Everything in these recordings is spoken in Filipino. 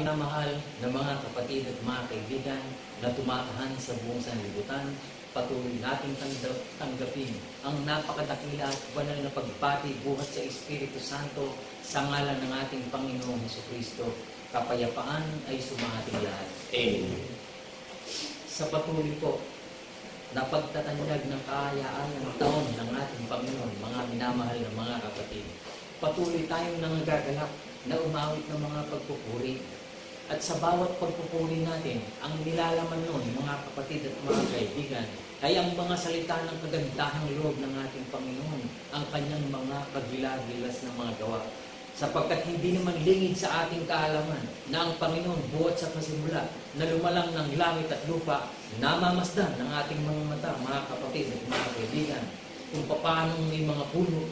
minamahal na mga kapatid at mga kaibigan na tumatahan sa buong sanlibutan, patuloy natin tanggapin ang napakadakila at banal na pagbati buhat sa Espiritu Santo sa ngalan ng ating Panginoong Jesucristo. Kapayapaan ay sumahating lahat. Amen. Sa patuloy po na pagtatanyag ng kaayaan ng taon ng ating Panginoon, mga minamahal na mga kapatid, patuloy tayong nangagalak na umawit ng mga pagpupuri. At sa bawat pagpupuri natin, ang nilalaman nun, mga kapatid at mga kaibigan, ay ang mga salita ng kagandahang loob ng ating Panginoon, ang kanyang mga kagilagilas na mga gawa. Sapagkat hindi naman lingid sa ating kaalaman na ang Panginoon buhat sa pasimula na lumalang ng langit at lupa, namamasdan ng ating mga mata, mga kapatid at mga kaibigan, kung paano may mga puno,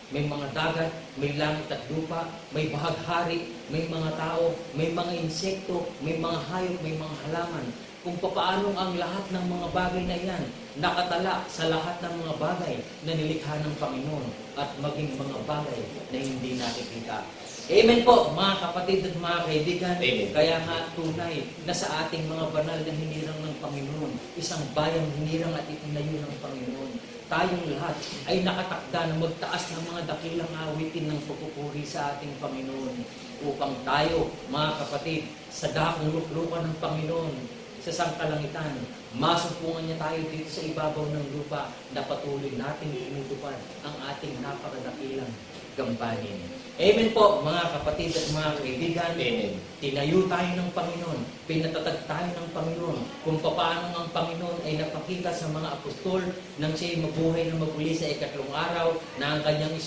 may mga dagat, may langit at lupa, may bahaghari, may mga tao, may mga insekto, may mga hayop, may mga halaman, kung paano ang lahat ng mga bagay na iyan nakatala sa lahat ng mga bagay na nilikha ng Panginoon at maging mga bagay na hindi nakikita. Amen po, mga kapatid at mga kaibigan. Amen. Kaya nga tunay na sa ating mga banal na hinirang ng Panginoon, isang bayang hinirang at itinayo ng Panginoon, tayong lahat ay nakatakda na magtaas ng mga dakilang awitin ng pagpupuri sa ating Panginoon upang tayo, mga kapatid, sa dakong luklukan ng Panginoon, sa sangkalangitan, masumpungan niya tayo dito sa ibabaw ng lupa na patuloy natin tinutupad ang ating napakadakilang gampanin. Amen po, mga kapatid at mga kaibigan. Amen. Tinayo tayo ng Panginoon, pinatatag tayo ng Panginoon, kung paano ang Panginoon ay napakita sa mga apostol nang siya'y mabuhay na maguli sa ikatlong araw na ang kanyang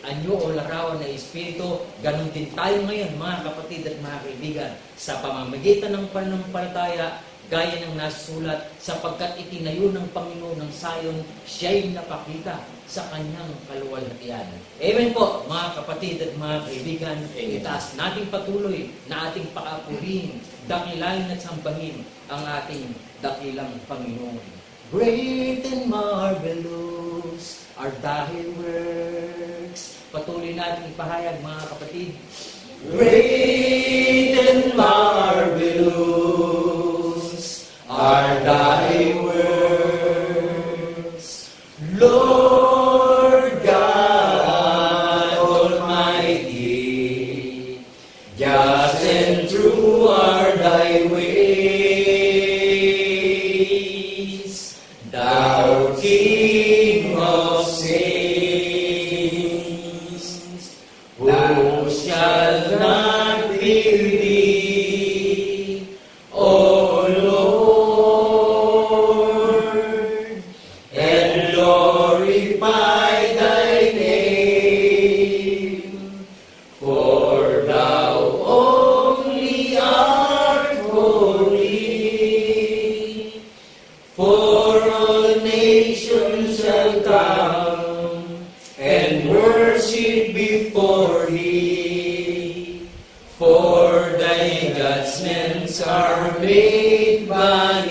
anyo o larawan na Espiritu. Ganon din tayo ngayon, mga kapatid at mga kaibigan, sa pamamagitan ng pananampalataya, gaya ng nasusulat, sapagkat itinayo ng Panginoon ng Sion, siya'y napakita sa kanyang kaluwalhatian. Amen po, mga kapatid at mga kaibigan. Itaas nating patuloy na ating paapurin, dakilain at sambahin ang ating dakilang Panginoon. Great and marvelous are thy works. Patuloy natin ipahayag, mga kapatid. Great and marvelous are thy works, Lord God Almighty. Just and true are thy ways, thou King of saints. Who shall not fear thee, O Lord, and glorify thy name? For thou only art holy, for all nations shall come and worship before thee. For thy judgments are made manifest.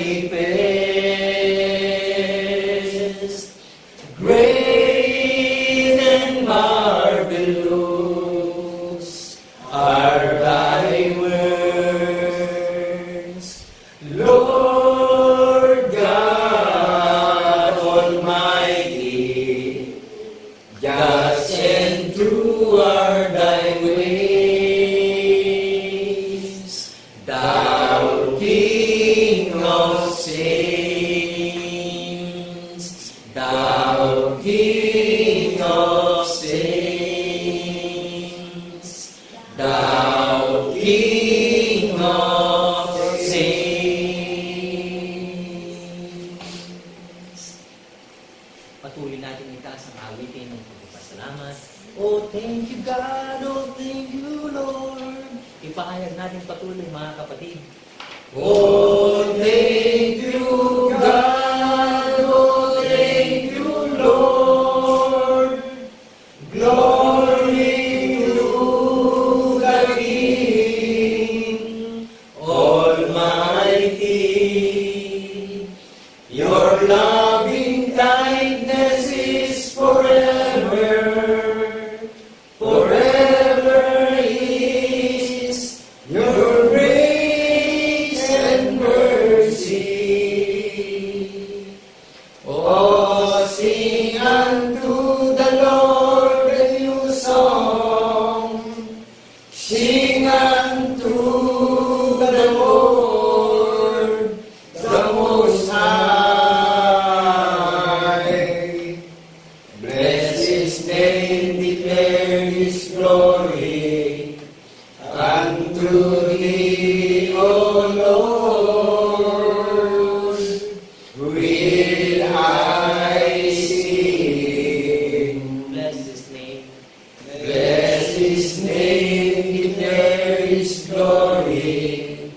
Great and marvelous are thy works, Lord God Almighty. Just and true are thy ways, thou King of saints, thou King of saints, thou King of saints. Patuloy natin itaas ang awitin ng pagpapasalamat. Oh, thank you God, oh, thank you Lord. Ipahayag natin patuloy, mga kapatid. Oh, thank you, God. Oh, thank you, Lord. Glory to the King Almighty. Your loving kindness is forever. Forever is your is glory unto thee, O Lord, will I sing. Bless His name. Bless His name, if there is glory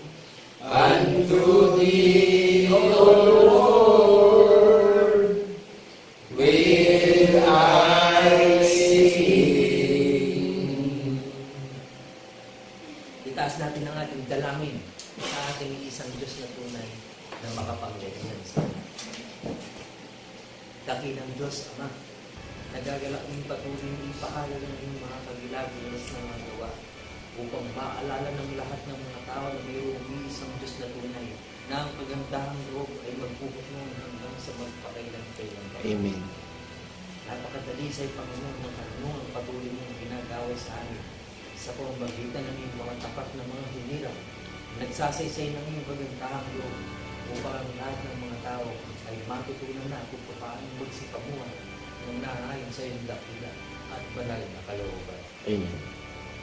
unto thee, O Lord, will I sing. Itaas natin ang ating dalangin sa ating isang Diyos na tunay na makapangyarihan sa atin. Dakilang Diyos, Ama, nagagalak ng patuloy ng ipahayag ng iyong mga kagilagilas na mga gawa upang maalala ng lahat ng mga tao na mayroong isang Diyos na tunay na ang kagandahang loob ay magpupunon hanggang sa magpakailan-kailan. Amen. Napakadali sa'yo, Panginoon, ng karunungang patuloy mong ginagaway sa amin sa pamamagitan ng iyong mga tapat na mga hinirang. Nagsasaysay ng iyong kagandahang loob upang ang lahat ng mga tao ay matutunan na kung paano magsipamuhay ng naayon sa iyong dakila at banal na kalooban. Amen.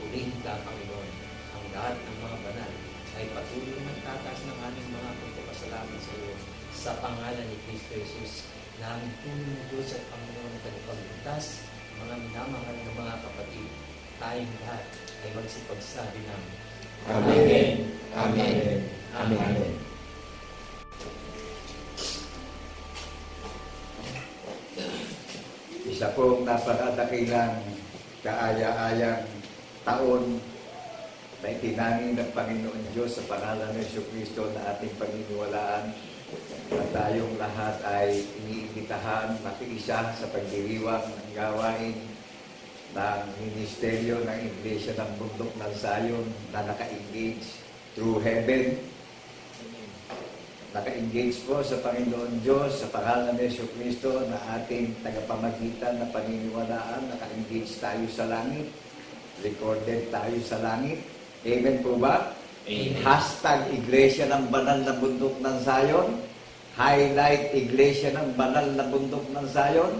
Purihin ka, Panginoon, ang lahat ng mga banal ay patuloy nagtataas ng aming mga pagpapasalamat sa iyo sa pangalan ni Kristo Jesus na aming tunay na Diyos at Panginoon at tagapagligtas, mga minamahal na mga kapatid, tayong lahat ay magsipagsabi ng Amen. Amen. Amen. Isa pong napakadakilang kaaya-ayang taon na itinangin ng Panginoon Diyos sa pangalan ng Jesucristo na ating paniniwalaan na tayong lahat ay iniimbitahan makiisa sa pagdiriwang ng gawain ng Ministeryo ng Iglesia ng Bundok ng Zion na naka-engage through heaven. Naka-engage po sa Panginoon Diyos sa pangalan ng Jesucristo na ating tagapamagitan na paniniwalaan. Naka-engage tayo sa langit. Recorded tayo sa langit. Amen po ba? Amen. Hashtag Iglesia ng Banal na Bundok ng Zion. Highlight Iglesia ng Banal na Bundok ng Zion.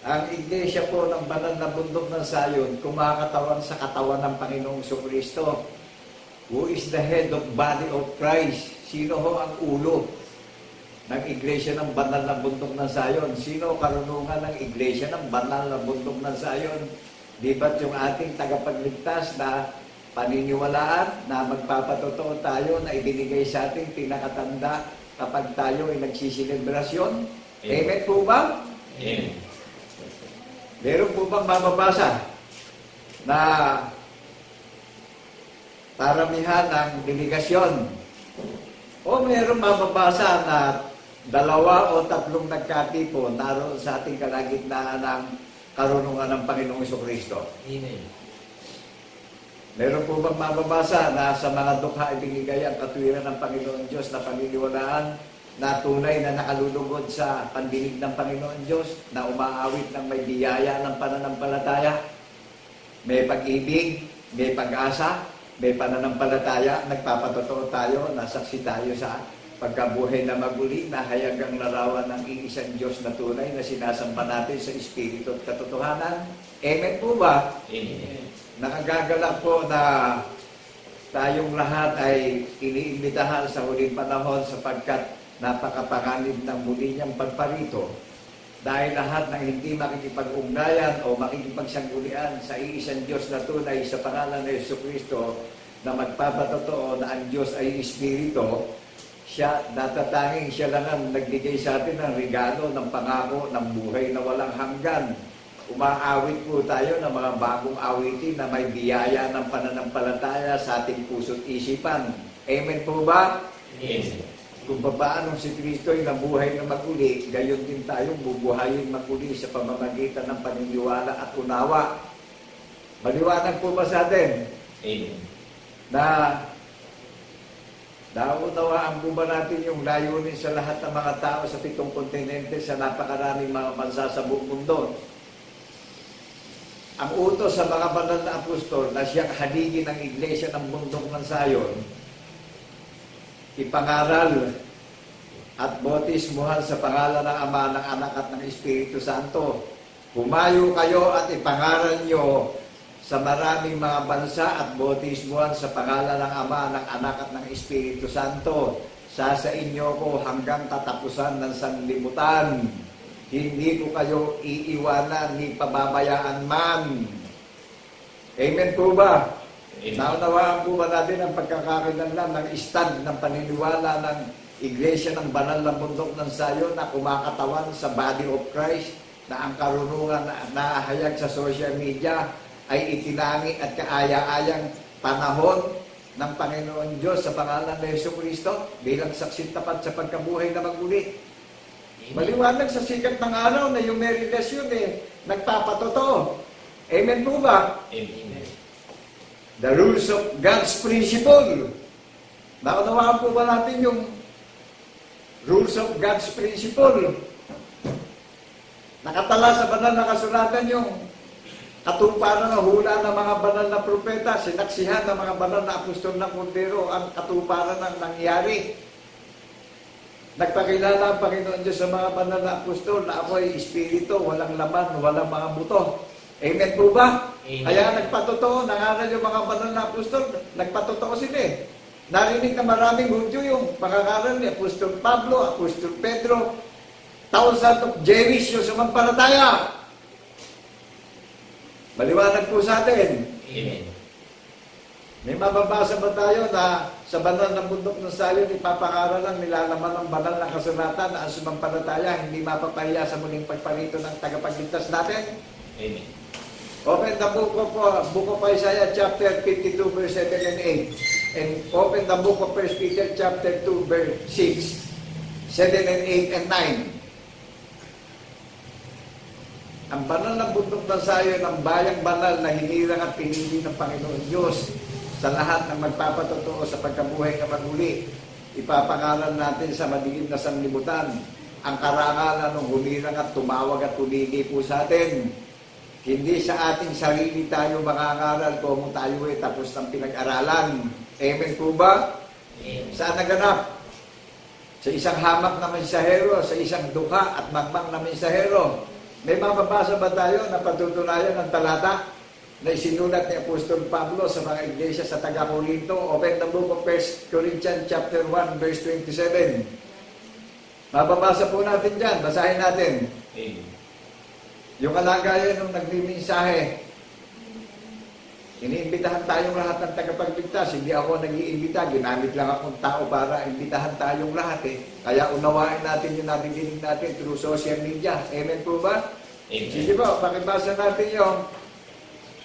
Ang Iglesia po ng Banal na Bundok ng Zion, kumakatawan sa katawan ng Panginoong Jesucristo. Who is the head of body of Christ? Sino ho ang ulo ng Iglesia ng Banal na Bundok ng Zion? Sino karunungan ng Iglesia ng Banal na Bundok ng Zion? Di ba't yung ating tagapagligtas na paniniwalaan na magpapatotoo tayo na ibinigay sa ating pinakatanda kapag tayo ay nagsiselebrasyon? Amen po ba? Amen. Meron po bang mababasa na paramihan ng delegasyon? O meron mababasa na 2 o 3 nagkatipon naroon sa ating kalagitnaan ng karunungan ng Panginoong Jesucristo? Amen. Meron po bang mababasa na sa mga dukha ibinigay ang katwiran ng Panginoon Diyos na paniniwalaan na tunay na nakalulugod sa pandinig ng Panginoon Diyos, na umaawit ng may biyaya ng pananampalataya, may pag-ibig, may pag-asa, may pananampalataya, nagpapatotoo tayo, nasaksi tayo sa pagkabuhay na maguli, na hayagang larawan ng iisang Diyos na tunay na sinasamba natin sa Espiritu at katotohanan. Amen po ba? Amen. Nakagagalak po na tayong lahat ay iniimbitahan sa huling panahon sapagkat napakapanganib ng muli niyang pagparito, dahil lahat ng hindi makikipag-ugnayan o makikipagsanggulian sa iisang Diyos na tunay sa pangalan ng Jesucristo na magpapatotoo na ang Diyos ay Espiritu, siya, natatanging siya lang ang nagbigay sa atin ng regalo, ng pangako, ng buhay na walang hanggan. Umaawit po tayo ng mga bagong awitin na may biyaya ng pananampalataya sa ating puso't isipan. Amen po ba? Amen. Kung paano si Kristo ay nabuhay na maguli, gayon din tayo bubuhayin maguli sa pamamagitan ng paniniwala at unawa. Maliwanag po ba sa atin? Amen. Na naunawaan po ba natin yung layunin sa lahat ng mga tao sa 7 kontinente sa napakaraming mga bansa sa buong mundo? Ang utos sa mga banal na apostol na siyang haligi ng Iglesia ng Bundok ng Zion, ipangaral at bautismuhan sa pangalan ng Ama, ng Anak at ng Espiritu Santo. Humayo kayo at ipangaral nyo sa maraming mga bansa at bautismuhan sa pangalan ng Ama, ng Anak at ng Espiritu Santo. Sasain nyo ko hanggang katapusan ng sanlibutan. Hindi ko kayo iiwanan ni pababayaan man. Amen po ba? Amen. Naunawaan po ba natin ang pagkakakilanlan ng stand ng paniniwala ng Iglesia ng Banal na Bundok ng Sayon na kumakatawan sa Body of Christ, na ang karunungan na naahayag sa social media ay itinangi at kaaya-ayang panahon ng Panginoon Diyos sa pangalan ng Jesucristo bilang saksi tapat sa pagkabuhay na maguli. Maliwanag sa sikat ng araw na yung may relasyon nagpapatotoo. Amen po ba? Amen. The rules of God's principle. Naunawaan po ba natin yung rules of God's principle? Nakatala sa banal na kasulatan yung katuparan ng hula ng mga banal na propeta, sinaksihan ng mga banal na apostol ng Kordero, ang katuparan ng nangyari. Nagpakilala ang Panginoon Diyos sa mga banal na apostol na ako ay espiritu, walang laman, walang mga buto. Amen po ba? Amen. Kaya nagpatotoo, nangaral yung mga banal na apostol, nagpatotoo sila Narinig na maraming Hudyo yung pangangaral ni Apostol Pablo, Apostol Pedro, thousands of Jewish yung sumampalataya. Maliwanag po sa atin. Amen. May mababasa ba tayo na sa banal ng bundok ng Sayon, ipapangaral lang nilalaman ng banal na kasulatan na ang sumampalataya hindi mapapahiya sa muling pagparito ng tagapagligtas natin? Amen. Open the book of Isaiah chapter 52 verse 7 and 8. And open the book of 1 Peter chapter 2 verse 6, 7 and 8 and 9. Ang banal ng bundok ng Sayon, ang bayang banal na hinirang at pinili ng Panginoon Diyos sa lahat ng magpapatotoo sa pagkabuhay na maguli. Ipapangalan natin sa madilim na sanlibutan ang karangalan ng humirang at tumawag at tumigi po sa atin. Hindi sa ating sarili tayo mangangaral kung tayo ay tapos ng pinag-aralan. Amen po ba? Amen. Saan naganap? Sa isang hamak na mensahero, sa isang dukha at magmang na mensahero. May mababasa ba tayo na patutunayan ng talata na isinulat ni Apostol Pablo sa mga iglesia sa taga-Corinto? Open the book of 1 Corinthians chapter 1 verse 27. Mababasa po natin dyan. Basahin natin. Amen. Yung kalagayan nung nagmimensahe, iniimbitahan tayong lahat ng tagapagligtas. Hindi ako nag-iimbita, ginamit lang akong tao para imbitahan tayong lahat Kaya unawain natin yung nabibinig natin through social media. Amen po ba? Amen. Sige po, pakibasa natin yung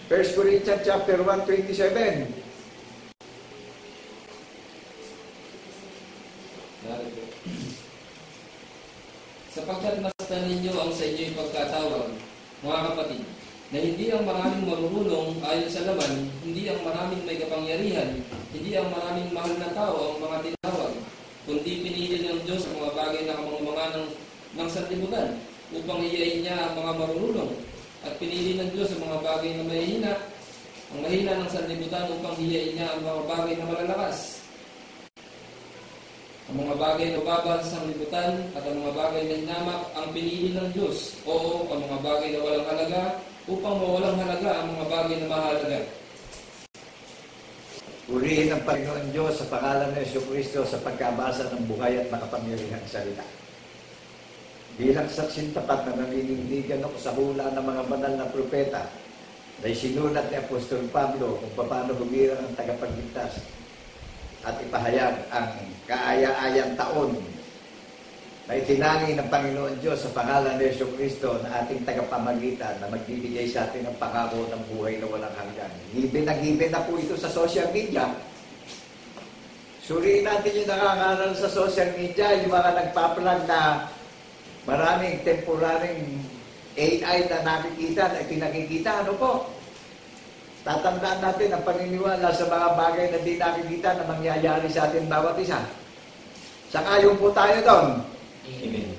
1 Corinthians chapter 1, 27. Sapagkat masdan ninyo ang sa inyo'y pagkatawag, mga kapatid, na hindi ang maraming marurulong ayon sa laman, hindi ang maraming may kapangyarihan, hindi ang maraming mahal na tao ang mga tinawag, kundi pinili ng Diyos ang mga bagay na kamangumangan ng sanlibutan, upang hiyain niya ang mga marurulong, at pinili ng Diyos ang mga bagay na mahihina, ang mahina ng sanlibutan upang hiyain niya ang mga bagay na malalakas. Ang mga bagay na baba sa sanglibutan at ang mga bagay na hinamak ang pinili ng Diyos. Oo, ang mga bagay na walang halaga upang mawalang halaga ang mga bagay na mahalaga. Purihin ang Panginoon Diyos sa pangalan ng Jesucristo sa pagkabasa ng buhay at makapangyarihang salita. Bilang saksin tapat na naninindigan ako sa hula ng mga banal na propeta na isinulat ni Apostol Pablo kung paano humirang ang tagapagligtas at ipahayag ang kaaya-ayang taon na itinangi ng Panginoon Diyos sa pangalan ng Jesucristo na ating tagapamagitan na magbibigay sa atin ng pangako ng buhay na walang hanggan. Given na po ito sa social media. Suriin natin yung nakangaral sa social media, yung mga nagpa-plug na maraming temporaring AI na nakikita, na itinakikita. Ano po? Tatandaan natin ang paniniwala sa mga bagay na di nakikita na mangyayari sa atin bawat isa. Sangayon po tayo doon. Amen.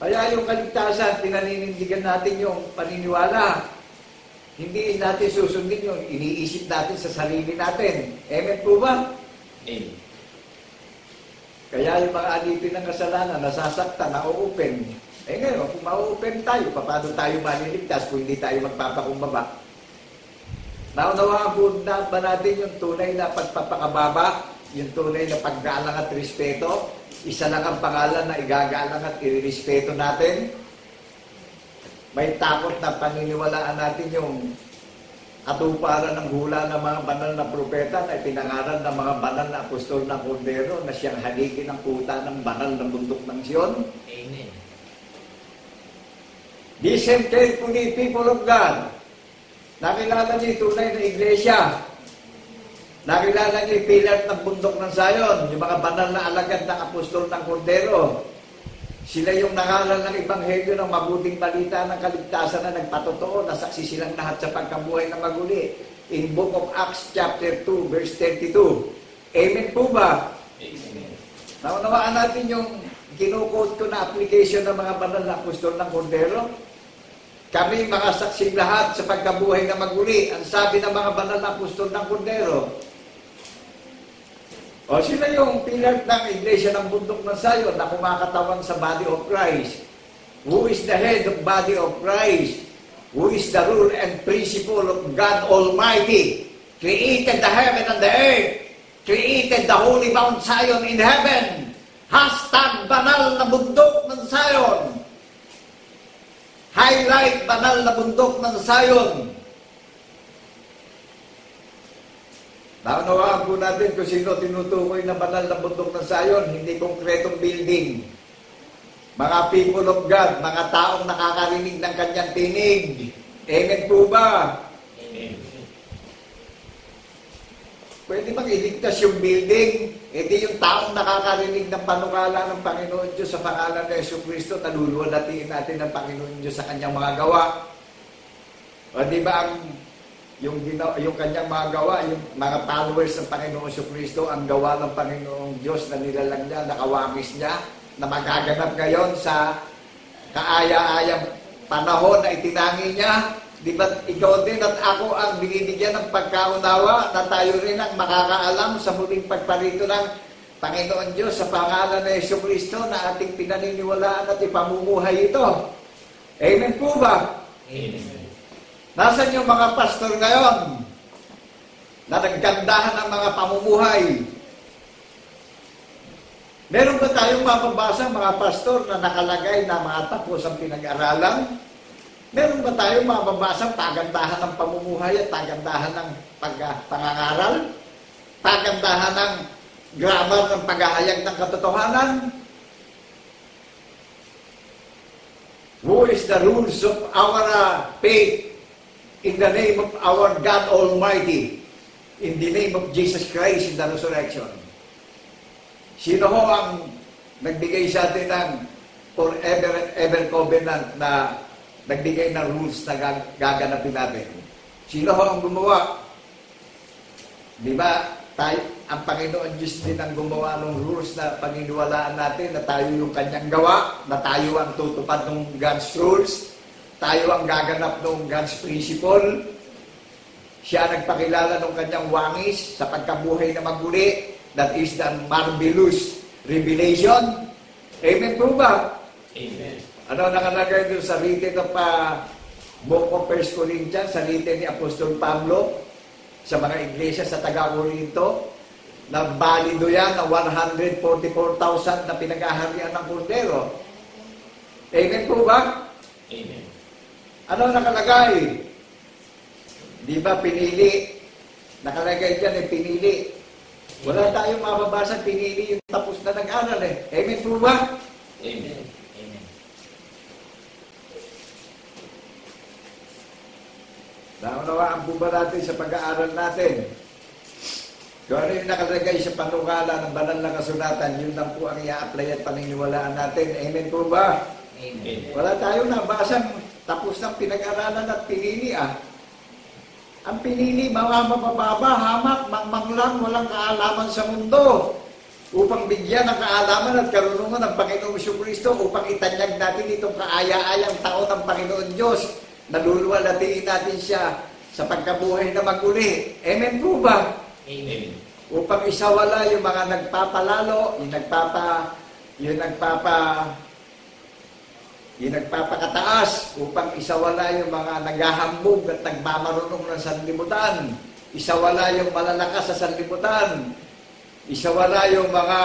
Kaya yung kaligtasan, pinaninindigan natin yung paniniwala. Hindi natin susundin yung iniisip natin sa sarili natin. Amen po ba? Amen. Kaya yung mga alipin ng kasalanan, nasasaktan, na-open. Eh ngayon, kung ma-open tayo, paano tayo maliligtas kung hindi tayo magpapakumbaba? Naunawaan po na ba natin yung tunay na pagpapakababa, yung tunay na paggalang at respeto? Isa lang ang pangalan na igagalang at irespeto natin. May takot na paniniwalaan natin yung katuparan ng hula ng mga banal na propeta na ipinangaral ng mga banal na apostol ng Kordero na siyang haligi ng kuta ng banal na bundok ng Sion. Amen. Listen carefully, people of God. Nakilala niyo yung tunay na iglesia. Nakilala niyo yung pilar ng bundok ng Zion, yung mga banal na alagad ng apostol ng Kordero. Sila yung nangaral ng ebanghelyo ng mabuting balita ng kaligtasan na nagpatotoo, na saksi silang lahat sa pagkabuhay na maguli. In Book of Acts chapter 2, verse 32. Amen po ba? Amen. Naunawaan natin yung kinukot ko na application ng mga banal na apostol ng Kordero. Kami mga saksi lahat sa pagkabuhay na maguli. Ang sabi ng mga banal na apostol ng Kordero. O sila yung pilar ng iglesia ng bundok ng Zion na kumakatawan sa body of Christ. Who is the head of body of Christ? Who is the rule and principle of God Almighty? Created the heaven and the earth. Created the holy Mount Zion in heaven. Hashtag banal na bundok ng Zion. Highlight banal na bundok ng Zion. Naunawaan po natin kung sino tinutukoy na banal na bundok ng Zion, hindi konkretong building. Mga people of God, mga taong nakakarinig ng kanyang tinig. Amen po ba? Amen. Pwede bang iligtas yung building? Hindi yung taong nakakarinig ng panukala ng Panginoon Diyos sa pangalan ng Jesucristo, naluluwalhatiin natin ng Panginoon Diyos sa kanyang mga gawa. O di ba yung kanyang mga gawa, yung mga followers ng Panginoong Jesucristo, ang gawa ng Panginoong Diyos na nilalang niya, nakawakis niya, na magaganap ngayon sa kaaya-ayang panahon na itinangi niya. Di ba ikaw din at ako ang binibigyan ng pagkaunawa na tayo rin ang makakaalam sa muling pagparito ng Panginoon Diyos sa pangalan ng Jesucristo na ating pinaniniwalaan at ipamumuhay ito. Amen po ba? Amen. Nasaan yung mga pastor ngayon na naggandahan ng mga pamumuhay? Meron ba tayong mababasa mga pastor na nakalagay na mga tapos ang pinag-aralan? Meron ba tayong mababasa pagandahan ng pamumuhay at pagandahan ng pangangaral? Pagandahan ng grammar ng paghahayag ng katotohanan? Who is the rules of our faith in the name of our God Almighty, in the name of Jesus Christ in the resurrection? Sino ho ang nagbigay sa atin ng forever and ever covenant na nagbigay ng rules na gaganapin natin? Sino ho ang gumawa? Di ba, ang Panginoon Diyos din ang gumawa ng rules na paniniwalaan natin na tayo yung kanyang gawa, na tayo ang tutupad ng God's rules, tayo ang gaganap ng God's principle. Siya nagpakilala ng kanyang wangis sa pagkabuhay na maguli. That is the marvelous revelation. Amen po ba? Amen. Ano nakalagay doon sa written of Book of 1 Corinthians, sa written ni Apostol Pablo sa mga iglesia sa taga-Corinto, na balido yan na 144,000 na pinag-aharian ng Kordero. Amen po ba? Amen. Ano nakalagay? Di ba pinili? Nakalagay dyan pinili. Wala tayong mababasa, pinili yung tapos na nag-aral Amen po ba? Amen. Amen. Naunawaan po ba natin sa pag-aaral natin? Kung ano yung nakalagay sa panukala ng banal na kasulatan, yun lang po ang i-apply at paniniwalaan natin. Amen po ba? Amen. Wala tayong nabasang tapos ng pinag-aralan at pinili Ang pinili, mga mabababa, hamak, mangmanglang, walang kaalaman sa mundo. Upang bigyan ng kaalaman at karunungan ng Panginoong Jesucristo, upang itanyag natin itong kaaya-ayang taon ng Panginoon Diyos. Naluluwalhatiin natin siya sa pagkabuhay na maguli. Amen po ba? Amen. Upang isawala yung mga yung nagpapakataas upang isawala yung mga naghahambog at nagmamarunong ng sanlibutan. Isawala yung malalakas sa sanlibutan. Isawala yung mga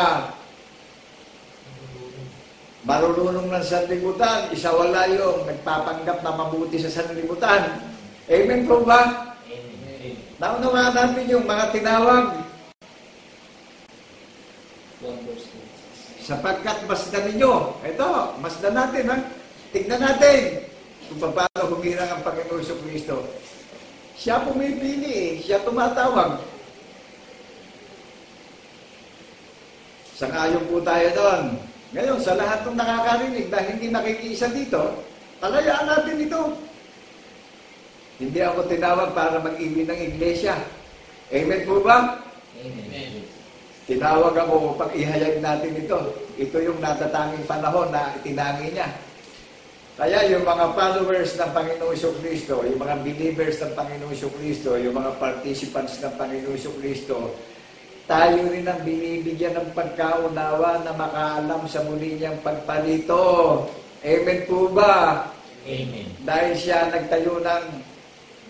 marunong ng sanlibutan. Isawala yung nagpapanggap na mabuti sa sanlibutan. Amen po ba? Amen. Naunawaan natin yung mga tinawag. 1 verse 2. Sapagkat masdan ninyo. Ito, masdan natin ha. Tignan natin kung paano humirang ang Panginoon Kristo. Siya pumipili, siya tumatawag. Sangayon po tayo doon. Ngayon, sa lahat ng nakakarinig na hindi nakikiisa dito, palayaan natin ito. Hindi ako tinawag para mag-ibig ng iglesia. Amen po ba? Amen. Tinawag ako upang ihayag natin ito. Ito yung natatanging panahon na itinangi niya. Kaya yung mga followers ng Panginoong Kristo, yung mga believers ng Panginoong Kristo, yung mga participants ng Panginoong Kristo, tayo rin ang binibigyan ng pagkaunawa na makaalam sa muli niyang pagpalito. Amen po ba? Amen. Dahil siya nagtayo ng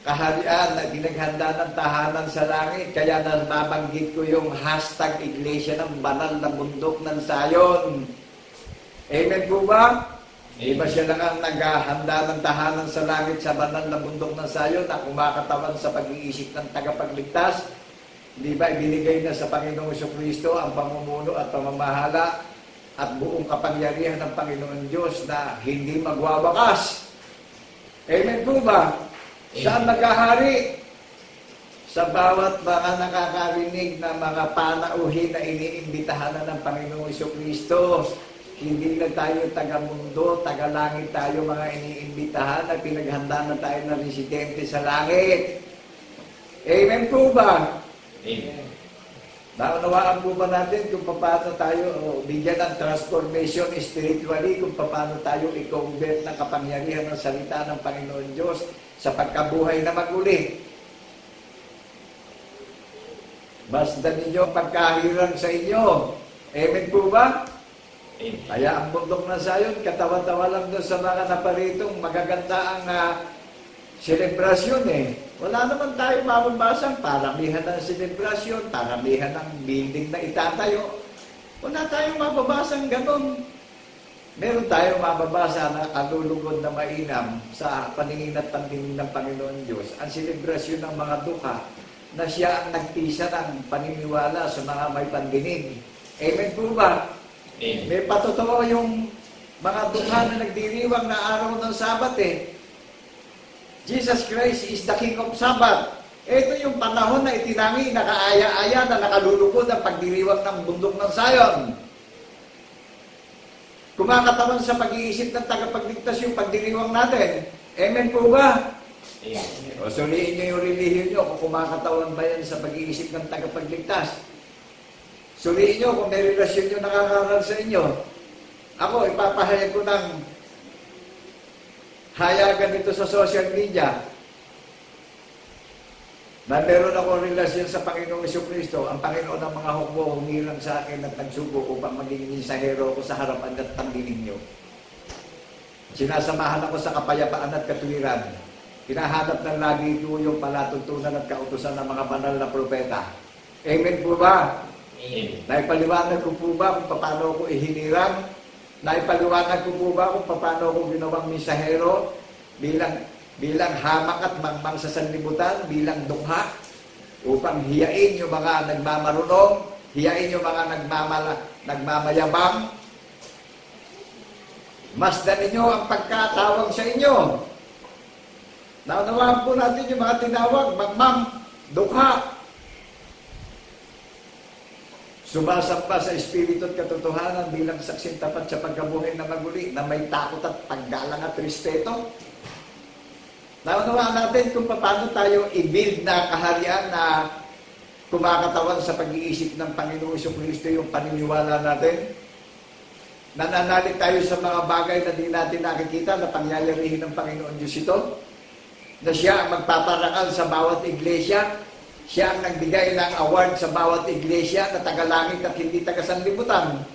kaharian na pinaghanda ng tahanan sa langit, kaya nababanggit ko yung hashtag Iglesia ng Banal na Bundok ng Sayon. Amen po ba? Di ba siya lang ang naghahanda ng tahanan sa langit sa banal na bundok ng Sayon na kumakatawan sa pag-iisip ng tagapagligtas? Di ba ibinigay na sa Panginoong Kristo ang pamumuno at pamamahala at buong kapangyarihan ng Panginoon Diyos na hindi magwawakas? Amen po ba? Siya ang naghahari sa bawat mga nakakarinig na mga panauhin na iniimbitahan na ng Panginoong Kristo. Hindi na tayo taga-mundo, taga-langit tayo mga iniimbitahan at pinaghanda na tayo na residente sa langit. Amen po ba? Amen. Naunawaan po ba natin kung paano tayo bigyan ng transformation spiritually, kung paano tayo i-convert ng kapangyarihan ng salita ng Panginoon Diyos sa pagkabuhay na maguli? Basta ninyo ang pagkahirang sa inyo. Amen po ba? Amen. Kaya ang bundok ng Sayon, katawa-tawa lang doon sa mga naparitong magaganda ang selebrasyon eh. Wala naman tayo mababasang paramihan ng selebrasyon, paramihan ng building na itatayo. Wala tayong mababasang ganun. Meron tayong mababasa na kalulugod na mainam sa paningin at paningin ng Panginoon Diyos. Ang selebrasyon ng mga dukha na siya ang nagpisa ng paniniwala sa mga may pandinig. Amen po ba? Amen. May patotoo yung mga dukha na nagdiriwang na araw ng Sabat eh. Jesus Christ is the King of Sabbath. Ito yung panahon na itinangi, nakaaya-aya na nakalulukod ang pagdiriwang ng bundok ng Sayon. Kumakatawan sa pag-iisip ng tagapagligtas yung pagdiriwang natin. Amen po ba? Amen. O suliin nyo yung relihiyon nyo kung kumakatawan ba yan sa pag-iisip ng tagapagligtas. Suliin nyo kung may relasyon nyo nakakaral sa inyo. Ako, ipapahayag ko ng hayagan dito sa social media na meron ako relasyon sa Panginoong Kristo. Ang Panginoon ng mga hukbo humirang sa akin at nagsugo upang maging mensahero ko sa harapan at pagdinig nyo. Sinasamahan ako sa kapayapaan at katuwiran. Hinahanap ng lagi ko yung palatuntunan at kautusan ng mga banal na propeta. Amen po ba? Amen. Naipaliwanag ko po ba kung paano ako ihinirang? Naipaliwanag ko po ba kung paano ako ginawang mensahero bilang hamak at mangmang sa sanlibutan, bilang dukha, upang hiyain yung mga nagmamarunong, hiyain yung mga nagmamayabang. Masdan ninyo ang pagkatawag sa inyo. Naunawaan po natin yung mga tinawag, mangmang, dukha. Sumasamba sa espiritu at katotohanan bilang saksing tapat sa pagkabuhay na maguli na may takot at paggalang at respeto. Naunawaan natin kung paano tayo i-build na kaharian na kumakatawan sa pag-iisip ng Panginoong Kristo yung paniniwala natin. Nananalig tayo sa mga bagay na di natin nakikita na pangyayarihin ng Panginoon Diyos ito. Na siya ang magpaparangal sa bawat iglesia. Siya ang nagbigay ng award sa bawat iglesia na taga-langit at hindi taga-sanlibutan.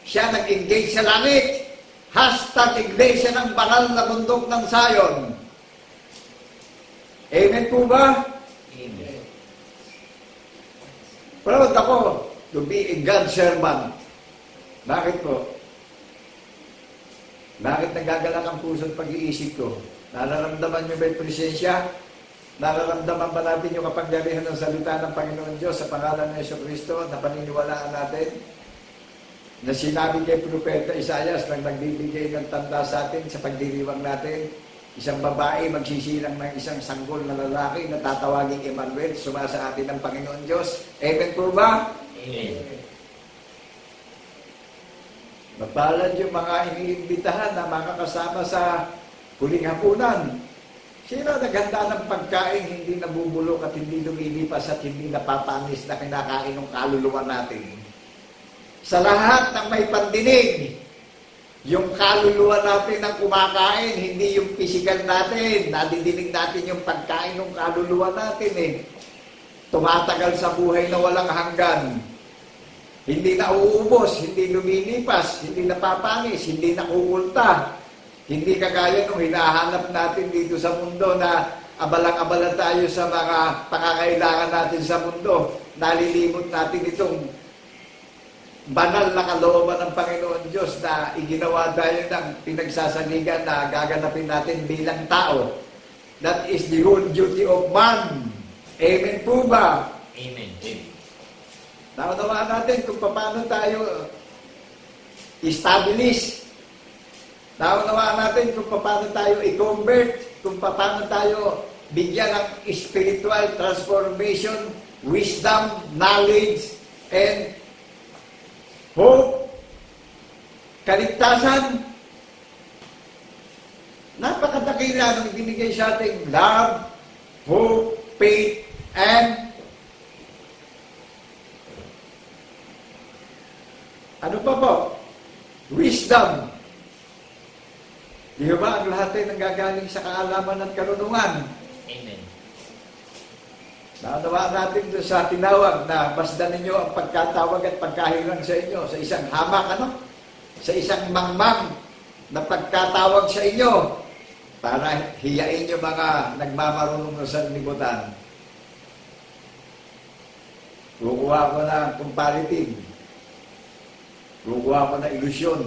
Siya nag-engage sa langit. Iglesia ng Banal na Bundok ng Zion. Amen po ba? Amen. Proud ako to be a God's servant. Bakit po? Bakit nagagalak ang puso at pag-iisip ko? Nararamdaman niyo ba yung presensya? Nararamdaman ba natin yung kapangyarihan ng salita ng Panginoon Diyos sa pangalan ng Jesucristo na paniniwalaan natin? Na sinabi kay Propeta Isaias nang nagbibigay ng tanda sa atin sa pagdiriwang natin, isang babae magsisilang ng isang sanggol na lalaki na tatawaging Emmanuel, sumasa atin ng Panginoon Diyos. Amen po ba? Amen. Mapalad yung mga iniimbitahan na makakasama sa huling hapunan. Sino naghanda ng pagkain hindi nabubulok at hindi lumilipas at hindi napapanis na kinakain ng kaluluwa natin? Sa lahat ng may pandinig, yung kaluluwa natin ang kumakain, hindi yung physical natin. Nadidinig natin yung pagkain ng kaluluwa natin eh. Tumatagal sa buhay na walang hanggan. Hindi na uubos, hindi lumilipas, hindi napapanis, hindi nakukulta. Hindi kagaya nung hinahanap natin dito sa mundo na abalang-abala tayo sa mga pangangailangan natin sa mundo. Nalilimot natin itong banal na kalooban ng Panginoon Diyos na iginawa tayo ng pinagsasaligan na gaganapin natin bilang tao. That is the whole duty of man. Amen po ba? Amen. Naunawaan natin kung paano tayo establish. Naunawaan natin kung paano tayo i-convert, kung paano tayo bigyan ng spiritual transformation, wisdom, knowledge, and hope, kaligtasan. Napakadakila nung ibinigay sa ating love, hope, faith, and ano pa po? Wisdom. Di ba ang lahat ay nanggagaling sa kaalaman at karunungan? Amen. Naunawaan natin doon sa tinawag na masdan ninyo ang pagkatawag at pagkahilang sa inyo sa isang hamak, sa isang mangmang na pagkatawag sa inyo para hiyain nyo mga nagmamarunong sa sanlibutan. Kukuha ko ng comparative. Kukuha ko ng ilusyon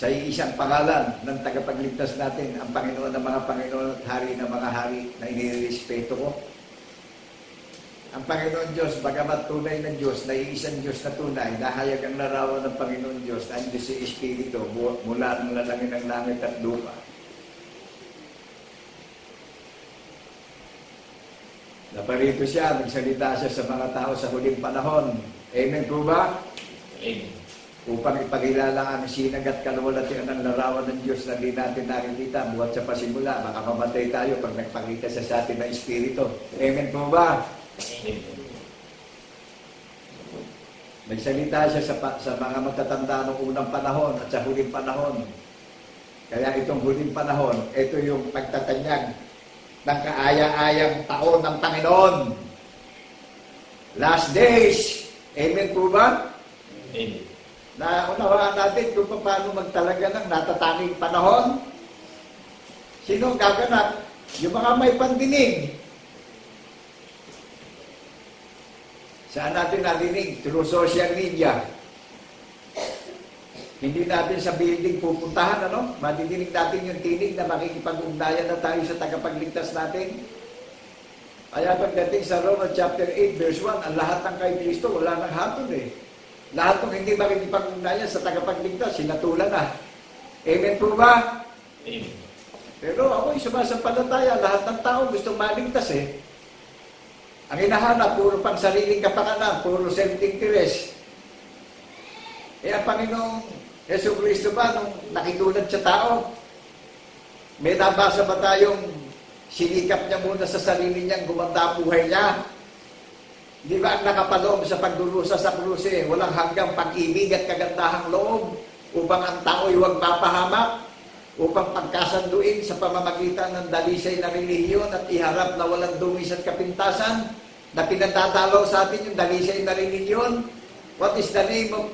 sa isang pangalan ng tagapagligtas natin, ang Panginoon ng mga Panginoon at Hari ng mga Hari na inirespeto ko. Ang Panginoon Diyos, bagamat tunay na Diyos, na iisang Diyos na tunay, nahayag ang larawan ng Panginoon Diyos, ang Diyos sa Espiritu, mula ng lalangin ng langit at lupa. Naparito siya, nagsalita siya sa mga tao sa huling panahon. Amen po ba? Amen. Upang ipakilala ang sinag at kaluwalhatian ng larawan ng Diyos na di natin nakikita buhat sa pasimula. Baka mamatay tayo pag nagpakita siya sa atin ng Espiritu. Amen po ba? Amen. Nagsalita siya sa mga matatanda ng unang panahon at sa huling panahon. Kaya itong huling panahon, ito yung pagtatanyag ng kaaya-ayang taon ng Panginoon. Last days. Amen po ba? Amen. Naunawaan natin kung paano magtalaga ng natatanging panahon. Sino gaganap? Yung mga may pandinig. Saan natin narinig? Through social media. Hindi natin sa building pupuntahan, madidinig natin yung tinig na makikipag-ugnayan na tayo sa tagapagligtas natin. Kaya pagdating sa Romans chapter 8, verse 1, ang lahat ng kay Kristo, wala nang hatol eh. Lahat ng hindi makikipag-ugnayan sa tagapagligtas, sinatulan na. Amen po ba? Amen. Pero ako'y sumasampalataya, lahat ng tao gustong maligtas eh. Ang hinahanap, puro pang sariling kapakanan, puro self-interest. Ang Panginoong Jesucristo ba, nung nakitulad sa tao, may nabasa ba tayong sinikap niya muna sa sarili niyang gumanda ang buhay niya? Di ba ang nakapaloob sa pagdurusa sa kruse, walang hanggang pag-ibig at kagandahang loob upang ang tao'y huwag mapahamak, upang pagkasanduin sa pamamagitan ng dalisay na relihiyon at iharap na walang dungis at kapintasan na pinagdadalaw sa atin yung dalisay na relihiyon. What is the name of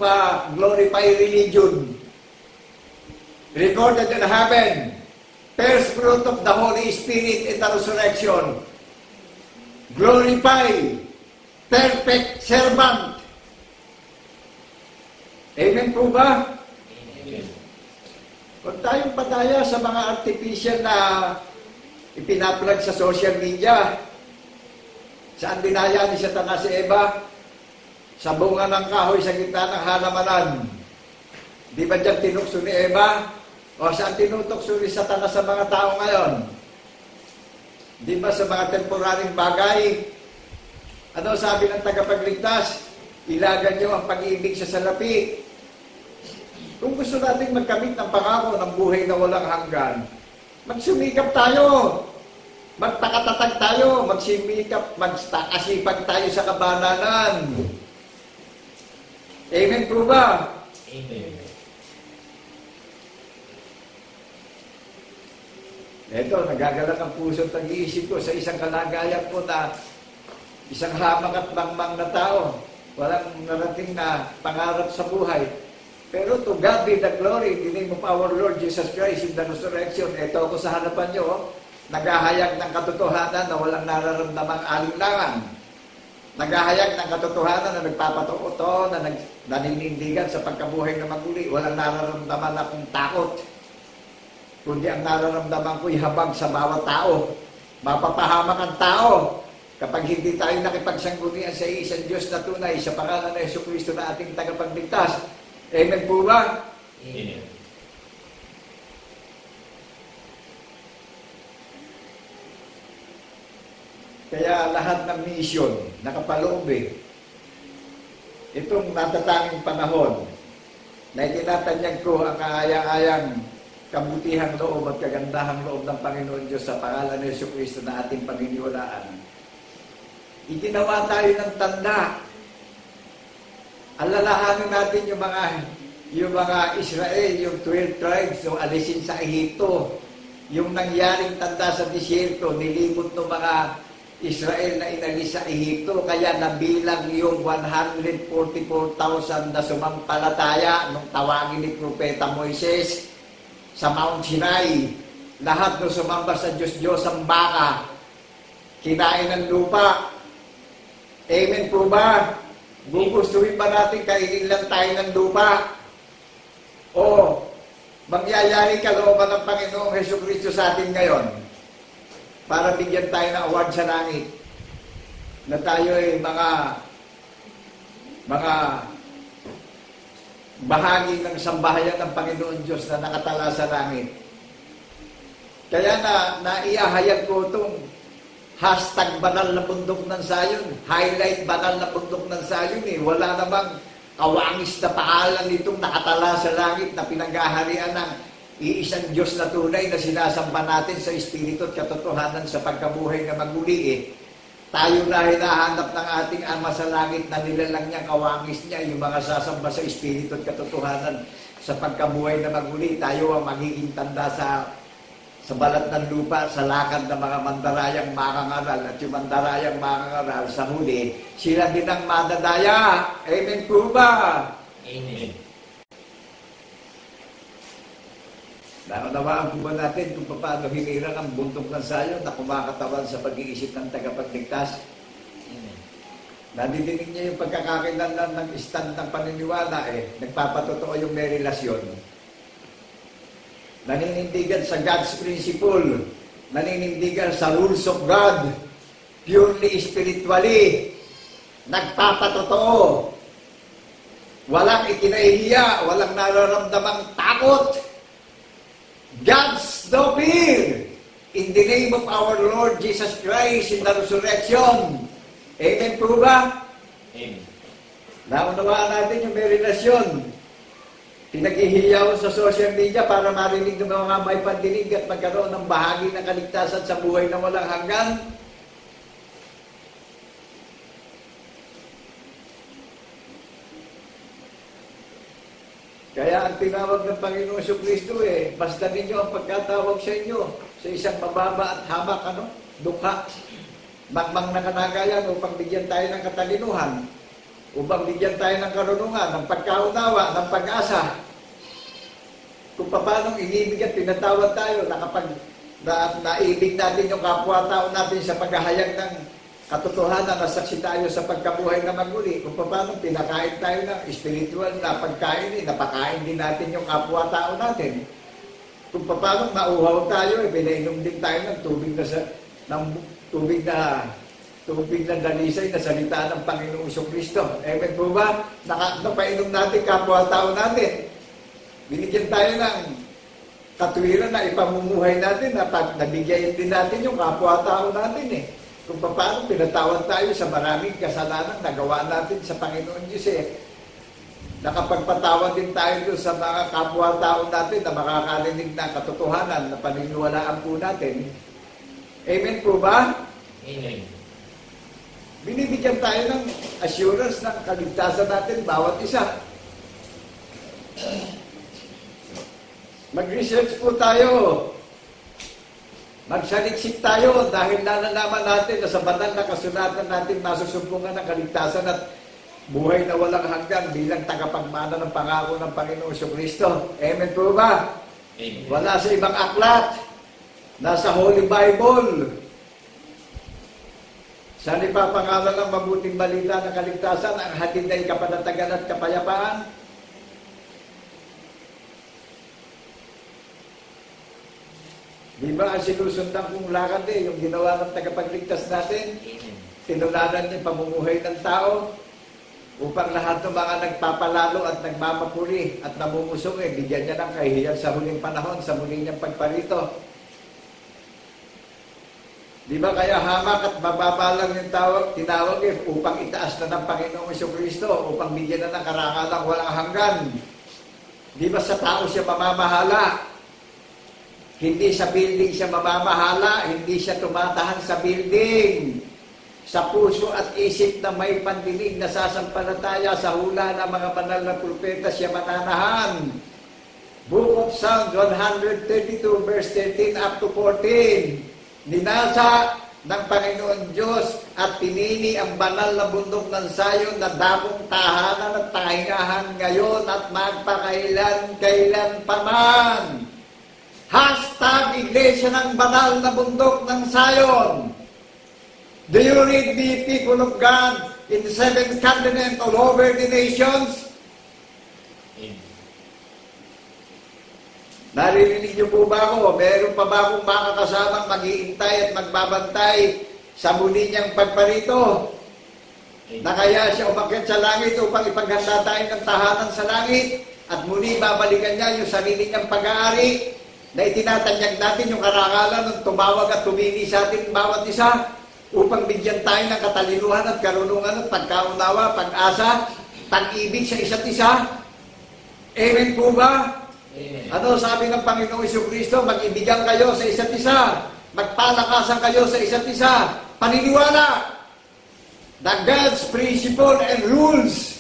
glorified religion? recorded in heaven, first fruit of the Holy Spirit in the resurrection, glorify, perfect servant. Amen po ba? Amen. Kung tayong padaya sa mga artificial na ipinaplag sa social media, saan dinaya ni Satanas si Eva? Sa bunga ng kahoy sa gitna ng halamanan. Di ba dyan tinukso ni Eva? O saan tinutokso ni Satanas sa mga tao ngayon? Di ba sa mga temporaryong bagay? Ano sabi ng tagapagligtas? Ilagan niyo ang pag-ibig sa salapi. Kung gusto nating magkamit ng pangako ng buhay na walang hanggan, magsumikap tayo. Magpakatatag tayo. Magsimikap, magtakasipag tayo sa kabananan. Amen po ba? Amen. Ito, nagagalak ang puso at nag-iisip ko sa isang kalagayan ko na isang hamak at mangmang na tao. Walang narating na pangarap sa buhay. Pero to God be the glory in the name of our Lord Jesus Christ in the resurrection. Ito ako sa harapan nyo, naghahayag ng katotohanan na walang nararamdamang alinlangan. Naghahayag ng katotohanan na nagpapatuto, na naninindigan sa pagkabuhay na maguli. Walang nararamdaman akong takot. Kundi ang nararamdaman ko'y habag sa bawat tao. Mapapahamak ang tao kapag hindi tayo nakipagsanggunian sa isang Diyos na tunay sa pangalan ng Jesucristo na ating tagapagligtas. Amen po ba? Amen. Kaya lahat ng mission, nakapaloob itong natatanging panahon na itinatanyag ko ang kaaya-ayang kabutihang loob at kagandahang loob ng Panginoon Diyos sa pangalan ng Jesucristo na ating paniniwalaan. Itinawa tayo ng tanda. Alalahanin natin yung mga Israel, yung 12 tribes, yung alisin sa Ehipto, yung nangyaring tanda sa disyerto, nilimot ng mga Israel na inalis sa Ehipto, kaya nabilang yung 144,000 na sumampalataya nung tawagin ni Propeta Moises sa Mount Sinai. Lahat ng sumamba sa Diyos ang baka, kinain ng lupa. Amen po ba? Gugustuhin ba natin kainin lang tayo ng lupa? O mangyayari kalooban ng Panginoong Jesucristo sa atin ngayon para bigyan tayo ng award sa langit na tayo ay mga bahagi ng sambahayan ng Panginoon Diyos na nakatala sa langit. Kaya naihahayag ko itong hashtag banal na bundok ng Zion, highlight banal na bundok ng Zion Wala namang kawangis na pangalan nitong nakatala sa langit na pinanggaharian ng iisang Diyos na tunay na sinasamba natin sa Espiritu at katotohanan sa pagkabuhay na maguli Tayo na hinahanap ng ating Ama sa langit na nilalang niya, kawangis niya, yung mga sasamba sa Espiritu at katotohanan sa pagkabuhay na maguli. Tayo ang magiging tanda sa balat ng lupa, sa lakad ng mga mandarayang makangaral at yung mandarayang makangaral sa huli, sila din ang madadaya. Amen po ba? Amen. Naunawaan po ba natin kung paano hinirang ang bundok ng Zion na kumakatawan sa pag-iisip ng tagapagligtas? Amen. Nadidinig niya yung pagkakakilanlan ng stand ng paniniwala nagpapatotoo yung may relasyon. Naninindigan sa God's principle, naninindigan sa rules of God, purely spiritually, nagpapatotoo. Walang ikinahihiya, walang nararamdamang takot. God's no fear. In the name of our Lord Jesus Christ in the resurrection. Amen po ba? Amen. Naunawaan natin yung may relasyon. Pinaghihiyaw sa social media para marinig ng mga may pandinig at magkaroon ng bahagi ng kaligtasan sa buhay na walang hanggan. Kaya ang tinawag ng Panginoong Jesucristo basta ninyo ang pagkatawag sa inyo sa isang mababa at hamak, dukha, mangmang na kanagayan upang bigyan tayo ng katalinuhan, upang bigyan tayo ng karunungan, ng pagkaunawa, ng pag-asa. kung paano inibig at pinatawad tayo na kapag naibig natin yung kapwa-tao natin sa paghahayag ng katotohanan, nasaksi tayo sa pagkabuhay na maguli, kung paano pinakain tayo ng spiritual na pagkain, napakain din natin yung kapwa-tao natin. Kung paano mauhaw tayo, pinainom din tayo ng tubig na dalisay na salita ng Panginoong Kristo. Amen po ba? Napainom natin kapwa-tao natin. Binigyan tayo ng katwiran na ipamumuhay natin, na nabigyan din natin yung kapwa-tao natin Kung paano pinatawad tayo sa maraming kasalanan na gawa natin sa Panginoon Diyos Nakapagpatawad din tayo doon sa mga kapwa-tao natin na makakarinig ng katotohanan na paniniwalaan po natin. Amen po ba? Amen. Binibigyan tayo ng assurance ng kaligtasan natin bawat isa. Mag-research po tayo. Magsaliksik tayo dahil nalalaman natin na sa banal na kasulatan natin masusumbungan ng kaligtasan at buhay na walang hanggan bilang tagapagmana ng pangako ng Panginoong Kristo. Amen po ba? Amen. Wala sa ibang aklat. Nasa Holy Bible. Saan ipapangalan ng mabuting balita ng kaligtasan ang hatid ay kapanatagan at kapayapaan? Di ba ang sinusundan kong lakad yung ginawa ng tagapagligtas natin? Amen. Tinulanan niya pamumuhay ng tao upang lahat ng mga nagpapalalo at nagmamapuri at namumusong bigyan niya ng kahihiyan sa huling panahon, sa muli niyang pagparito. Di ba kaya hamak at mababa lang yung tinawag upang itaas na ng Panginoong Kristo, upang bigyan na ng karangalang walang hanggan. Di ba sa tao siya mamamahala? Hindi sa building siya mamamahala, hindi siya tumatahan sa building. Sa puso at isip na may pandinig na sasampalataya sa hula ng mga banal na propeta siya mananahan. Book of Psalms 132 verse 13 up to 14. Ninasa ng Panginoon Diyos at pinili ang banal na bundok ng Sayon na dakong tahanan at pahingahan ngayon at magpakailan-kailan paman. Hashtag Iglesia ng banal na bundok ng Sayon. Do you read me, people of God, in the seventh continent all over the nations? Amen. Naririnig niyo po ba ako? Meron pa ba akong makakasamang mag-iintay at magbabantay sa muli niyang pagparito? Na kaya siya umakyat sa langit upang ipaghanda tayo ng tahanan sa langit at muli babalikan niya yung sarili niyang pag-aari na itinatanyag natin yung karangalan ng tumawag at tumili sa atin bawat isa upang bigyan tayo ng katalinuhan at karunungan at pagkaunawa, pag-asa, pag-ibig sa isa't isa. Amen po ba? Amen. Ano sabi ng Panginoong Kristo? Mag-ibigan kayo sa isa't isa. Magpalakasan kayo sa isa't isa. Paniniwala. The God's principle and rules.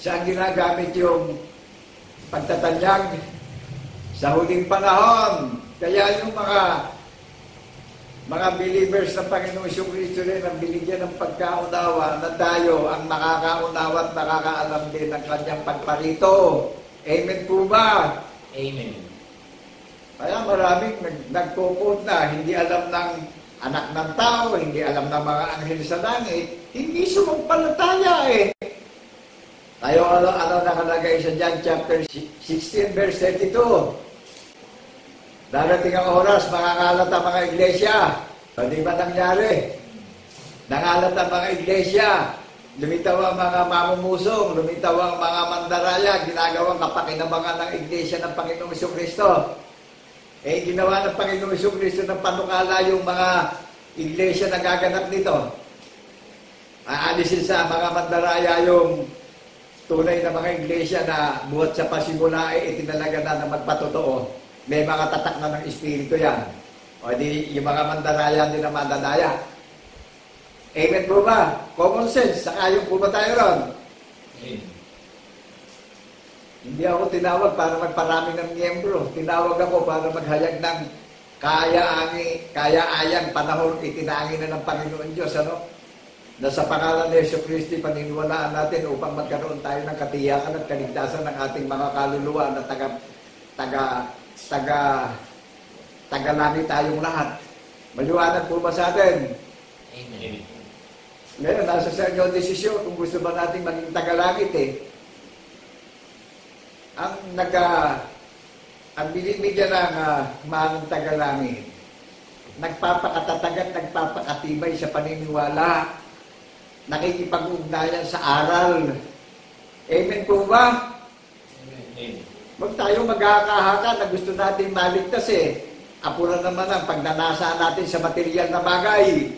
Saan ginagamit yung pagtatanyag? Sa huling panahon. Kaya yung mga believers ng Panginoong Kristo rin ang binigyan ng pagkaunawa na tayo ang makakaunawa at nakakaalam din ng kanyang pagparito. Amen po ba? Amen. Kaya maraming nagkukod na hindi alam ng anak ng tao, hindi alam ng mga anghel sa langit, hindi sumampalataya Tayo ano nakalagay sa John chapter 16 verse 32. Darating ang oras, makakalat ang mga iglesia. O di ba nangyari? Nangalat ang mga iglesia. Lumitaw ang mga mamumusong, lumitaw ang mga mandaraya, ginagawang kapakinabangan ng iglesia ng Panginoong Kristo. Ginawa ng Panginoong Kristo ng panukala yung mga iglesia na gaganap nito. Aalisin sa mga mandaraya yung tunay na mga iglesia na buhat sa pasimula itinalaga na magpatotoo. May mga tatak na ng Espiritu yan. O di, yung mga mandaraya din na mandanaya. Amen po ba? Common sense. Sakayon po ba tayo ron? Amen. Hindi ako tinawag para magparami ng miyembro. Tinawag ako para maghayag ng kaya-ayang panahon itinangin na ng Panginoon Diyos. Ano? na sa pangalan ni Yesu Kristo paniniwalaan natin upang magkaroon tayo ng katiyakan at kaligtasan ng ating mga kaluluwa na tagalangit tayong lahat. Maliwanag po ba sa atin? Amen. Ngayon, nasa sa inyo ang desisyon kung gusto ba natin maging tagalangit eh. Ang binibigyan ng manong tagalangit, nagpapakatatag at nagpapakatibay sa paniniwala, nakikipag-ugnayan sa aral. Amen po ba? Amen. Huwag tayo magkakahaka na gusto natin maligtas eh. Apura naman ang pagnanasa natin sa material na bagay.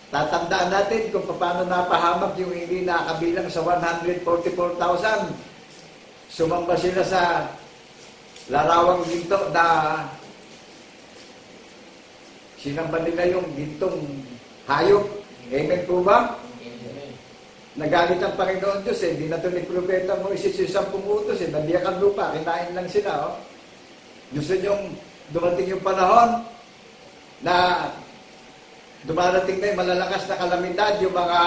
Tatandaan natin kung paano napahamak yung hindi nakabilang sa 144,000. Sumamba sila sa larawang ginto na sinamba nila yung gintong hayop. Amen po ba? Nagalit ang Panginoon Diyos eh. Di na ito ni Propeta Moises yung 10 utos eh. Nabiyak ang lupa. Kinain lang sila. Oh. Gusto niyong dumating yung panahon na dumarating na yung malalakas na kalamidad, yung mga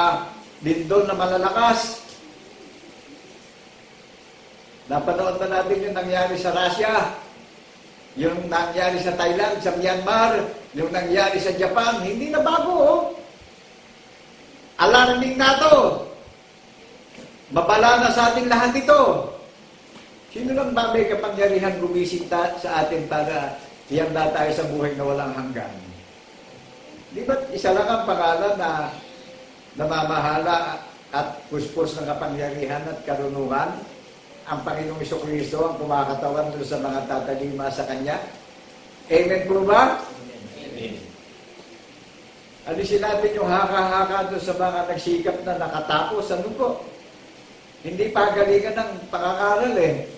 lindol na malalakas. Napanood na natin yung nangyari sa Russia, yung nangyari sa Thailand, sa Myanmar, yung nangyari sa Japan. Hindi na bago, oh. Alarming na to. Babala na sa ating lahat ito. Sino lang ba may kapangyarihan gumising sa atin para hiyanda tayo sa buhay na walang hanggan? Di ba isa lang ang pangalan na namamahala at puspos ng kapangyarihan at karunungan? Ang Panginoong Jesucristo ang kumakatawan doon sa mga tatalima sa Kanya. Amen po ba? Amen. Alisin natin yung haka-haka doon sa mga nagsikap na nakatapos. Ano po? Hindi pagalingan ng pangangaral eh.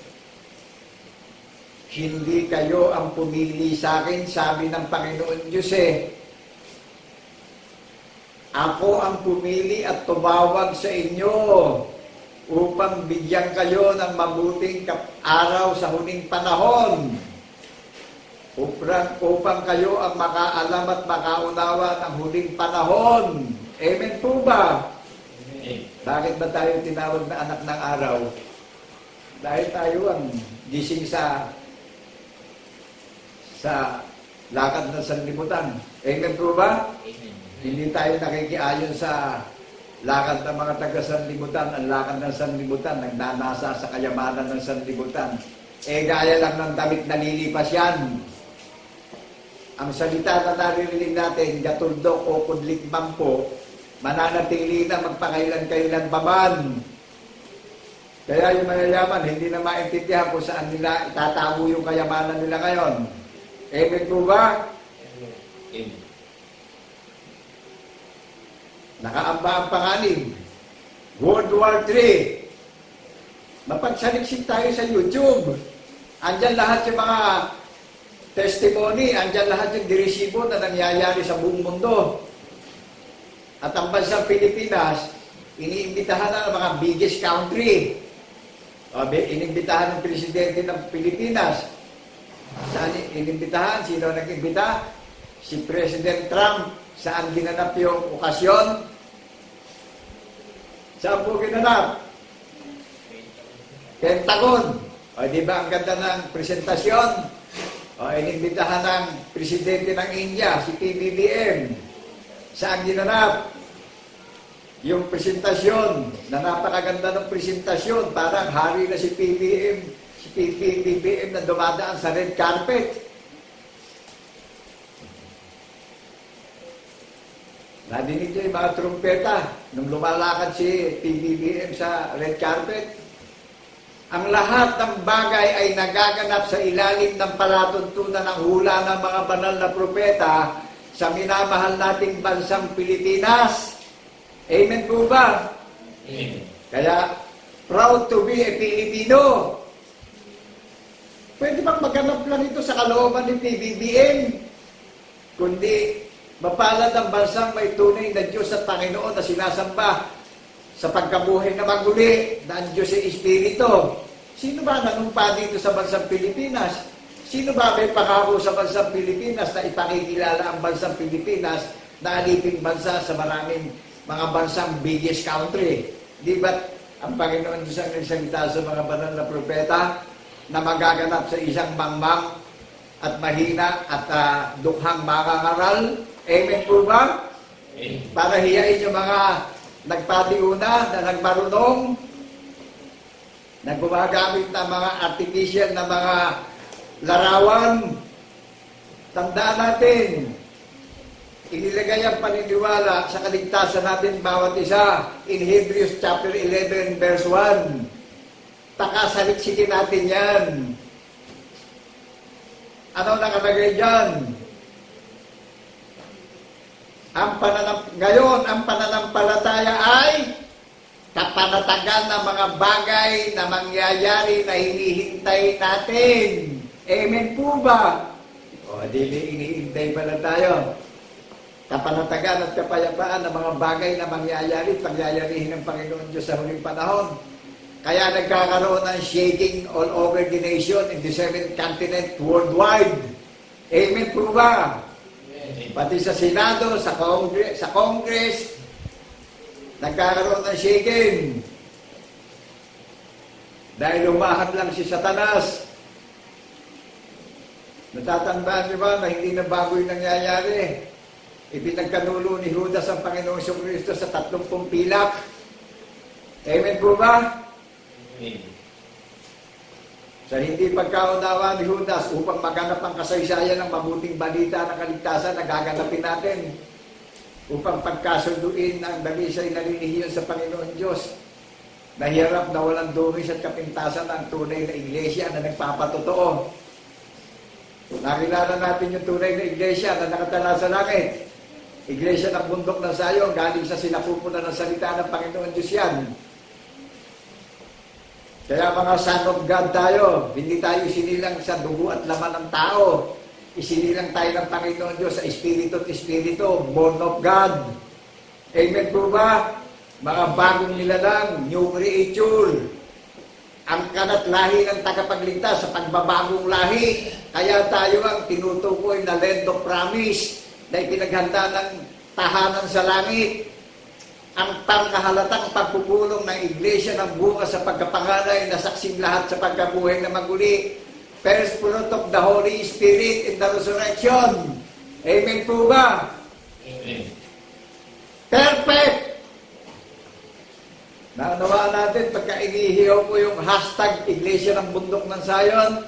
Hindi kayo ang pumili sa akin, sabi ng Panginoon Diyos eh. Ako ang pumili at tumawag sa inyo upang bigyan kayo ng mabuting araw sa huling panahon. Upang kayo ang makaalam at makaunawa ng huling panahon. Amen po ba? Amen. Bakit ba tayo tinawag na anak ng araw? Dahil tayo ang gising sa lakad ng sanlibutan. Amen po ba? Amen. Hindi tayo nakikiayon sa lakad ng mga taga-sanlibutan. Ang lakad ng sanlibutan, nagnanasa sa kayamanan ng sanlibutan. Gaya lang ng damit na lilipas yan. Ang salita na naririnig natin, gatuldok o kudlikbang po, mananatili na magpakailan-kailan pa man. Kaya yung mayayaman, hindi na maintindihan kung saan nila itatago yung kayamanan nila ngayon. Amen po ba? Amen. Nakaamba ang panganib. World War III. Mapagsaliksik tayo sa YouTube. Andyan lahat yung mga testimony, andyan lahat yung diresibo na nangyayari sa buong mundo. At ang bansang Pilipinas, iniimbitahan na ng mga biggest country. Iniimbitahan ng presidente ng Pilipinas. Saan iniimbitahan? Sino nag-imbita? Si President Trump. Saan ginanap yung okasyon? Saan po ginanap? Pentagon. O, di ba ang ganda ng presentasyon? O, inimbitahan ng presidente ng India, si PBBM. Saan ginanap? Yung presentasyon, na napakaganda ng presentasyon, parang hari na si PBBM na dumadaan sa red carpet. Nadinig niyo yung mga trumpeta nung lumalakad si PBBM sa red carpet. Ang lahat ng bagay ay nagaganap sa ilalim ng palatuntunan ng hula ng mga banal na propeta sa minamahal nating bansang Pilipinas. Amen po ba? Amen. Kaya, proud to be a Filipino. Pwede bang maganap lang ito sa kalooban ni PBBM? Kundi, mapalad ang bansang may tunay na Diyos at Panginoon na sinasamba sa pagkabuhay na maguli na ang Diyos ay Espiritu. Sino ba nanumpa dito sa bansang Pilipinas? Sino ba may pangako sa bansang Pilipinas na ipakikilala ang bansang Pilipinas na aliping bansa sa maraming mga bansang biggest country. Di ba ang Panginoon Diyos ang nagsalita sa mga banal na propeta na magaganap sa isang mangmang at mahina at dukhang mangangaral? Amen po ba? Amen. Para hiyain yung mga nagpatiuna na nagmarunong, na gumagamit ng mga artificial na mga larawan. Tandaan natin, inilagay ang paniniwala sa kaligtasan natin bawat isa in Hebrews chapter 11 verse 1. Takasaliksikin natin yan. Ano nakalagay dyan? Ngayon, ang pananampalataya ay kapanatagan ng mga bagay na mangyayari na hinihintay natin. Amen po ba? O, hinihintay pala tayo. Kapanatagan at kapayapaan ng mga bagay na mangyayari, pagyayarihin ng Panginoon Diyos sa huling panahon. Kaya nagkakaroon ng shaking all over the nation in the 7th continent worldwide. Amen po ba? Pati sa Senado, sa Congress, nagkakaroon ng shaking. Dahil umahad lang si Satanas. Natatandaan niyo ba na hindi na bago yung nangyayari? Ipinagkanulo ni Judas ang Panginoong Kristo sa 30 pilak. Amen po ba? Amen. Sa hindi pagkaunawa ni Judas upang maganap ang kasaysayan ng mabuting balita ng kaligtasan na gaganapin natin upang pagkasunduin ang dalisay na linihiyon sa Panginoon Diyos na hirap na walang dumis at kapintasan ng tunay na iglesia na nagpapatotoo. Nakilala natin yung tunay na iglesia na nakatala sa langit. Iglesia ng bundok ng Sayon, galing sa sinapupunan ng salita ng Panginoon Diyos yan. Kaya mga son of God tayo, hindi tayo isinilang sa dugo at laman ng tao. Isinilang tayo ng Panginoon Diyos sa Espiritu at Espiritu, born of God. Amen po ba? Mga bagong nilalang, new creature. Ang kanat lahi ng tagapagligtas sa pagbabagong lahi. Kaya tayo ang tinutukoy na land of promise na ipinaghanda ng tahanan sa langit. Ang pangkahalatang pagpupulong ng iglesia ng bunga sa pagkapanganay na saksing lahat sa pagkabuhay na maguli. First fruit of the Holy Spirit in the resurrection. Amen po ba? Amen. Perfect! Naunawaan natin pagka inihiyaw po yung hashtag Iglesia ng Bundok ng Sayon,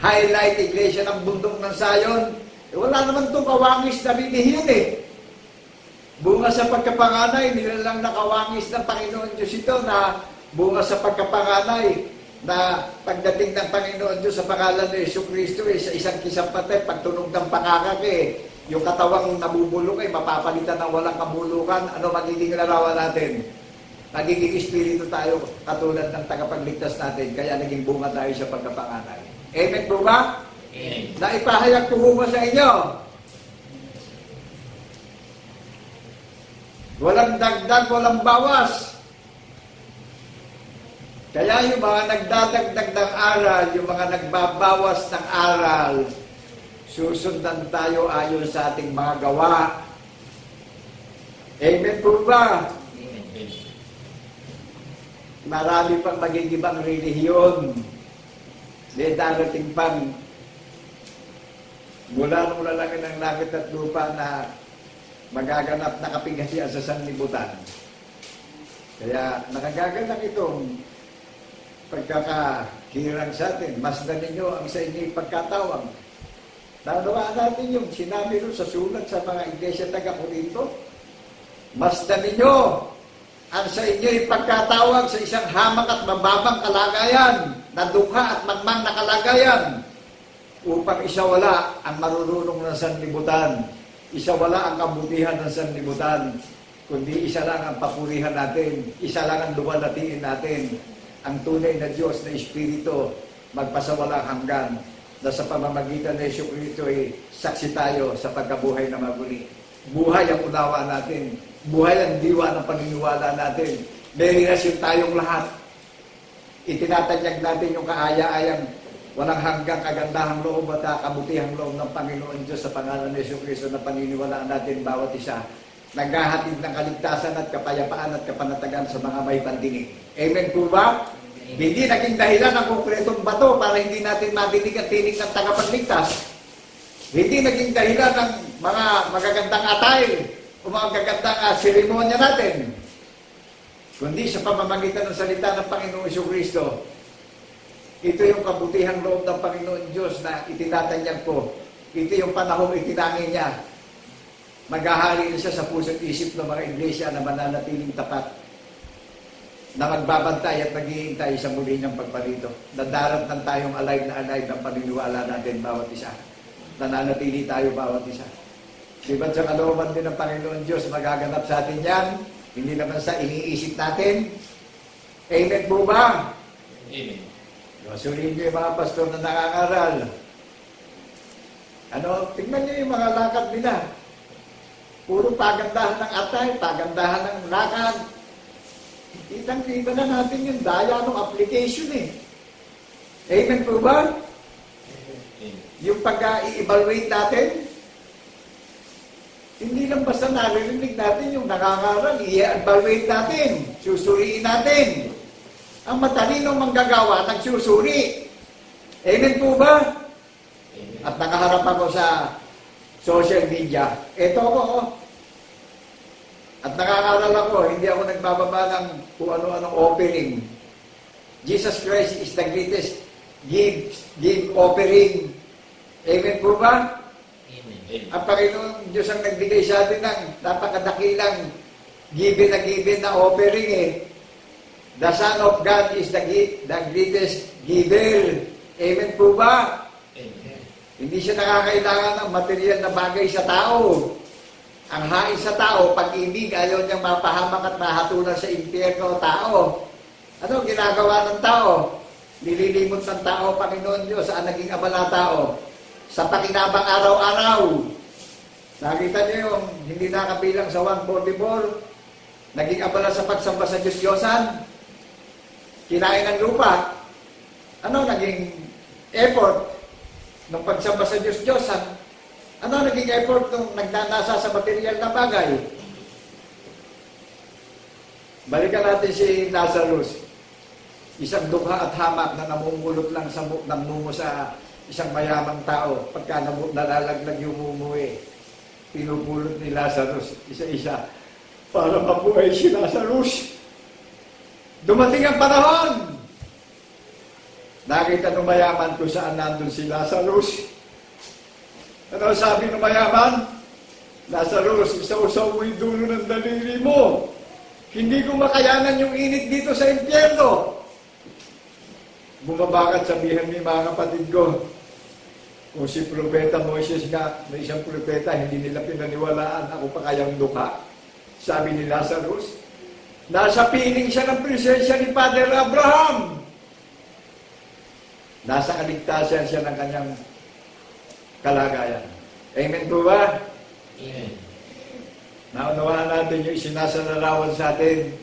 highlight Iglesia ng Bundok ng Sayon, wala naman itong kawangis na linihiyon eh. Bunga sa pagkapanganay, nilalang nakawangis ng Panginoon Diyos ito na bunga sa pagkapanganay na pagdating ng Panginoon Diyos sa pangalan ni Jesucristo sa isang kisang patay, pagtunog ng pakakake, yung katawang nabubulok ay mapapalitan ng walang kabulukan. Ano magiging larawan natin? Nagiging espiritu tayo katulad ng tagapagligtas natin, kaya naging bunga tayo sa pagkapanganay. Amen po ba? Amen. Naipahayag ko ba sa inyo? Walang dagdag, walang bawas. Kaya yung mga nagdadagdag ng aral, yung mga nagbabawas ng aral, susundan tayo ayon sa ating mga gawa. Amen po ba? Amen. Marami pang magigibang relihiyon. May darating pang mula nung lalaki ng langit at lupa na magaganap na kapighatian sa sanlibutan. Kaya nakagaganap itong pagkakahirang sa atin. Masdan ninyo ang sa inyong pagkatawang. Nanawaan natin yung sinabi rin sa sulat sa mga iglesia taga-Corinto. Masdan ninyo ang sa inyong pagkatawag sa isang hamak at mababang kalagayan, na dukha at magmang na kalagayan, upang isawala ang marurunong ng sanlibutan. Isawala ang kabutihan ng sanlibutan, kundi isa lang ang papurihan natin, isa lang ang duwalatiin natin, ang tunay na Diyos na Espiritu, magpasawalang hanggan, na sa pamamagitan ng Jesucristo ay saksi tayo sa pagkabuhay na maguli. Buhay ang unawa natin, buhay ang diwa ng paniniwala natin, may relasyon tayong lahat. Itinatanyag natin yung kaaya-ayang walang hanggang kagandahang loob at kabutihang loob ng Panginoon Diyos sa pangalan ni Jesucristo na paniniwalaan natin bawat isa. naghahatid ng kaligtasan at kapayapaan at kapanatagan sa mga may pandinig. Amen po ba? Hindi naging dahilan ng konkretong bato para hindi natin madinig at tinig ng tagapagligtas. Hindi naging dahilan ng mga magagandang attire o mga magagandang seremonya natin. Kundi sa pamamagitan ng salita ng Panginoong Jesucristo. Ito yung kabutihang loob ng Panginoon Diyos na itinatanyag ko. Ito yung panahong itinangin niya. Maghahari na siya sa puso't isip ng mga iglesia na mananatiling tapat, na magbabantay at naghihintay sa muli niyang pagparito. Nadarat ng tayong alive na alive ng paniniwala natin bawat isa. Nananatili tayo bawat isa. Diba't sa kalooban din ng Panginoon Diyos, magaganap sa atin yan. Hindi naman sa iniisip natin. Amen po ba? Amen. Suriin niyo yung mga pastor na nangangaral. Tingnan niyo yung mga lakad nila. Puro pagandahan ng atay, pagandahan ng lakad. Kitang-kita na natin yung daya ng application eh. Amen po ba? Amen. Yung pag-i-evaluate natin, hindi lang basta naririnig natin yung nangangaral, i-evaluate natin, susuriin natin. Ang matalinong manggagawa, nagsusuri. Amen po ba? Amen. At nakaharap ako sa social media. Ito ako, At nakakaral ako, hindi ako nagbababa ng kung ano-anong offering. Jesus Christ is the greatest give offering. Amen po ba? Amen. Ang Panginoon Diyos ang nagbigay sa atin ng napakadakilang given na offering eh. The Son of God is the greatest giver. Amen po ba? Amen. Hindi siya nakakailangan ng material na bagay sa tao. Ang hain sa tao, pag-ibig, ayaw niyang mapahamak at mahatulan sa impyerno tao. Ano ginagawa ng tao? Nililimot ng tao, Panginoon Diyos, saan naging abala tao? Sa pakinabang araw-araw. Nakita niyo yung hindi nakabilang sa 144, naging abala sa pagsamba sa Diyos-Diyosan, kinain ng lupa. Ano naging effort ng pagsamba sa Diyos-Diyosan? Ano naging effort nung nagnanasa sa material na bagay? Balikan natin si Lazarus. Isang dukha at hamak na namumulot lang sa ng mumo sa isang mayamang tao. Pagka nalalaglag yung mumo pinupulot ni Lazarus isa-isa para mabuhay si Lazarus. Dumating ang panahon. Nakita ng mayaman kung saan nandun si Lazarus. Ano sabi ng mayaman? Lazarus, isa-usaw mo yung dulo ng daliri mo. Hindi ko makayanan yung init dito sa impyerno. Bumaba at sabihan ni mga kapatid ko, kung si Propeta Moises nga, may isang propeta, hindi nila pinaniwalaan, ako pa kayang dukha. Sabi ni Lazarus, nasa piling siya ng presensya ni Father Abraham. Nasa kaligtasan siya ng kanyang kalagayan. Amen po ba? Amen. Naunawaan natin yung isinasalarawan sa atin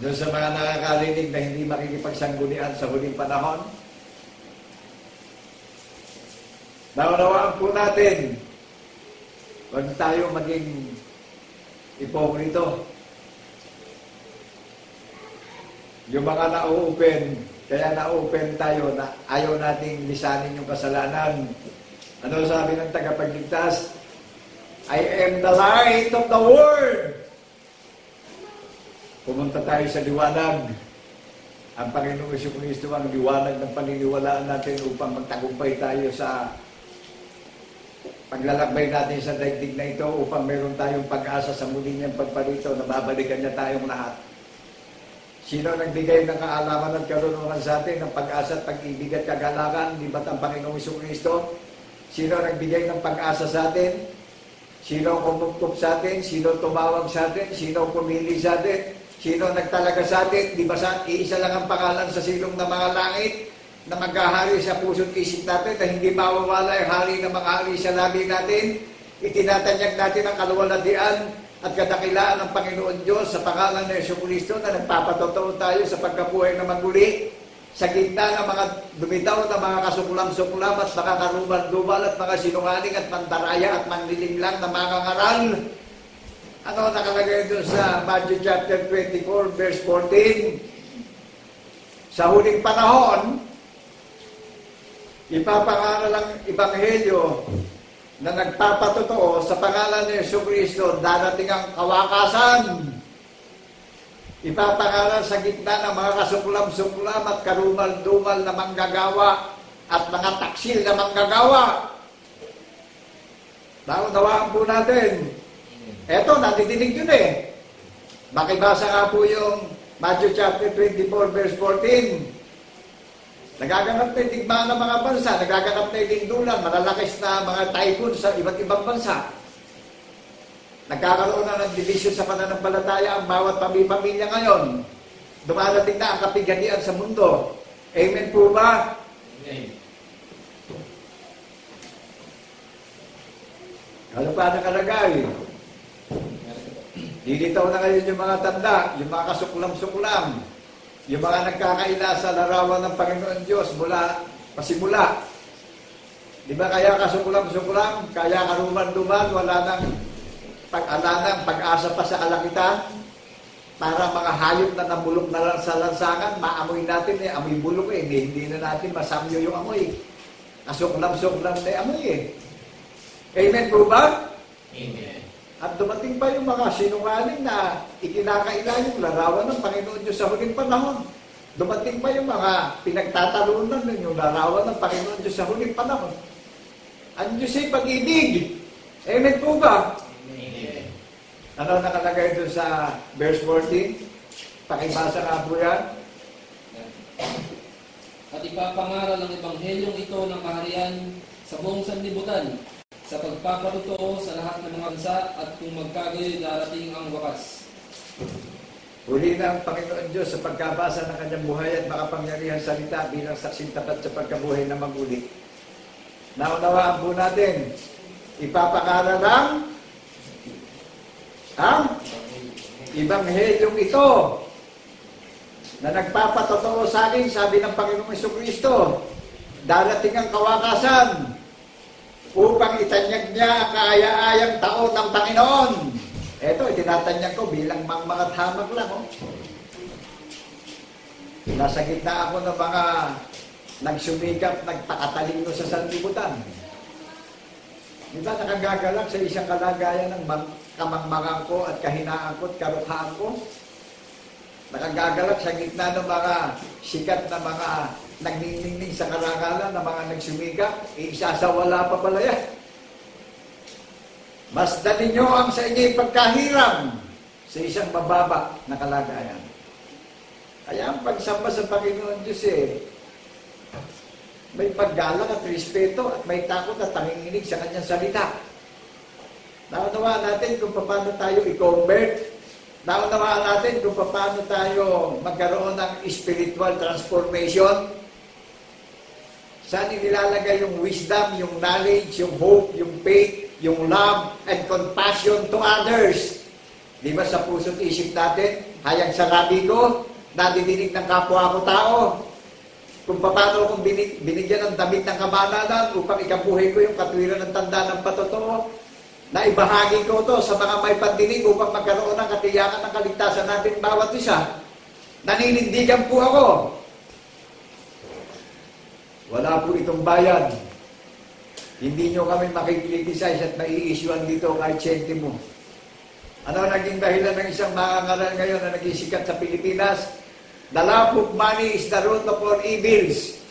doon sa mga nakakarinig na hindi makikipagsanggunian sa huling panahon. Naunawaan po natin, huwag tayo maging ipokrito. Yung mga na-open, kaya na-open tayo na ayaw nating lisanin yung kasalanan. Ano sabi ng tagapagligtas? I am the light of the world. Pumunta tayo sa liwanag. Ang Panginoong Jesucristo ang liwanag ng paniniwalaan natin upang magtagumpay tayo sa paglalakbay natin sa daigdig na ito upang meron tayong pag-asa sa muli niyang pagparito na babalikan niya tayong lahat. Sino nagbigay ng kaalaman at karunungan sa atin ng pag-asa at pag-ibig at kagalakan? Di ba't ang Panginoong Jesucristo? Sino nagbigay ng pag-asa sa atin? Sino kumupkup sa atin? Sino tumawag sa atin? Sino pumili sa atin? Sino nagtalaga sa atin? Di ba iisa lang ang pangalan sa silong ng mga langit na maghahari sa puso't isip natin na hindi mawawala ang hari na maghahari sa labi natin? Itinatanyag natin ang kaluwalhatian at kadakilaan ng Panginoon Diyos sa pangalan ng Jesucristo na nagpapatotoo tayo sa pagkabuhay na maguli sa gitna ng mga dumitaw na mga kasukulam-sukulam at mga karumal-dumal at mga sinungaling at mandaraya at manlilinglang na mga ngaral. Ano nakalagay doon sa Matthew chapter 24, verse 14? Sa huling panahon, ipapangaral ang ebanghelyo na nagpapatotoo sa pangalan ni Jesucristo, darating ang kawakasan. Ipapangaral sa gitna ng mga kasuklam-suklam at karumal-dumal na manggagawa at mga taksil na manggagawa. Naunawaan po natin. Eto, natidinig yun eh. Makibasa nga po yung Matthew chapter 24, verse 14. Nagaganap na yung digmaan ng mga bansa, nagaganap na yung lindulan, malalakis na mga typhoon sa iba't ibang bansa. Nagkakaroon na ng division sa pananampalataya ang bawat pamilya ngayon. Dumarating na ang kapighatian sa mundo. Amen po ba? Amen. Ano pa nakalagay? Lilitaw na ngayon yung mga tanda, yung mga kasuklam-suklam, yung mga nagkakaila sa larawan ng Panginoon Diyos mula pasimula. Di ba kaya kasuklam-suklam, kaya karuman-duman, wala nang pag-asa pa sa kalangitan? Para mga hayop na nabulok na lang sa lansangan, maamoy natin eh, amoy bulok eh, hindi na natin masamyo yung amoy. Kasuklam-suklam na amoy eh. Amen po ba? Amen. At dumating pa yung mga sinungaling na ikinakaila yung larawan ng Panginoon Diyos sa huling panahon. Dumating pa yung mga pinagtatalunan ng yung larawan ng Panginoon Diyos sa huling panahon. Ang Diyos ay pag-ibig. Amen po ba? Amen. Ano nakalagay doon sa verse 14? Pakibasa nga po yan. At ipapangaral ang ebanghelyong ito ng kaharian sa buong sanlibutan, sa pagpapatotoo sa lahat ng mga bansa, at kung magkagayoy darating ang wakas. Huli na ang Panginoon Diyos sa pagkabasa ng kanyang buhay at makapangyarihan salita bilang saksing tapat sa pagkabuhay na maguli. Naunawaan po natin, ipapangaral ang ebanghelyong ito na nagpapatotoo sa akin, sabi ng Panginoong Jesucristo, darating ang kawakasan upang itanyag niya ang kaaya-ayang taon ng Panginoon. Eto, itinatanyag ko bilang mga hamak lang. Oh. Nasa gitna ako ng mga nagsumikap, nagpakatalino sa sanlibutan. Di ba nakagagalak sa isang kalagayan ng kamangmangan ko at kahinaan ko at karukhaan ko? Nakagagalak sa gitna ng mga sikat na mga nagniningning sa karangalan na mga nagsumikap, isasawala pa pala yan. Masdan ninyo ang sa inyong pagkahiram sa isang mababa na kalagayan. Kaya ang pagsamba sa Panginoon Diyos may paggalang at respeto at may takot at tanginginig sa kanyang salita. Naunawaan natin kung paano tayo i-convert. Naunawaan natin kung paano tayo magkaroon ng spiritual transformation. Saan nilalagay yung wisdom, yung knowledge, yung hope, yung faith, yung love, and compassion to others. Di ba sa puso't isip natin, hayag sa labi ko, nadidinig ng kapwa ko tao. Kung paano kung binigyan ng damit ng kabanalan upang ikabuhay ko yung katwiran ng tanda ng patotoo, na ibahagi ko to sa mga may pandinig upang magkaroon ng katiyakan ng kaligtasan natin bawat isa. Naninindigan po ako. Wala po itong bayan. Hindi nyo kami makikriticize at mai-issuean dito kahit sentimo. Ano naging dahilan ng isang makangaral ngayon na naging sikat sa Pilipinas? The love of money is the root of all evils.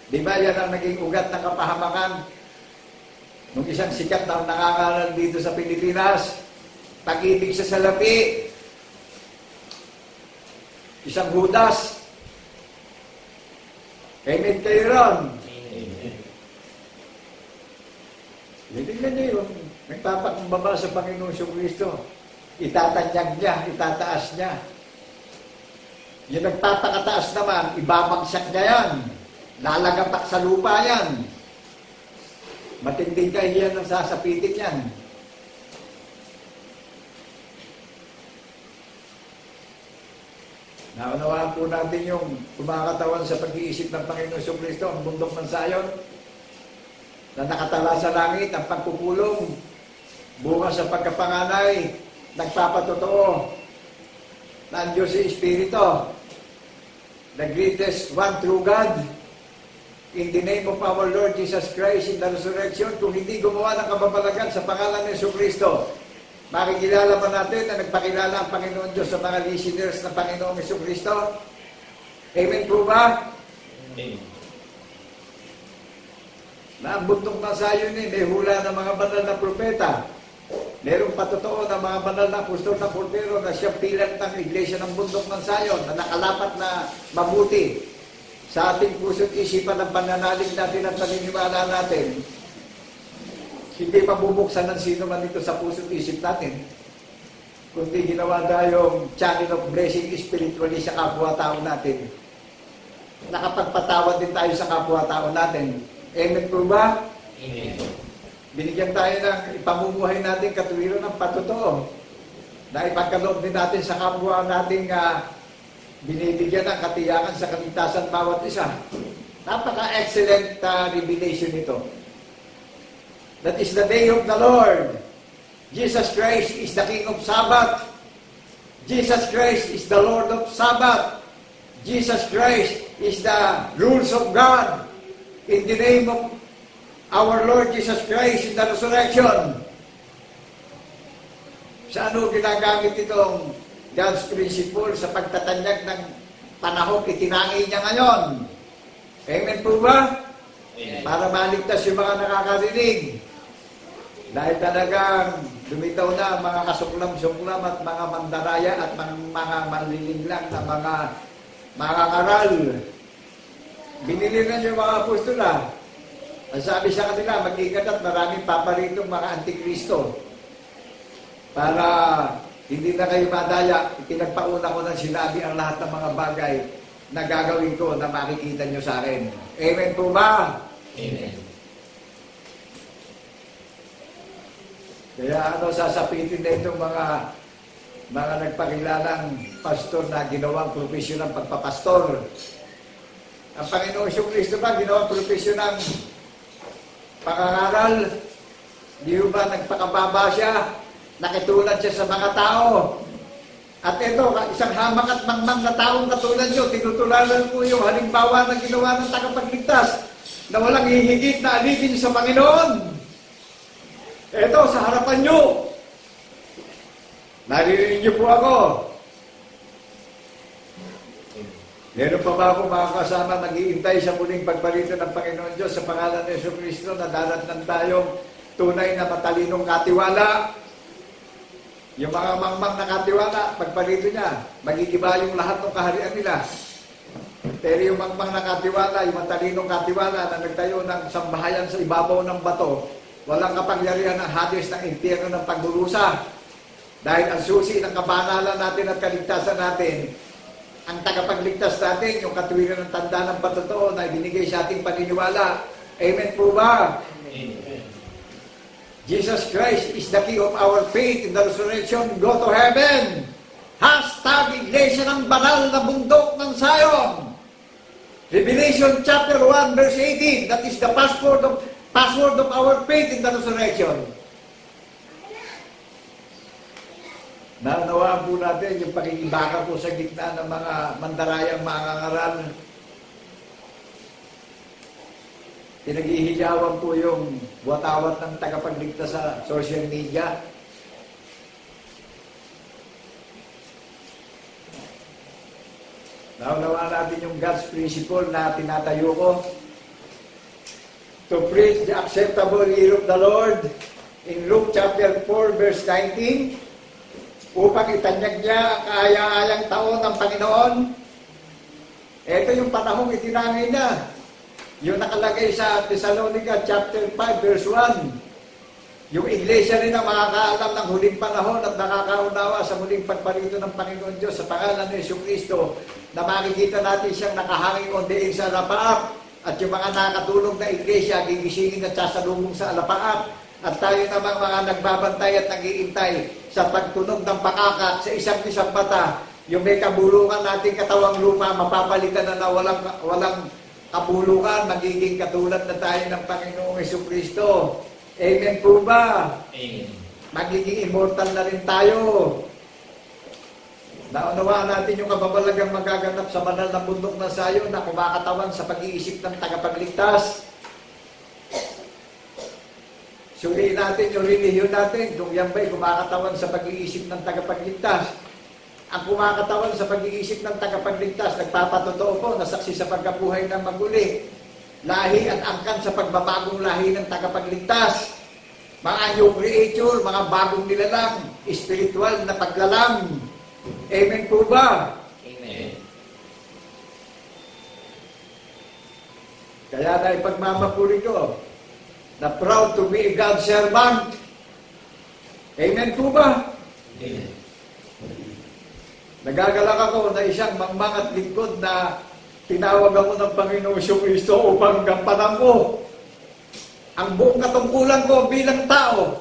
Di ba yan ang naging ugat ng kapahamakan? Nung isang sikat na nangangaral dito sa Pilipinas, pag-ibig sa salapi, isang Judas. Amen kayo ron. Tingnan niyo yun. Nagpapakumbaba sa Panginoong Jesucristo. Itatanyag niya, itataas niya. Yung nagpapakataas naman, ibabagsak niya yan. Lalagapak sa lupa yan. Matinding kahiyan ang sasapitin yan. Naunawaan po natin yung kumakatawan sa pag-iisip ng Panginoong Jesucristo, ang bundok ng Sayon, na nakatala sa langit, ang pagpupulong, bunga sa pagkapanganay, nagpapatotoo na ang Diyos ay Espiritu, the greatest one true God, in the name of our Lord Jesus Christ in the resurrection. Kung hindi gumawa ng kababalagan sa pangalan ng Jesucristo, makikilala ba natin na nagpakilala ang Panginoon Diyos sa mga listeners ng Panginoong Jesucristo? Amen po ba? Amen. Na ang bundok ng Zion may hula ng mga banal na propeta. Merong patotoo ng mga banal na apostol na portero na siya pilat ng iglesia ng bundok ng Zion na nakalapat na mabuti sa ating puso't isipan ng pananalig natin at paniniwala natin. Hindi mabubuksan ng sino man dito sa puso't isip natin, kundi ginawa tayong channel of blessing spiritually sa kapwa-tao natin. Nakapagpatawad din tayo sa kapwa-tao natin. Amen po ba? Amen. Binigyan tayo ng ipamumuhay natin katuwiran ng patotoo na ipagkaloob din natin sa kapwa nating binibigyan ng katiyakan sa kaligtasan bawat isa. Napaka-excellent revelation ito. That is the day of the Lord. Jesus Christ is the King of Sabbath. Jesus Christ is the Lord of Sabbath. Jesus Christ is the rules of God. In the name of our Lord Jesus Christ in the resurrection. Sa ano ginagamit itong God's principle sa pagtatanyag ng panahon itinangi niya ngayon? Amen po ba? Amen. Para maligtas yung mga nakakarinig. Dahil talagang lumitaw na ang mga kasuklam-suklam at mga mandaraya at mga manlilinglang na mga karal. Binili na yung mga apostola. Ang sabi sa kanila, mag-ingat at maraming paparitong mga antikristo. Para hindi na kayo madaya, pinagpauna ko ng sinabi ang lahat ng mga bagay na gagawin ko na makikita nyo sa akin. Amen po ba? Amen. Kaya sasapitin na itong mga nagpakilalang pastor na ginawang profesyon ng pagpapastor. Ang Panginoong Jesucristo ba ginawang profesyon ng pangangaral? Di ba nagpakababa siya? Nakitulad siya sa mga tao. At ito, isang hamak at mangmang na taong katulad nyo, tinutularan ko yung halimbawa na ginawa ng tagapagligtas na walang hihigit na alipin sa Panginoon. Ito, sa harapan nyo. Naririnig niyo po ako. Meron pa ba ako mga kasama nag-iintay sa muling pagbalita ng Panginoon Diyos sa pangalan ng Jesucristo na daratnan tayong tunay na matalinong katiwala? Yung mga mangmang na katiwala, pagbalito niya, magigiba yung lahat ng kaharian nila. Pero yung mangmang na katiwala, yung matalinong katiwala na nagtayo ng sambahayan sa ibabaw ng bato, walang kapangyarihan ng Hades ng impyerno ng pagdurusa. Dahil ang susi ng kabanalan natin at kaligtasan natin, ang tagapagligtas natin, yung katuwiran ng tanda ng patotoo na ibinigay sa ating paniniwala. Amen po ba? Amen. Jesus Christ is the key of our faith in the resurrection. Go to heaven. Hashtag Iglesia ng Banal na Bundok ng Zion. Revelation chapter 1 verse 18. That is the password of our faith in the resurrection. Nanawaan po natin yung pakikibaka po sa gitna ng mga mandarayang mangangaral. Pinag-ihiyawan po yung watawat ng tagapagligtas sa social media. Naunawaan natin yung God's principle na tinatayo ko. To preach the acceptable year of the Lord in Luke chapter 4 verse 19 upang itanyag niya ang kaaya-ayang taon ng Panginoon. Ito yung panahong itinangay niya. Yung nakalagay sa Thessalonica chapter 5 verse 1. Yung iglesia rin ang makakaalam ng huling panahon at nakakaunawa sa muling pagparito ng Panginoon Diyos sa pangalan ng Jesucristo na makikita natin siyang nakahanging on the sa alapaap at yung mga nakatulong na iglesia gigisingin at sasalubong sa alapaap at tayo namang mga nagbabantay at nag-iintay sa pagtunog ng pakaka sa isang mata. Yung may kabulungan nating katawang lupa mapapalitan na walang kabulukan, magiging katulad na tayo ng Panginoong Jesucristo. Amen po ba? Amen. magiging immortal na rin tayo. Naunawaan natin yung kababalagang magaganap sa banal na bundok ng Sayon na kumakatawan sa pag-iisip ng tagapagligtas. Suriin natin yung relihiyon natin kung yan ba'y kumakatawan sa pag-iisip ng tagapagligtas. Ang kumakatawan sa pag-iisip ng tagapagligtas, nagpapatotoo po na saksi sa pagkabuhay ng maguli, lahi at angkan sa pagbabagong lahi ng tagapagligtas, mga new creature, mga bagong nilalang, spiritual na paglalang. Amen po ba? Amen. Kaya na ipagmamapuri ko na proud to be a God's servant. Amen po ba? Amen. Nagagalak ako na isang mangmang at lingkod na tinawag ako ng Panginoong Kristo upang gampanan ko ang buong katungkulan ko bilang tao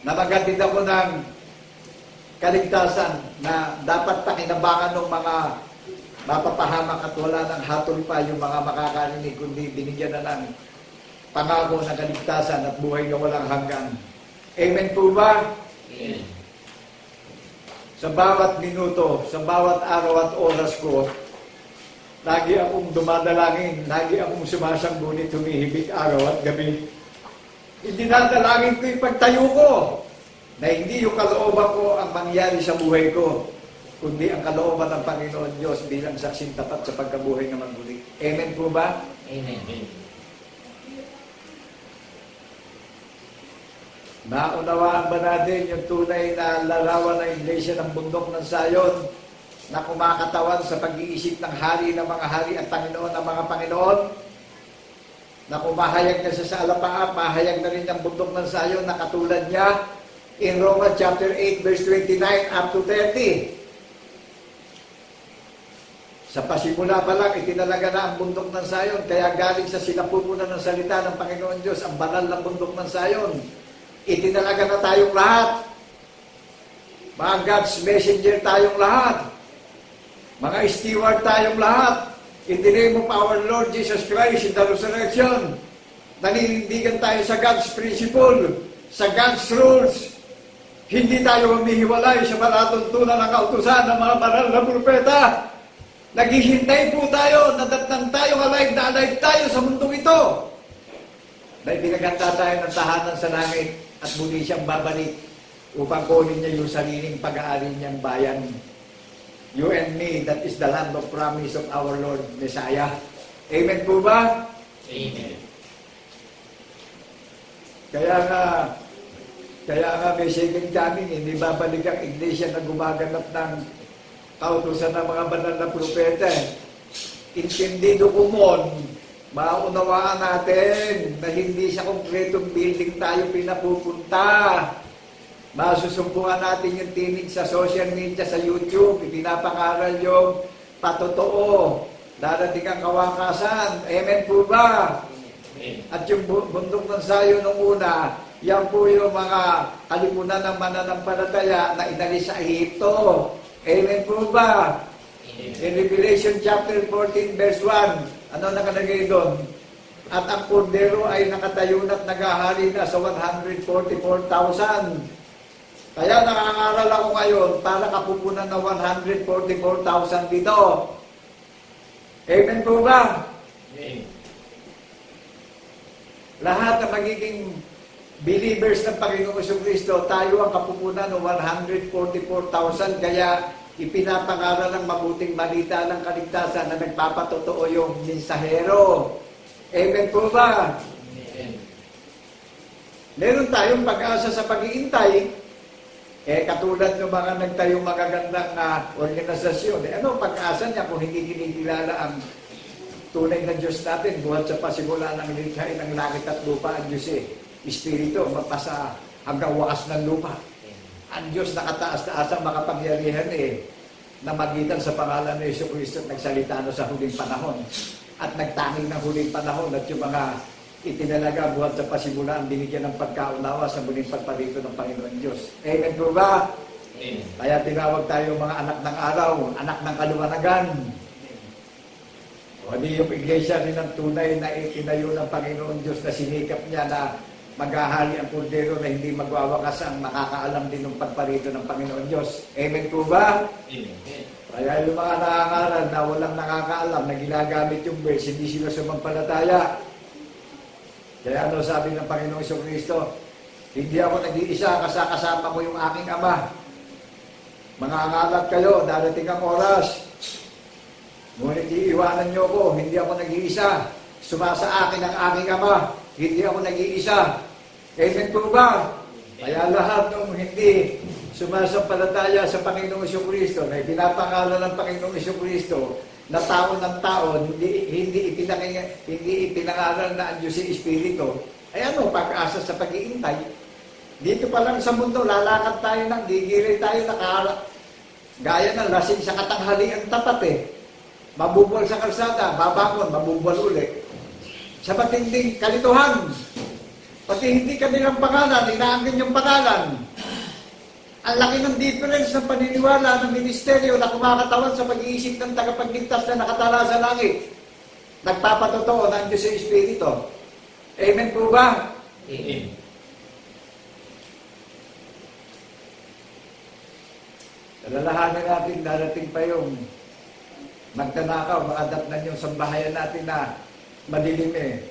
na magatid ako ng kaligtasan na dapat pakinabangan ng mga mapapahamak at wala ng hatol pa yung mga makakarinig, kundi binigyan na ng pangako na kaligtasan at buhay na walang hanggan. Amen po ba? Amen. Sa bawat minuto, sa bawat araw at oras ko, lagi akong dumadalangin, lagi akong sumasangguni, tumihibik araw at gabi. Idinadalangin ko yung pagtayo ko, na hindi yung kalooban ko ang mangyari sa buhay ko, kundi ang kalooban ng Panginoon Diyos bilang saksing tapat sa pagkabuhay na maguli. Amen po ba? Amen. Naunawaan ba natin yung tunay na larawan ng Iglesia ng Bundok ng Sayon na kumakatawan sa pag-iisip ng hari ng mga hari at Panginoon ng mga Panginoon? Na kumahayag na siya sa alapaap, mahayag na rin ang Bundok ng Sayon na katulad niya in Romans chapter 8 verse 29 up to 30. Sa pasimula pa lang, itinalaga na ang Bundok ng Sayon, kaya galing sa sinapupunan ng salita ng Panginoon Diyos, ang banal ng Bundok ng Sayon. Itinalaga na tayong lahat. Mga God's messenger tayong lahat. Mga steward tayong lahat. In the name of our Lord Jesus Christ in the resurrection, naninindigan tayo sa God's principle, sa God's rules. Hindi tayo humihiwalay sa palatuntunan ng kautusan ng mga banal na propeta. Naghihintay po tayo, nadatnan tayo, alive na alive tayo sa mundong ito. Na ipinaganda tayo ng tahanan sa langit at muli siyang babalik upang kunin niya yung sariling pag-aari niyang bayan. You and me, that is the land of promise of our Lord Messiah. Amen po ba? Amen. Kaya nga may saying namin, hindi babalik ang iglesia na gumaganap ng kautusan ng mga banal na propeta. Intindido kumon, maunawaan natin na hindi sa konkretong building tayo pinapupunta. Masusumpungan natin yung tinig sa social media, sa YouTube, ipinapangaral yung patotoo. Darating ang kawakasan. Amen po ba? Amen. At yung bundok ng Sayon nung una, yan po yung mga kalimunan ng mananampalataya na inalis sa Ehipto. Amen po ba? In Revelation chapter 14 verse 1, ano nakalagay doon? At ang kordero ay nakatayo at naghahari na sa 144,000. Kaya nangangaral ako ngayon para kapupunan na 144,000 dito. Amen po ba? Amen. Lahat na magiging believers ng Panginoong Kristo, tayo ang kapupunan ng 144,000. Kaya ipinapangaral ng mabuting balita ng kaligtasan na nagpapatotoo yung mensahero. Amen po ba? Amen. Meron tayong pag-asa sa pag-iintay. Katulad ng mga nagtayong magagandang organisasyon. Ano pag-asa niya kung hindi kinikilala ang tunay na Diyos natin buhat sa pasimula ng likhain ng langit at lupa ang Diyos Espiritu, mapasa hanggang wakas ng lupa. Ang Diyos nakataas-taas ang makapangyarihan na magitan sa pangalan ng Yesu Cristo at nagsalita sa huling panahon. At nagtanging ng huling panahon at yung mga itinalaga buhat sa pasimula ang binigyan ng pagkaunawa sa muling pagparito ng Panginoon Diyos. Amen po ba? Amen. Kaya tinawag tayo mga anak ng araw, anak ng kaluwanagan. O di yung iglesia rin ang tunay na itinayo ng Panginoon Diyos na sinikap niya na maghahari ang kordero na hindi magwawakas ang makakaalam din ng pagparito ng Panginoon Diyos. Amen po ba? Amen. Kaya yung mga nangangaral na walang nakakaalam na ginagamit yung verse, hindi sila sumampalataya. Kaya ano sabi ng Panginoong Jesucristo? Hindi ako nag-iisa, kasama ko yung aking Ama. Mangangalat kayo, darating ang oras. Ngunit iiwanan niyo ko, hindi ako nag-iisa. Sumasa akin ang aking Ama, hindi ako nag-iisa. Amen po ba? Kaya lahat ng hindi sumasampalataya sa Panginoong Jesucristo, na pinapangalan ng Panginoong Jesucristo, na taon ng taon, hindi ipinangalan na ang Diyos si Espiritu, ay ano, pag-asa sa pag-iintay. Dito pa lang sa mundo, lalakad tayo ng gigilay tayo, gaya ng lasing sa katanghalian tapat eh. Mabubol sa kalsada, babangon, mabubol ulit. Sa matinding kalituhan, pati hindi kanilang pangalan, inaangkin yung pangalan. Ang laki ng difference ng paniniwala ng ministeryo na kumakatawan sa pag-iisip ng tagapagligtas na nakatala sa langit. Nagpapatotoo ng Diyos sa Espiritu. Amen po ba? Amen. Alalahanin natin, darating pa yung magtanakaw, makadatnan yung sambahayan natin na madilim eh.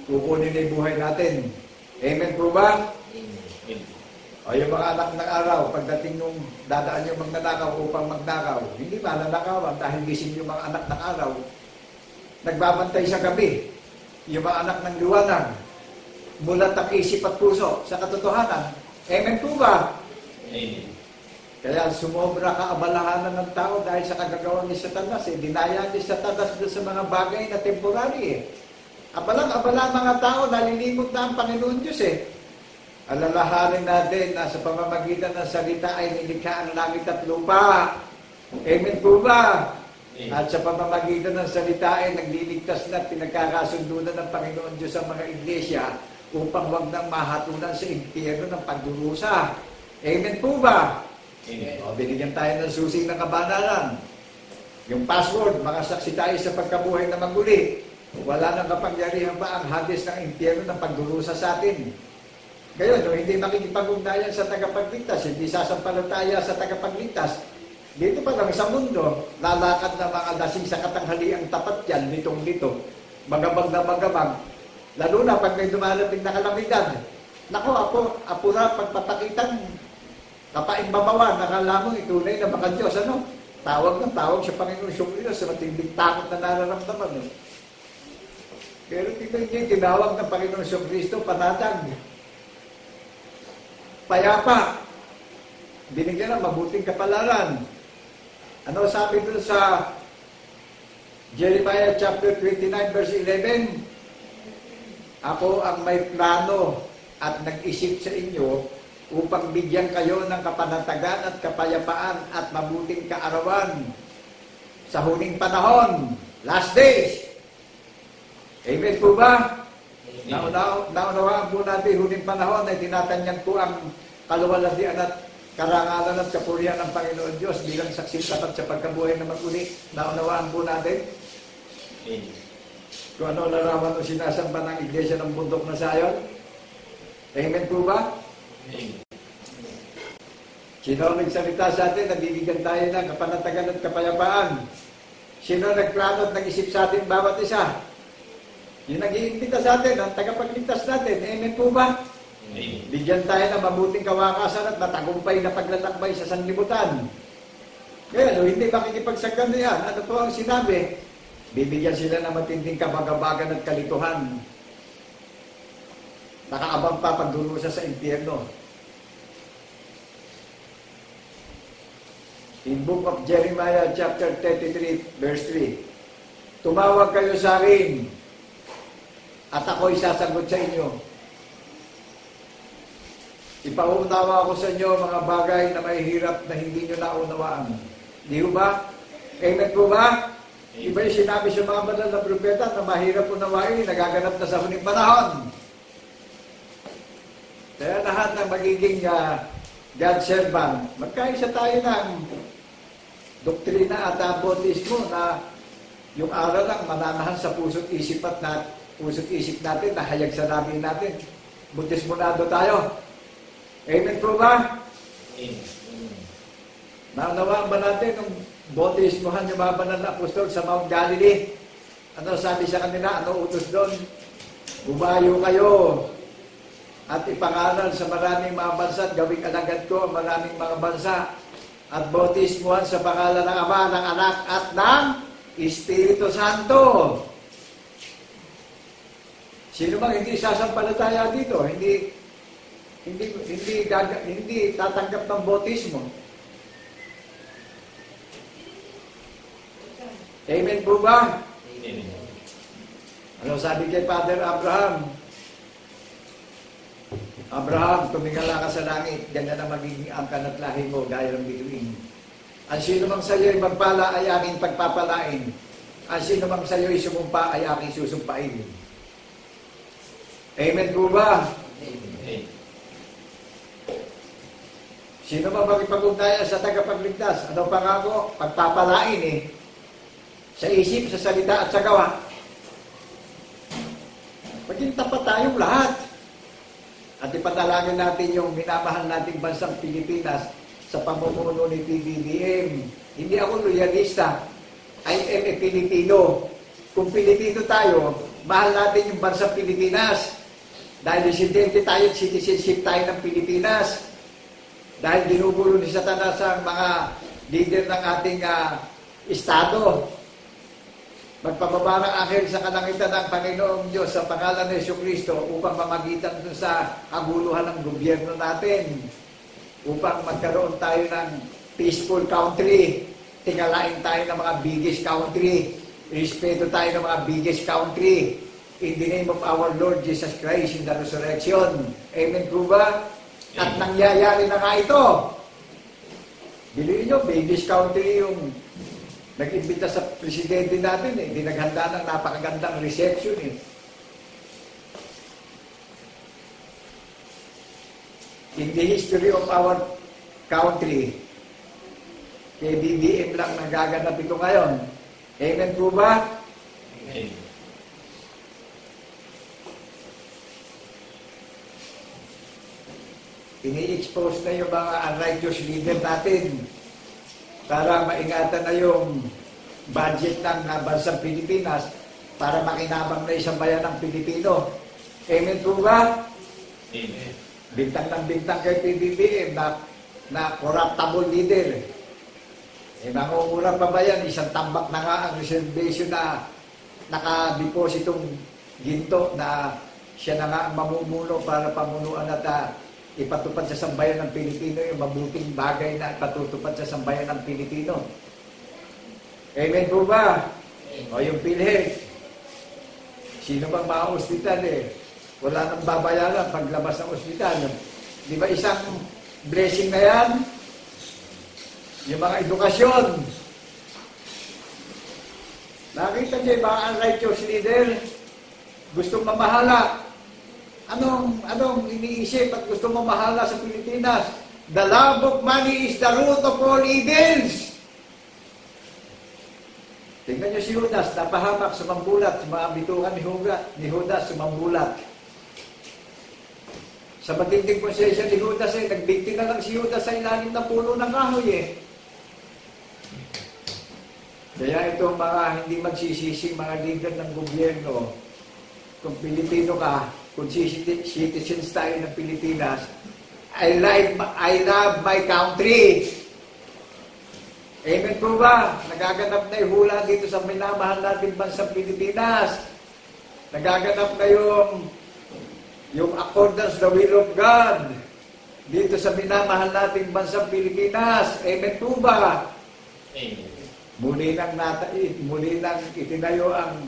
Kukunin na yung buhay natin. Amen po ba? Amen. O yung mga anak ng araw, pagdating nung dadaan yung magnanakaw upang magnakaw, hindi mananakawan dahil gising yung mga anak ng araw. Nagbabantay sa gabi. Yung mga anak ng liwanag, mulat ang isip at puso sa katotohanan. Amen po ba? Amen. Kaya sumobra kaabalahanan ng tao dahil sa kagagawa ni Satanas. Dinaya ni Satanas doon sa mga bagay na temporary. Abalang-abala mga tao, nalilimot na ang Panginoon Diyos Alalahanin natin na sa pamamagitan ng salita ay nilikha ang langit at lupa. Amen po ba? Amen. At sa pamamagitan ng salita ay nagliligtas na at pinagkakasundunan ng Panginoon Diyos ang mga iglesia upang wag nang mahatulan sa impyerno ng pagdurusa. Amen po ba? Amen. O, binigyan tayo ng susing ng kabanalan. Yung password, makasaksi tayo sa pagkabuhay na maguli. Wala nang kapangyarihan pa ang hadis ng impyerno ng pagdurusa sa atin. Ngayon, no, hindi makikipag-ugnayan sa tagapagligtas, hindi sasampalataya sa tagapagligtas. Dito pa lang sa mundo, lalakad na mga lasing sa katanghaliang tapat yan, litong-lito, magabag na magabag. Lalo na pag may dumarating na kalamidad. Nako, apo na pagpapakitan, kapaing babawan, nakala mo, itunay na baka Diyos, ano? Tawag ng tawag sa Panginoon Jesucristo sa matinding takot na nararamdaman. No? Pero tingnan niyo, tinawag ng Panginoon Jesucristo, panatag. Payapa, binigyan ng mabuting kapalaran. Ano sabi doon sa Jeremiah chapter 29 verse 11? Ako ang may plano at nag-isip sa inyo upang bigyan kayo ng kapanatagan at kapayapaan at mabuting kaarawan sa huling panahon, last days. Amen po ba? Naunawaan po natin huling panahon ay tinatanyag po ang kaluwalhatian at karangalan at kapurihan ng Panginoon Diyos bilang saksi tapat sa pagkabuhay na mag-uli. Naunawaan po natin kung ano larawan o sinasamba ng Iglesia ng Bundok na Sayon. Amen po ba? Amen. Sino nagsalita sa atin, nabibigyan tayo ng kapanatagan at kapayapaan? Sino nagplano at nag-isip sa atin bawat isa? Yung nag-iimbita sa atin, ang tagapagligtas natin, amen po ba? Amen. Bigyan tayo ng mabuting kawakasan at matagumpay na paglalakbay sa sanlibutan. Ngayon, hindi makikipagsagdan na yan. Ano po ang sinabi? Bibigyan sila ng matinding kabagabagan at kalituhan. Nakaabang pa pagdurusa sa impyerno. In book of Jeremiah chapter 33 verse 3, tumawag kayo sa akin at ako'y sasagot sa inyo. Ipaunawa ko sa inyo mga bagay na may hirap na hindi nyo naunawaan. Di ba? Amen po ba? Iba yung sinabi sa mga banal na propeta na mahirap unawain, nagaganap na sa huling panahon. Kaya lahat ng magiging God servant, magkaisa tayo ng doktrina at bautismo na yung aral lang mananahan sa puso't isip natin, nahayag sa labi natin. Bautismunado tayo. Amen po ba? Amen. Naunawaan ba natin nung bautismuhan yung mga banal na apostol sa Mount Galilee? Ano sabi sa kanila? Ano utos doon? Bumayo kayo at ipangaral sa maraming mga bansa at gawing alagad ko ang maraming mga bansa at bautismuhan sa pangalan ng Ama, ng Anak at ng Espiritu Santo. Sino bang hindi sasampalataya dito? Hindi tatanggap ng bautismo. Amen po ba? Amen. Ano sabi kay Father Abraham? Abraham, tumingala ka sa langit, ganyan na magiging angkan at lahi mo, gaya ng bituin. Ang sino mang sa iyo ay magpala ay aking pagpapalain. Ang sino mang sa iyo ay sumumpa ay aking susumpain. Amen po ba? Amen. Sino mang makipag-ugnayan sa tagapagligtas? Anong pangako? Pagpapalain eh. Sa isip, sa salita at sa gawa. Maging tapat tayong lahat. At ipatalagin natin yung minamahal nating bansang Pilipinas sa pamumuno ni PBBM. Hindi ako loyalista. I am a Pilipino. Kung Pilipino tayo, mahal natin yung bansang Pilipinas. Dahil residente tayo at citizenship tayo ng Pilipinas. Dahil ginugulo ni Satanas ang mga leader ng ating Estado. Magpababa ng anghel sa kalangitan ng Panginoong Diyos sa pangalan ni Jesucristo upang mamagitan dun sa kaguluhan ng gobyerno natin. Upang magkaroon tayo ng peaceful country. Tingalain tayo ng mga biggest country. Respeto tayo ng mga biggest country. In the name of our Lord Jesus Christ in the resurrection. Amen po ba? At nangyayari na nga ito. Biliin nyo, biggest country yung nag-imbita sa presidente natin eh. Hindi naghanda ng napakagandang reception eh. In the history of our country, kay BBM lang nagaganap ito ngayon. Amen po ba? Amen. Ini-expose na yung mga unrighteous leader natin para maingatan na yung budget ng bansang Pilipinas para makinabang na isang bayan ng Pilipino. Amen po ba? Amen. Bintang ng bintang kay PBBM na corruptible leader. Eh, mangungura pa ba yan? Isang tambak na nga ang reservation na nakadepositong ginto na siya na nga ang mamumuno para pamunuan at ipatupad sa sambayan ng Pilipino yung mabuting bagay na ipatutupad sa sambayan ng Pilipino. Amen po ba? O yung PhilHealth. Sino bang ma-hospital eh? Wala nang babayaran paglabas ng ospital. Di ba isang blessing na yan? Yung mga edukasyon. Nakita niyo yung mga unrighteous leader, gustong mamahala. Anong iniisip at gusto mamahala sa Pilipinas? The love of money is the root of all evils. Tingnan niyo si Judas, napahamak, sumambulat, sa mga bitukan ni Judas, sumambulat. Sa matinding konsensya ni Judas nagbigti na lang si Judas sa ilalim ng puno ng kahoy eh. Kaya itong mga hindi magsisisi, mga leader ng gobyerno, kung Pilipino ka, kung citizens tayo ng Pilipinas, I love my country. Amen po ba? Nagaganap na yung hula dito sa minamahal natin bansang Pilipinas. Nagaganap na yung accordance the will of God dito sa minamahal nating bansang Pilipinas. Amen po ba? Amen. Muli nang itinayo ang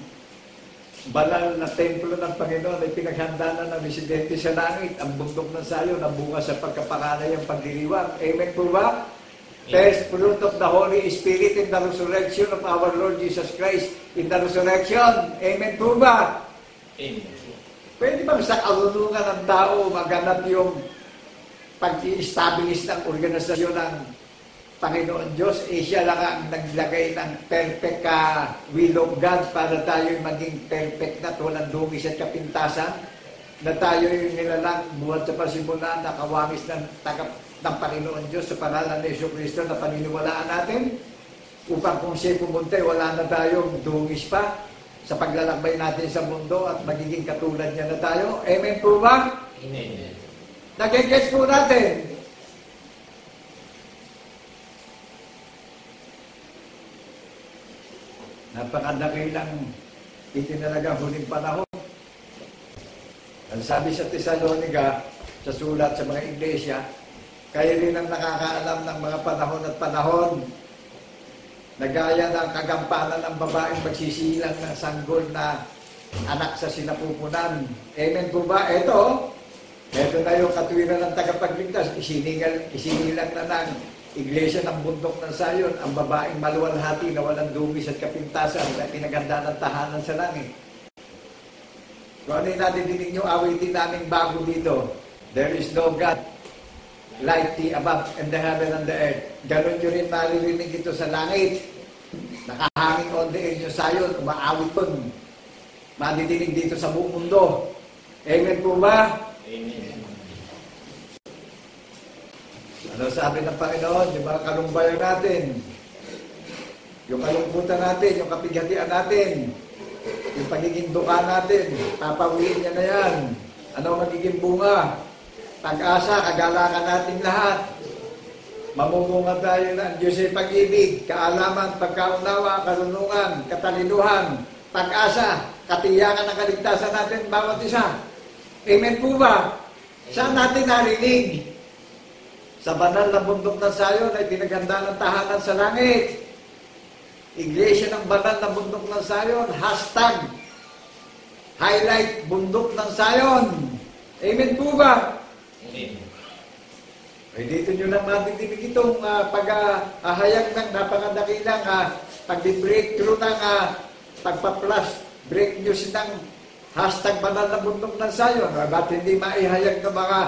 banal na templo ng Panginoon ay pinaghanda na ng residente sa langit. Ang bundok ng sayo na bunga sa pagkapangalay ang pagdiriwang. Amen po ba? First fruit of the Holy Spirit in the resurrection of our Lord Jesus Christ in the resurrection. Amen po ba? Amen. Pwede bang sa karunungan ng tao maganap yung pag-i-establish ng organisasyon ng Panginoon Diyos? Siya lang ang naglagay ng perfect will of God para tayo maging perfect na walang dungis at kapintasan. na tayo yung nilalang buhat sa pasimula na kawangis ng ng Panginoon Diyos sa pangalan ni Jesucristo na paniniwalaan natin upang kung siya pumunta, wala na tayong dungis pa sa paglalakbay natin sa mundo at magiging katulad niya na tayo. Amen po ba? Amen. Nagigets po natin. Napakadakilang itinalagang huling panahon. Ang sabi sa Tesalonica, sa sulat sa mga iglesia, kayo rin ang nakakaalam ng mga panahon at panahon na gaya ng kagampanan ng babaeng magsisilang ng sanggol na anak sa sinapupunan. Amen po ba? Ito na yung katwiran ng tagapagligtas. Isinilang na ng iglesia ng bundok ng Sayon, ang babaeng maluwalhati na walang dungis at kapintasan na pinaganda ng tahanan sa langit. Kung ano yung nadidinig nyo, awitin namin bago dito. There is no God like the above and the heaven and the earth. Ganon nyo rin maririnig ito sa langit. Nakahanging on the air nyo Sayon, umaawit dun. Madidinig dito sa buong mundo. Amen po ba? Amen. Ano sabi ng Panginoon? Yung mga kalumbayan natin, yung kalungkutan natin, yung kapighatian natin, yung pagiging duka natin, papawiin niya na yan. Ano magiging bunga? Pag-asa, kagalakan natin lahat. Mamumunga tayo ng Diyos ay pag-ibig, kaalaman, pagkaunawa, karunungan, katalinuhan, pag-asa, katiyakan ng kaligtasan natin bawat isa. Amen po ba? Saan natin narinig? Sa banal na bundok ng Sayon ay pinaganda ng tahanan sa langit. Iglesia ng banal na bundok ng Sayon, hashtag, highlight bundok ng Sayon. Amen po ba? Amen. Ay dito nyo lang matitigil itong pag-ahayag ng napakadakilang pag-breakthrough ng pagpa-flash break news ng hashtag banal na bundok ng Sayon. Ba't hindi maihayag ng mga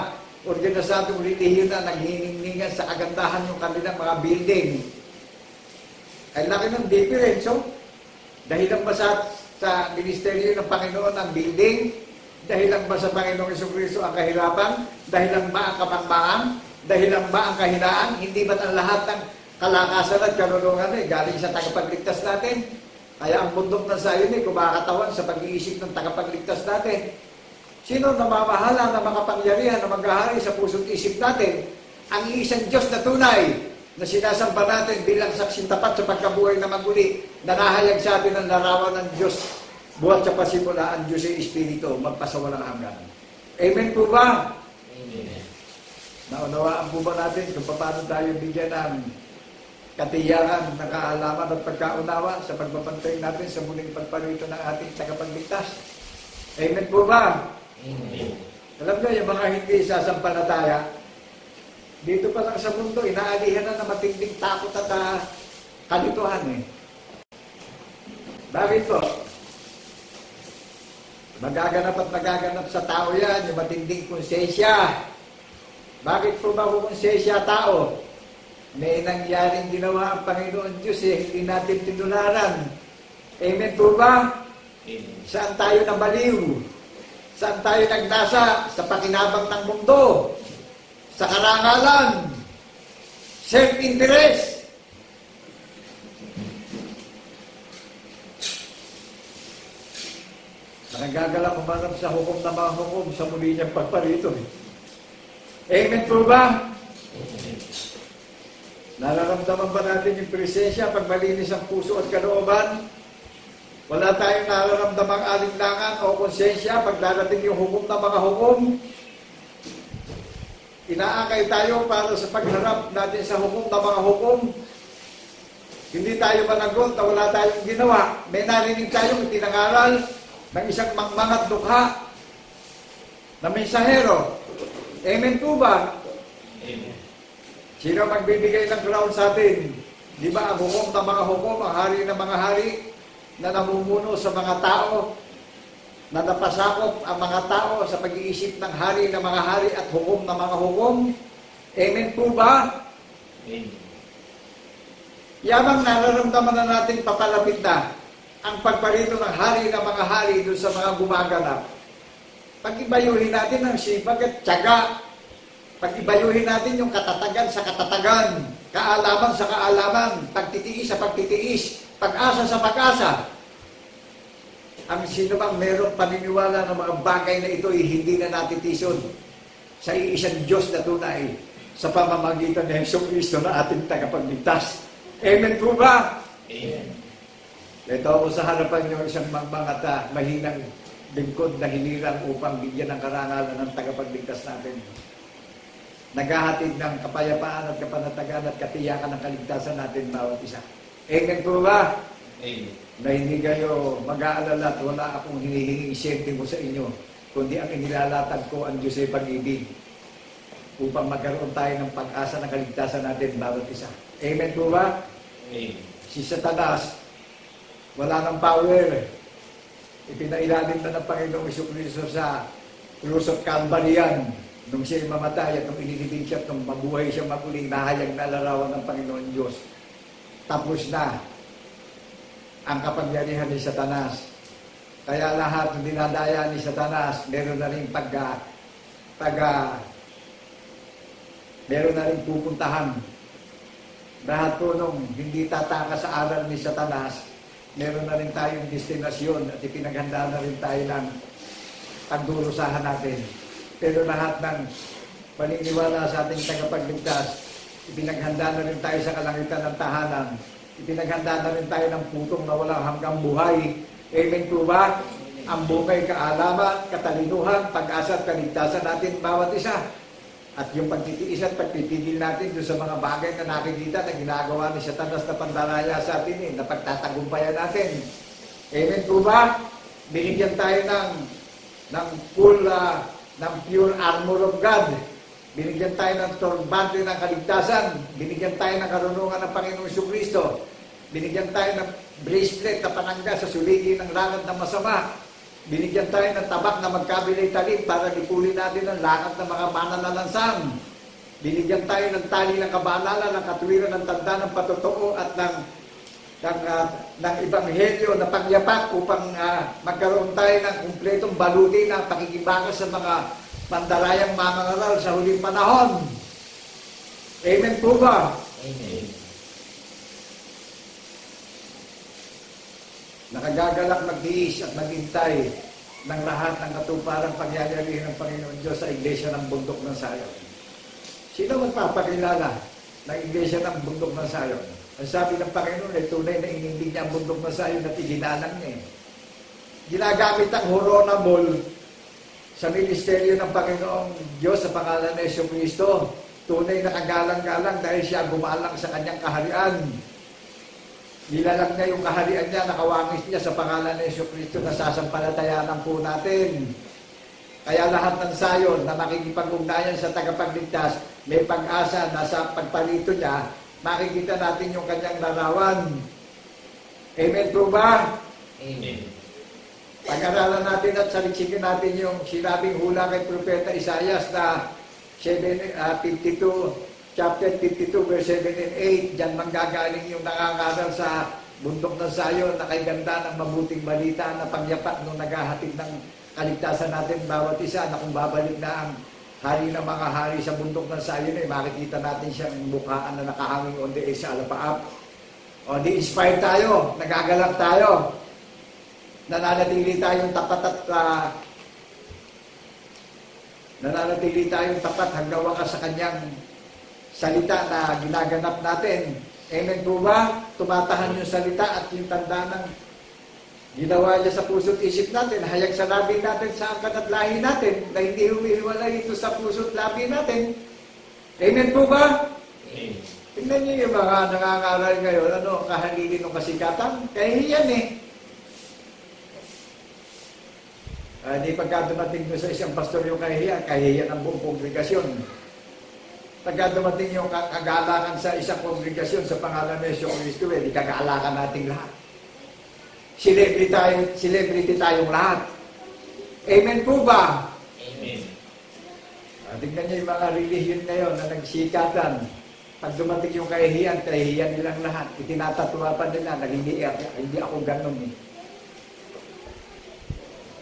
organisadong relihiyon na naghiningan sa kagandahan ng kanilang mga building? Ay laki ng difference. So, dahil lang ba sa ministeryo ng Panginoon ang building? Dahil lang ba sa Panginoong Jesucristo ang kahirapan? Dahil lang ba ang kapangmangan? Dahil lang ba ang kahinaan? Hindi ba't ang lahat ng kalakasan at karunungan galing sa tagapagligtas natin? Kaya ang bundok ng Sayon kumakatawan sa pag-iisip ng tagapagligtas natin. Sino namamahala na makapangyarihan na maghahari sa puso't isip natin? Ang isang Diyos na tunay na sinasamba natin bilang saksing tapat sa pagkabuhay na maguli, na nahayag sa atin ang larawan ng Diyos buhat sa pasimula, ang Diyos ay Espiritu, magpasawalang hanggan. Amen po ba? Amen. Naunawaan po ba natin kung paano tayo bigyan ng katiyakan, ng kaalaman at pagkaunawa sa pagbabantay natin sa muling pagparito ng ating tagapagligtas? Amen po ba? Amen. Alam nyo, yung mga hindi sasampalataya, dito pa lang sa mundo, inaalihan na matinding takot at kalituhan Bakit po? Magaganap at magaganap sa tao yan, yung matinding konsensya. Bakit po ba konsensya tao? May nangyaring ginawa ang Panginoon Diyos hindi natin tinularan. Amen po ba? Amen. Saan tayo nabaliw? Saan tayo nagnasa? Sa pakinabang ng mundo? Sa karangalan? Self-interest? Nagagala kumanap sa hukom na mga hukom sa muli niyang pagparito. Amen po ba? Amen. Nararamdaman ba natin yung presensya pag malinis ang puso at kalooban? Wala tayong nararamdamang alinlangan o konsensya pag darating yung hukom na mga hukom? Inaakay tayo para sa pagharap natin sa hukom na mga hukom. Hindi tayo managot na wala tayong ginawa. May narinig tayong itinangaral ng isang mangmangat dukha na mensahero. Amen po ba? Amen. Sino magbibigay ng crown sa atin? Di ba ang hukom ng mga hukom, ang hari ng mga hari na namumuno sa mga tao, na napasakop ang mga tao sa pag-iisip ng hari ng mga hari at hukom ng mga hukom? Amen po ba? Amen. Yamang nararamdaman na natin papalapit na ang pagparito ng hari ng mga hari doon sa mga gumaganap. Pag-ibayuhin natin ang sipag at tiyaga. Pag-ibayuhin natin yung katatagan sa katatagan, kaalaman sa kaalaman, pagtitiis sa pagtitiis, pag-asa sa pag-asa. Ang sino bang mayroong paniniwala ng mga bagay na ito ay hindi na natitison sa iisang Diyos na tunay sa pamamagitan ng Jesucristo na ating tagapagligtas. Amen po ba? Amen. Ito ako sa harapan niyo isang mga mahinang lingkod na hinirang upang bigyan ng karangalan ng tagapagligtas natin. Naghahatid ng kapayapaan at kapanatagan at katiyakan ng kaligtasan natin bawat isa. Amen po ba? Amen. Na hindi kayo mag-aalala at wala akong hinihinging sentimo sa inyo, kundi ang inilalatag ko ang Diyos ay pag-ibig upang magkaroon tayo ng pag-asa ng kaligtasan natin bawat isa. Amen po ba? Amen. Si Satanas, wala ng power. Ipinailalim na ng Panginoong Jesucristo sa Cross of Calvary yan. Nung siya'y mamatay at nung inilibing siya at nung mabuhay siya maguling, nahayag na larawan ng Panginoon Diyos. Tapos na ang kapangyarihan ni Satanas. Kaya lahat ng dinadaya ni Satanas, meron na rin meron na rin pupuntahan. Lahat po nung hindi tataka sa aral ni Satanas, meron na rin tayong destinasyon at ipinaghanda na rin tayo ng pagdurusahan natin. Pero lahat ng paniniwala sa ating tagapagligtas, ipinaghanda na rin tayo sa kalangitan ng tahanan. Ipinaghanda na rin tayo ng putong na walang hanggang buhay. Amen po ba? Ang bukay, kaalaman, katalinuhan, pag-asa at kaligtasan natin bawat isa. At yung pagtitiis at pagpipigil natin doon sa mga bagay na nakikita na ginagawa ni Satanas na pandaraya sa atin, na pagtatagumpayan natin. Amen po ba? Binigyan tayo ng pure armor of God. Binigyan tayo ng turbante ng kaligtasan. Binigyan tayo ng karunungan ng Panginoong Jesucristo. Binigyan tayo ng bracelet na panangga sa suligi ng lakad ng masama. Binigyan tayo ng tabak na magkabilay talib para lipulin natin ang lakad ng mga mananalansang. Binigyan tayo ng tali ng kabanalan, ng katwiran ng tanda ng patotoo at ng ebanghelyo na pangyapat upang magkaroon tayo ng kumpletong baluti ng pakikibangas sa mga pandarayang mamangaral sa huling panahon. Amen po ba? Amen. Nakagagalak magtiis at maghintay ng lahat ng katuparang pangyayarihan ng Panginoon Diyos sa Iglesia ng Bundok ng Sayon. Sino magpapakilala ng Iglesia ng Bundok ng Sayon? Ang sabi ng Panginoon ay tunay na inindig niya ang Bundok ng Sayon at iginalang niya. Ginagamit ang horonable sa ministeryo ng Panginoong Diyos sa pangalan ng Jesucristo. Tunay na kagalang-galang dahil siya gumalang sa kanyang kaharian. Nilalang niya yung kaharian niya, nakawangis niya sa pangalan ng Jesucristo na sasampalatayanan po natin. Kaya lahat ng sayon na makikipag-ugnayan sa tagapagligtas, may pag-asa na sa pagpalito niya, makikita natin yung kanyang larawan. Amen po ba? Amen. Pag-aralan natin at saliksikin natin yung sinabing hula kay Propeta Isaias na 52, chapter 52, verse 7 and 8. Diyan manggagaling yung nangangaral sa bundok ng Sayon na kay ganda ng mabuting balita na pangyapat nung naghahatid ng kaligtasan natin bawat isa, na kung babalik na ang hari ng mga hari sa bundok ng Sayon, makikita natin siyang mukhaan na nakahanging on the edge sa alapaap. O di-inspire tayo, nagagalak tayo, nananatili tayong tapat at nananatili tayong tapat hanggang wakas sa kanyang salita na ginaganap natin. Amen po ba? Tumatahan yung salita at yung tanda ng ginawa niya sa puso't isip natin, hayag sa labi natin sa angkan at lahi natin, na hindi humihiwalay ito sa puso't labi natin. Amen po ba? Amen. Tingnan niyo yung mga nangangaral ngayon, kahalili ng kasikatan, kahihiyan eh. Di pagka dumating doon sa isang pastor yung kahihiyan ang buong kongregasyon. Pagka dumating yung kagalakan sa isang kongregasyon sa pangalan ng Jesucristo, di kagalakan nating lahat. Celebrity tayong lahat. Amen po ba? Amen. Tingnan niyo yung mga religion ngayon na nagsikatan. Pag dumating yung kahihiyan nilang lahat. Itinatatuwa pa nila na hindi ako ganun eh.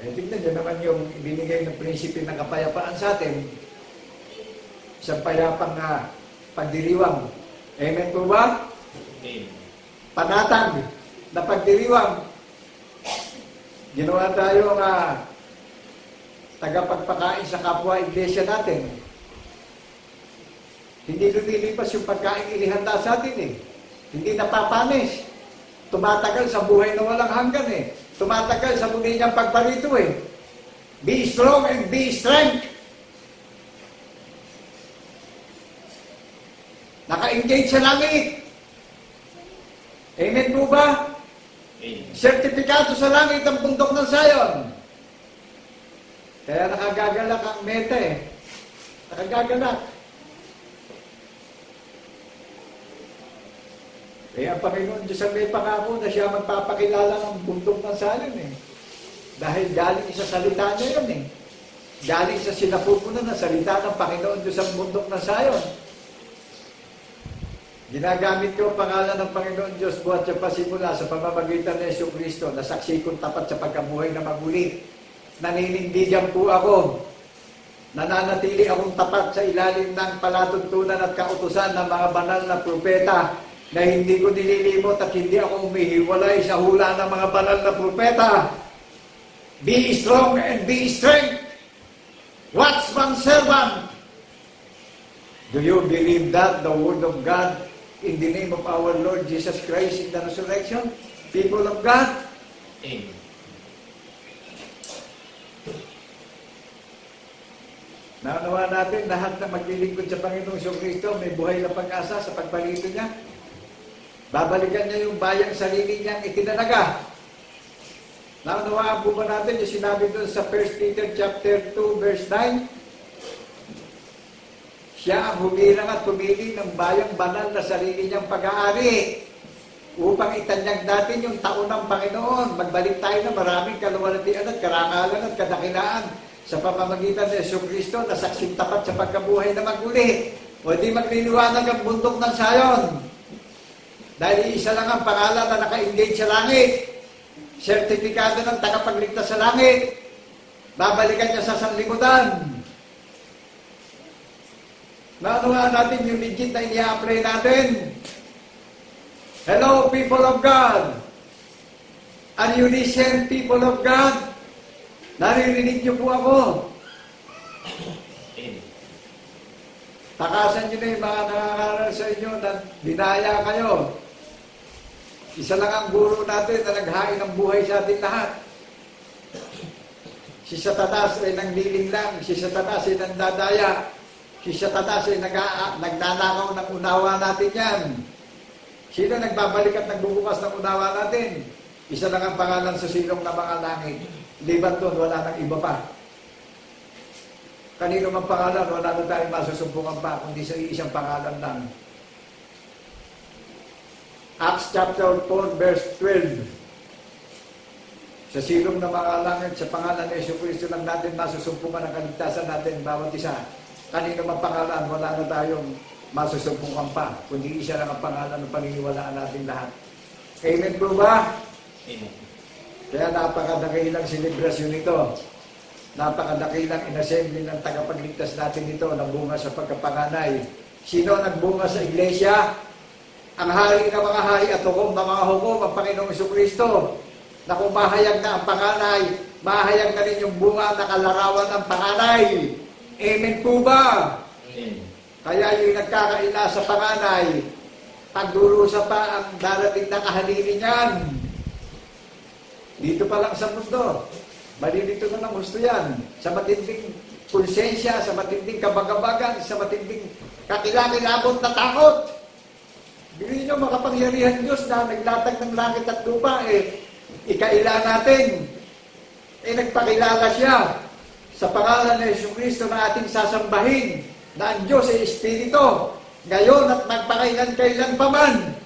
Tignan nyo naman yung ibinigay ng prinsipe ng kapayapaan sa atin. Isang payapang pagdiriwang. Amen po ba? Amen. Panatag na pagdiriwang. Ginawa tayo tagapagpakain sa kapwa iglesia natin. Hindi lumilipas yung pagkain inihanda sa atin eh. Hindi napapanis. Tumatagal sa buhay na walang hanggan eh. Tumatagal sa muli niyang pagparito eh. Be strong and be strength. Naka-engage sa langit. Amen po ba? Amen. Sertipikado sa langit ang bundok ng Zion. Kaya nakagagalak ang meta eh. Nakagagalak. Kaya ang Panginoon Diyos ang may pangako na siya magpapakilala ng bundok ng Zion eh. Dahil galing sa salita niya yun eh. Galing sa sinapupunan na salita ng Panginoon Diyos ang bundok ng Zion. Ginagamit ko ang pangalan ng Panginoon Diyos buhat sa pasimula sa pamamagitan ng Yesu Kristo na saksi kong tapat sa pagkabuhay na magulit. Naninindigan po ako. Nananatili akong tapat sa ilalim ng palatuntunan at kautusan ng mga banal na propeta na hindi ko nililimot at hindi ako umihiwalay sa hula ng mga banal na propeta. Be strong and be strength. Watchman servant. Do you believe that the word of God in the name of our Lord Jesus Christ in the resurrection? People of God? Amen. Naunawa natin lahat na maglilingkod sa Panginoong Kristo may buhay na pag-asa sa pagpalito niya. Babalikan niya yung bayang sarili niyang itinalaga. Naunawaan po ba natin yung sinabi doon sa 1 Peter chapter 2 verse 9? Siya ang humilang at pumili ng bayang banal na sarili niyang pag-aari upang itanyag natin yung taon ng Panginoon. Magbalik tayo na maraming kaluwalhatian at karangalan at kadakilaan sa pamamagitan ng Yesu Kristo na saksing tapat sa pagkabuhay na maguli. O di magliliwanag ang bundok ng Zion. Dahil isa lang ang pangalan na naka-engage sa langit. Sertifikado ng tagapagligtas sa langit. Babalikan niya sa sanlibutan. Naunawa natin yung legit na i-apply natin. Hello, people of God. Are you listening, people of God? Naririnig niyo po ako. Takasan niyo na yung mga nakakaral sa inyo na dinaya kayo. Isa lang ang guro natin na naghain ng buhay sa ating lahat. Si Satanas ay nangliling lang. Si Satanas ay nandadaya. Si Satanas ay nagnanakaw ng unawa natin yan. Sino nagbabalik at nagbubukas ng unawa natin? Isa lang ang pangalan sa silong na mga langit. Liban doon, wala nang iba pa. Kanino mang pangalan, wala na tayong masusumpungan pa, kundi sa isang pangalan lang. Acts chapter 4, verse 12. Sa silong na mga langit, sa pangalan ng Yesu Cristo lang natin masusumpungan ang kaligtasan natin, bawat isa. Kanino mang pangalan, wala na tayong masusumpungan pa, kundi isa lang ang pangalan ng paniniwalaan natin lahat. Amen po ba? Amen. Kaya napakadakilang selebrasyon nito. Napakadakilang inassembly ng tagapagligtas natin nito na bunga sa pagkapanganay. Sino nagbunga sa iglesia? Ang hari ng mga hari at hukom ng mga hukom, ang Panginoong Jesucristo. Na kung mahayag na ang panganay, mahayag na rin yung bunga na kalarawan ng panganay. Amen po ba? Amen. Kaya yung nagkakaila sa panganay, pagdurusa pa ang darating na kahalili niyan. Dito pa lang sa mundo. Malilito na ng gusto yan. Sa matinding konsensya, sa matinding kabagabagan, sa matinding kakilakilabot na takot. Bigyan nyo makapangyarihan Diyos na naglatag ng langit at lupa, ikaila natin. Nagpakilala siya sa pangalan ng Yesu Cristo na ating sasambahin na ang Diyos ay Espiritu. Ngayon at magpakailan-kailan pa man.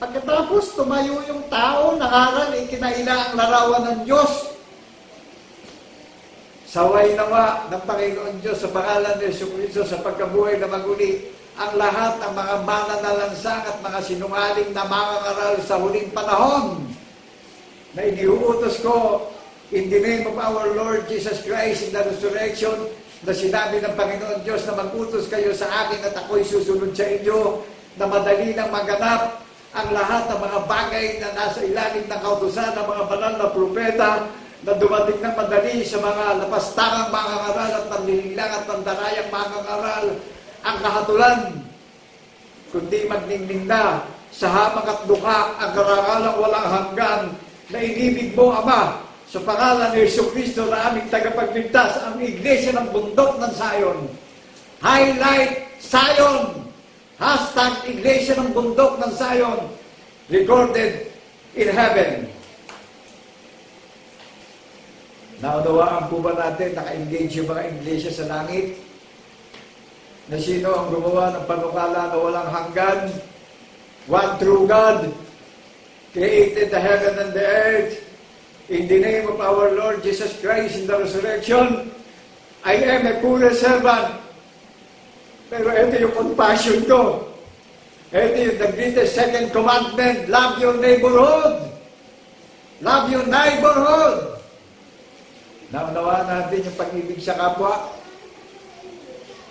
Pagkatapos tumayo yung tao, nakaral, ikinaila ang larawan ng Diyos. Saway nawa ng Panginoon Diyos sa pangalan ng Yesu Cristo sa pagkabuhay na maguli ang lahat ng mga mananalansang at mga sinungaling na mangangaral sa huling panahon na iniuutos ko in the name of our Lord Jesus Christ in the resurrection, na sinabi ng Panginoon Diyos na mag-utos kayo sa akin at ako'y susunod sa inyo, na madali nang maganap ang lahat ng mga bagay na nasa ilalim ng kautusan ng mga banal na propeta, na dumating ng madali sa mga lapastangang mangangaral at panlililang at pandarayang mangangaral ang kahatulan, kundi magningning na sa hamang at duka ang karangalang walang hanggan na inibig mo, Ama, sa pangalan ni Jesucristo na aming tagapagligtas, ang iglesia ng bundok ng Zion. Highlight Zion! Hashtag iglesia ng bundok ng Zion, recorded in heaven. Naunawaan po ba natin, naka-engage yung mga iglesia sa langit? Na sino ang gumawa ng panukala na walang hanggan? One true God, created the heaven and the earth. In the name of our Lord Jesus Christ in the resurrection, I am a poor servant. Pero ito yung compassion ko. Ito yung the greatest second commandment, love your neighborhood. Love your neighborhood. Naunawaan natin yung pag-ibig sa kapwa.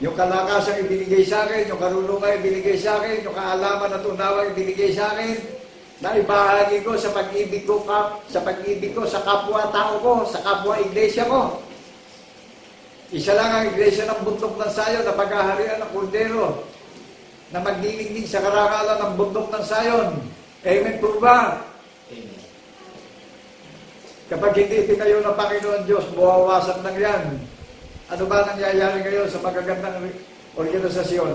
Yung kalakasang ibinigay sa akin, yung karunungan ibinigay sa akin, yung kaalaman at unawang ibinigay sa akin, na ibahagi ko sa pag-ibig ko, sa kapwa-tao ko, sa kapwa-iglesia ko. Isa lang ang iglesia ng bundok ng Zion na paghaharian ng Kordero, na magdilingding sa karangalan ng bundok ng Zion. Amen po ba? Amen. Kapag hindi itinayo ng Panginoon Diyos, buwawasan lang yan. Ano ba nangyayari ngayon sa magagandang organisasyon?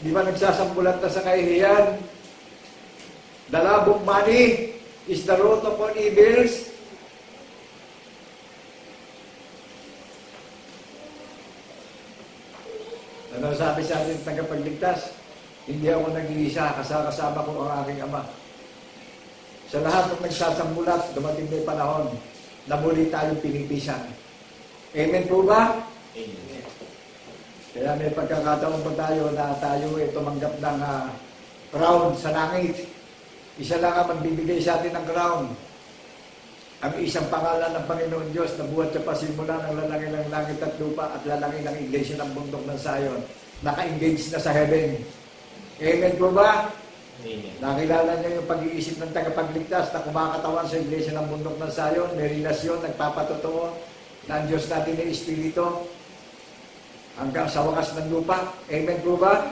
Di ba nagsasambulat na sa kahihiyan? The love of money is the root of all evils. Ano sabi sa atin tagapagligtas? Hindi ako nag-iisa, kasama ko ang aking Ama. Sa lahat ng nagsasambulat, dumating na yung panahon na muli tayong pinipisan. Amen po ba? Amen. Kaya may pagkakataon pa tayo na tayo ay tumanggap ng crown sa langit. Isa lang ang magbibigay sa atin ng crown. Ang isang pangalan ng Panginoon Diyos na buhat sa pasimula ng lalangin ng langit at lupa at lalangin ng iglesia ng bundok ng Zion. Naka-engage na sa heaven. Amen po ba? Amen. Nakilala niyo yung pag-iisip ng tagapagligtas na kumakatawan sa iglesia ng bundok ng Zion. May relasyon, nagpapatotoo na ang Diyos natin ay Espiritu hanggang sa wakas ng lupa. Amen po ba?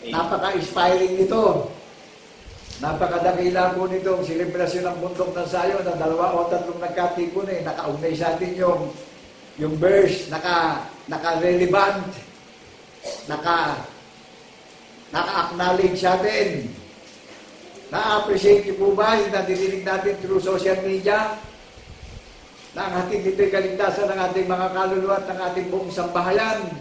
Amen. Napaka-inspiring nito. Napakadakila po nitong selebrasyon ng bundok ng Zion na 2 o 3 nagkatipon nakaugnay sa atin yung verse, naka-relevant, naka-acknowledge sa atin. Na-appreciate niyo po ba yung nadidinig natin through social media? Na ang hatid dito'y kaligtasan ng ating mga kaluluwa at ng ating buong sambahayan.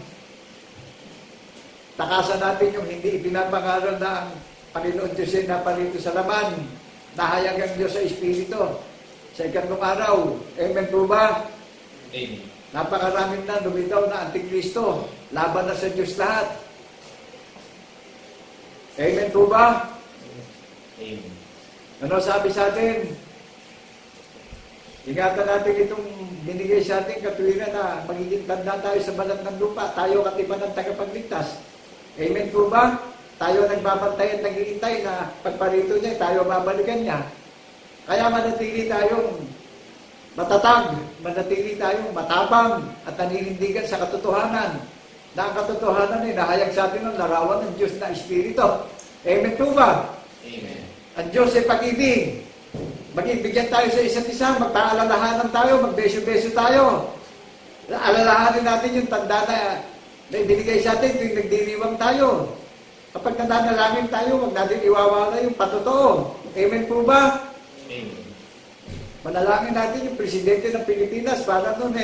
Takasan natin yung hindi ipinapangaral na ang Panginoon Diyos ay napalito sa laman. Nahayag ang Diyos sa Espiritu. Sa ikatong araw. Amen po ba? Amen. Napakaraming na lumitaw na Antikristo. Laban na sa Diyos lahat. Amen po ba? Amen. Ano sabi sa atin? Ingatan natin itong binigay sa ating katuwiran na magiging tanda tayo sa balat ng lupa. Tayo katipan ng tagapagligtas. Amen po ba? Tayo nagbabantay at nag-iintay na pagparito niya, tayo babalikan niya. Kaya manatili tayong matatag, manatili tayong matapang at naninindigan sa katotohanan. Na ang katotohanan ay nahayag sa atin ng larawan ng Diyos na Espiritu. Amen po ba? Amen. Ang Diyos ay pag-ibig. Mag-ibigyan tayo sa isa't isa, magpaalalahanan tayo, magbeso-beso tayo. Alalahanin natin yung tanda na ibinigay sa atin tuwing nagdiriwang tayo. Kapag nananalangin tayo, huwag natin iwawala yung patotoo. Amen po ba? Amen. Manalangin natin yung presidente ng Pilipinas para nun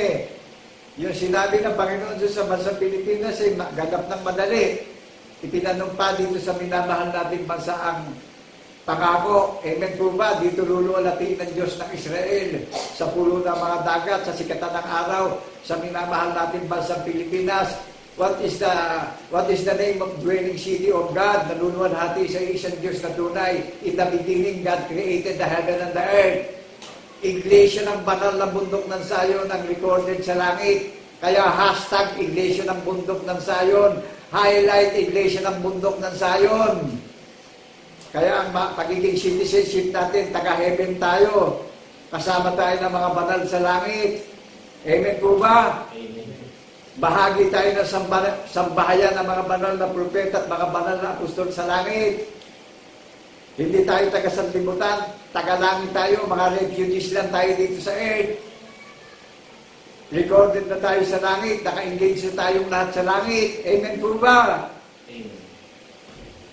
yung sinabi ng Panginoon Diyos sa bansang Pilipinas ay ganap ng madali. Ipinanumpa dito sa minamahal nating bansa ang pangako. Amen po ba? Dito luluwalatiin ng Diyos ng Israel sa pulo ng mga dagat, sa sikatan ng araw, sa minamahal nating bansang Pilipinas. What is the name of dwelling city of God? Naluluwalhati sa isang Diyos na tunay. In the beginning, God created the heaven and the earth. Iglesia ng banal na bundok ng Zion ang recorded sa langit. Kaya hashtag Iglesia ng bundok ng Zion. Highlight Iglesia ng bundok ng Zion. Kaya ang pagiging citizenship natin, taga-heaven tayo. Kasama tayo ng mga banal sa langit. Amen po ba? Amen. Bahagi tayo ng sambahayan ng mga banal na propeta at mga banal na apostol sa langit. Hindi tayo taga-sanlibutan, taga-langit tayo, mga refugees lang tayo dito sa earth. Recorded na tayo sa langit, naka-engage na tayong lahat sa langit. Amen po ba? Amen.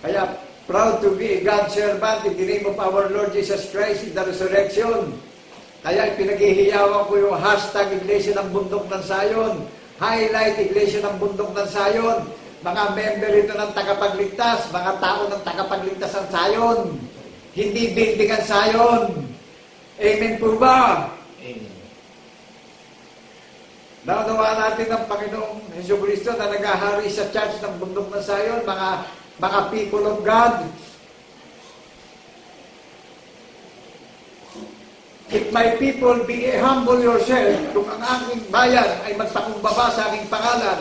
Kaya, proud to be a God's servant in the name of our Lord Jesus Christ in the resurrection. Kaya pinaghihiyawan ko yung hashtag Iglesia ng Bundok ng Zion. Highlight Iglesia ng Bundok ng Zion. Mga member ito ng tagapagligtas, mga tao ng tagapagligtas ng Zion. Hindi building ang Zion. Amen po ba? Amen. Naunawa natin ang Panginoong Jesucristo na naghahari sa church ng Bundok ng Zion, mga people of God. If my people be humble yourself, kung ang aking bayan ay magpakumbaba sa aking pangalan,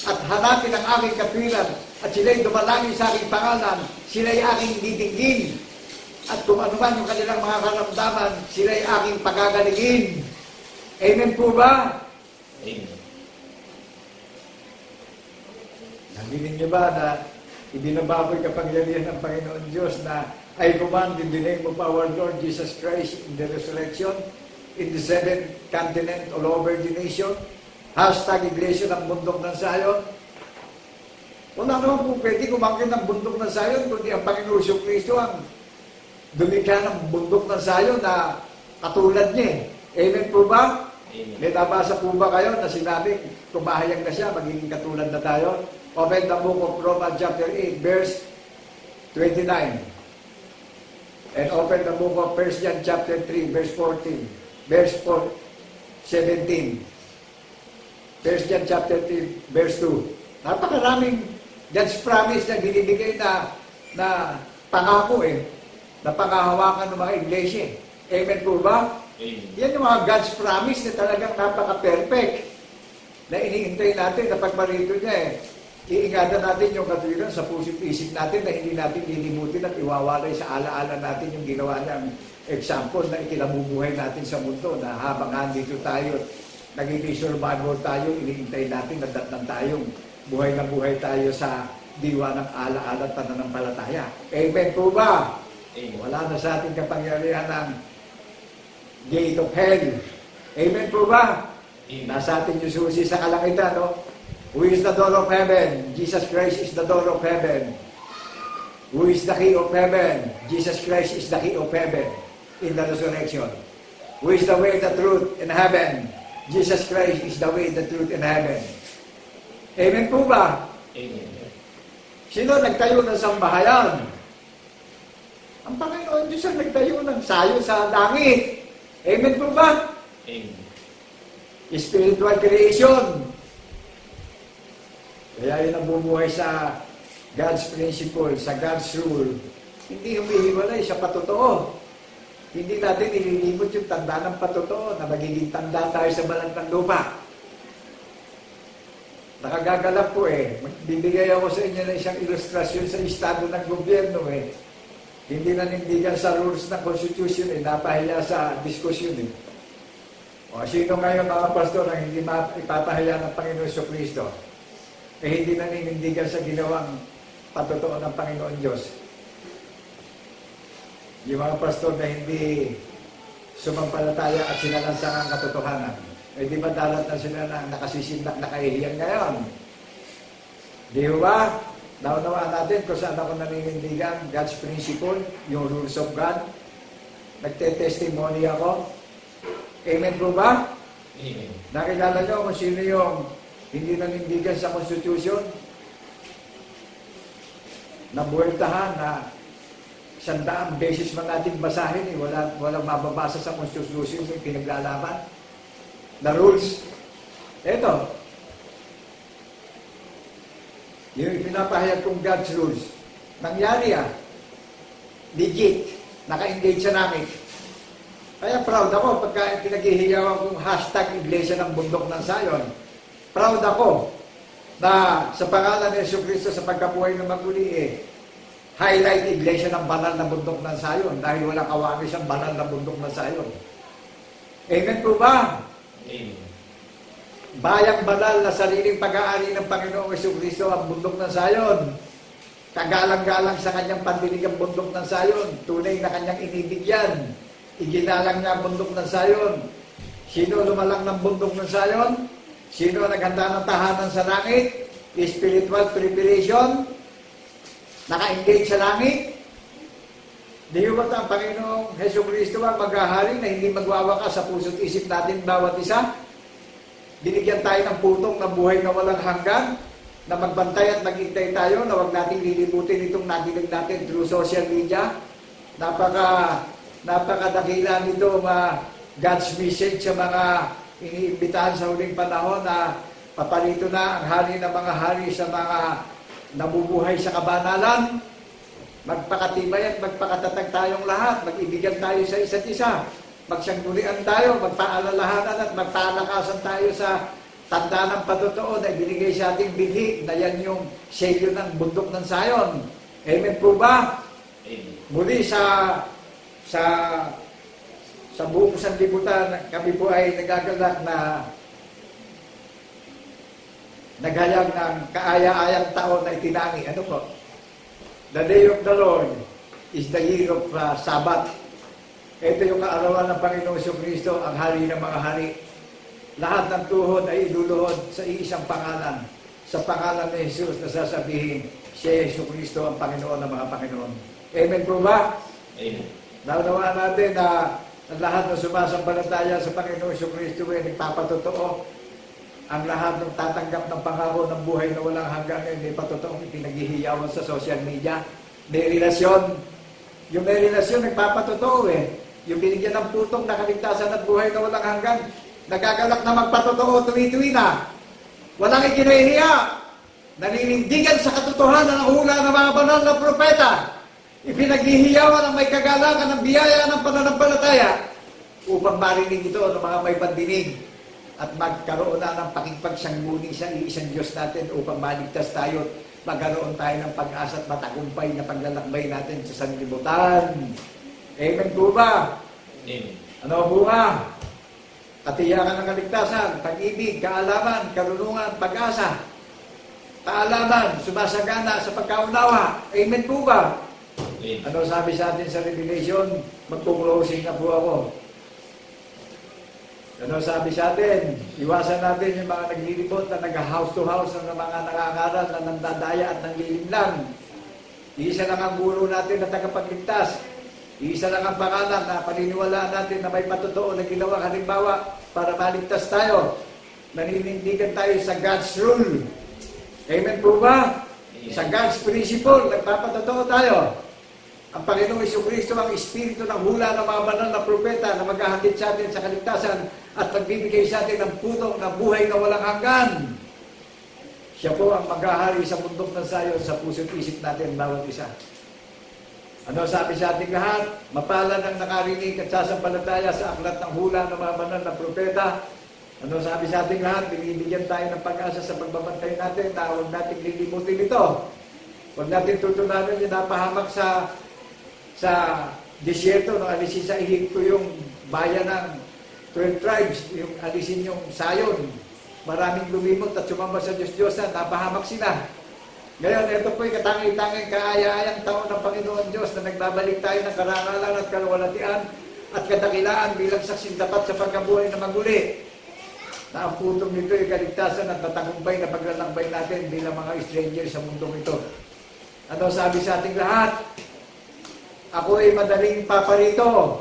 at hanapin ang aking katwiran, at sila'y dumalangin sa aking pangalan, sila'y aking didinggin, at kung ano man yung kanilang mga karamdaman, sila'y aking pagagalingin. Amen po ba? Amen. Narinig niyo ba na ibinababoy kapangyarihan ng Panginoon Diyos na I command in the name of our Lord Jesus Christ in the resurrection, in the seventh continent, all over the nation. Hashtag Iglesia ng Bundok ng Zion. Wala naman po pwede kumangkin ng Bundok ng Zion, kundi ang Panginoon Kristo ang dumikha ng Bundok ng Zion na katulad niya. Amen po ba? Amen. May nabasa po ba kayo na sinabi, kumahayag na siya, magiging katulad na tayo? Open the book of Romans chapter 8, verse 29. And open the book of 1 John chapter 3, verse 14. Verse 17. 1 John chapter 3, verse 2. Napakaraming God's promise na binibigay na pangako na pangahawakan ng mga iglesia. Amen po ba? Amen. Yan yung mga God's promise na talagang napaka-perfect na iniintay natin na pagmarito niya Iingatan natin yung katwiran sa puso't isip natin na hindi natin lilimutin at iwawalay sa alaala natin yung ginawa niyang example na ikinabubuhay natin sa mundo na habang andito tayo, nagiging survivor tayo, iniintay natin na datnan tayong buhay na buhay tayo sa diwa ng alaala at pananampalataya. Amen po ba? Amen. Wala na sa ating kapangyarihan ng gate of hell. Amen po ba? Amen. Nasa ating yung susi sa kalangitan, no? Who is the door of heaven? Jesus Christ is the door of heaven. Who is the key of heaven? Jesus Christ is the key of heaven in the resurrection. Who is the way, the truth, and heaven? Jesus Christ is the way, the truth, and heaven. Amen po ba? Amen. Sino nagtayo ng sambahayan? Ang Panginoon Diyos ang nagtayo ng sayo sa langit. Amen po ba? Amen. Spiritual creation. Kaya yung nabubuhay sa God's principle, sa God's rule, hindi humihiwalay sa patotoo. Hindi natin ililimot yung tanda ng patotoo na magiging tanda tayo sa balat ng lupa. Nakagagalap po Magbibigay ako sa inyo ng isang ilustrasyon sa estado ng gobyerno Hindi nanindigan sa rules ng constitution napahiya sa diskusyon O sino ngayon mga pastor na hindi ipapahiya ng Panginoon Kristo? Hindi naninindigan sa ginawang patotoo ng Panginoon Diyos. Yung mga pastor na hindi sumampalataya at sinalansan ang katotohanan, di ba dalat na sila na nakasisindak, nakahihiyan ngayon? Di ba? Naunawaan natin kung saan ako naninindigan, God's principle, yung rules of God. Nagte-testimony ako. Amen po ba? Amen. Nakilala nyo kung sino yung hindi nanindigan sa Constitution, nabueltahan na 100 beses man natin basahin, walang mababasa sa Constitution yung pinaglalaban. The rules. Ito, yung pinapahayag kong God's rules. Nangyari legit, naka-engage sa namin. Kaya proud ako pagka pinaghihiyawan kong hashtag Iglesia ng Bundok ng Zion. Proud ako na sa pangalan ni Jesucristo sa pagkabuhay ng maguli highlight Iglesia ng Banal na Bundok ng Zion dahil walang kawangis ang Banal na Bundok ng Zion. Amen po ba? Amen. Bayang banal na sariling pag-aari ng Panginoong Jesucristo ang Bundok ng Zion. Kagalang-galang sa kanyang pandinig ang Bundok ng Zion. Tunay na kanyang inibigyan. Iginalang niya ang Bundok ng Zion. Sino lumalang ng Bundok ng Zion? Sino naghanda ng tahanan sa langit? Spiritual preparation? Naka-engage sa langit? Di ba ang Panginoong Jesucristo ang maghahari na hindi magwawakas sa puso't isip natin bawat isa? Binigyan tayo ng putong na buhay na walang hanggan, na magbantay at maghintay tayo, na huwag nating lilimutin itong nadinig natin through social media. Napakadakila nito God's message sa mga iniimbitahan sa huling panahon na papalito na ang hari ng mga hari sa mga nabubuhay sa kabanalan. Magpakatibay at magpakatatag tayong lahat. Mag-ibigan tayo sa isa't isa. Magsanggulian tayo, magpaalalahanan at magpaalakasan tayo sa tanda ng patotoo na ibinigay sa ating binhi na yan yung selyo ng Bundok ng Zion. Amen po ba? Amen. Muli sa buong sanlibutan, kami po ay nagagalak na naghayag ng kaaya-ayang taon na itinangi. Ano po? The day of the Lord is the year of Sabbath. Ito yung kaarawan ng Panginoong Jesucristo, ang hari ng mga hari. Lahat ng tuhod ay iluluhod sa iisang pangalan. Sa pangalan ni Jesus na sasabihin, siya Jesucristo ang Panginoon ng mga Panginoon. Amen po ba? Amen. Naunawaan natin na ang lahat ng sumasampalataya sa Panginoong Jesucristo ay nagpapatotoo. Ang lahat ng tatanggap ng pangako ng buhay na walang hanggan ay may patotoong ipinaghihiyawan sa social media. May relasyon. Yung may relasyon, nagpapatotoo Yung binigyan ng putong na kaligtasan at buhay na walang hanggan, nagagalak na magpatotoo tuwi-tuwi na. Walang ikinahiya. Naninindigan sa katotohanan ang hula ng mga banal na propeta. Ipinaghihiyawan ang may kagalakan ng biyaya ng pananampalataya upang marinig ito ng mga may pandinig at magkaroon na ng pakikipagsangguni sa iisang Diyos natin upang maligtas tayo at magkaroon tayo ng pag-asa at matagumpay na paglalakbay natin sa sanlibutan. Amen po ba? Amen. Ano bunga? Katiyakan ng kaligtasan, pag-ibig, kaalaman, karunungan, pag-asa. Kaalaman, sumasagana sa pagkaunawa. Amen po ba? Amen. Ano sabi sa atin sa Revelation? Magpo-closing na po ako. Ano sabi sa atin? Iwasan natin yung mga naglilibot na nag-house to house ng mga nangangaral na nandadaya at nanglilimlang. Isa lang ang guro natin na tagapagligtas. Isa lang ang pangalan na paniniwalaan natin na may patotoo na ginawang halimbawa para maligtas tayo. Naninindigan tayo sa God's rule. Amen po ba? Sa God's principle, nagpapatotoo tayo. Ang Panginoong Jesucristo ang Espiritu ng hula ng mga banal na propeta na maghahatid sa atin sa kaligtasan at magbibigay sa atin ng putong na buhay na walang hanggan. Siya po ang maghahari sa bundok ng Zion sa puso't isip natin bawat isa. Ano sabi sa ating lahat? Mapalad ang nakarinig at sasampalataya sa aklat ng hula ng mga banal na propeta. Ano sabi sa ating lahat? Binibigyan tayo ng pag-asa sa pagbabantay natin na huwag natin lilimutin ito. Huwag natin tutunanan yung napahamak sa disyerto nung alisin sa Ehipto yung bayan ng 12 tribes, yung alisin yung Zion. Maraming lumimot at sumamba sa Diyos-Diyosan, napahamak sila. Ngayon, ito po'y katangi-tanging kaaya-ayang taon ng Panginoon Diyos na nagbabalik tayo ng karangalan at kaluwalhatian at kadakilaan bilang saksing tapat sa pagkabuhay na maguli. Na ang putong nito ay kaligtasan at matagumpay na paglalakbay natin bilang mga strangers sa mundong ito. Ano sabi sa ating lahat? Ako ay madaling paparito.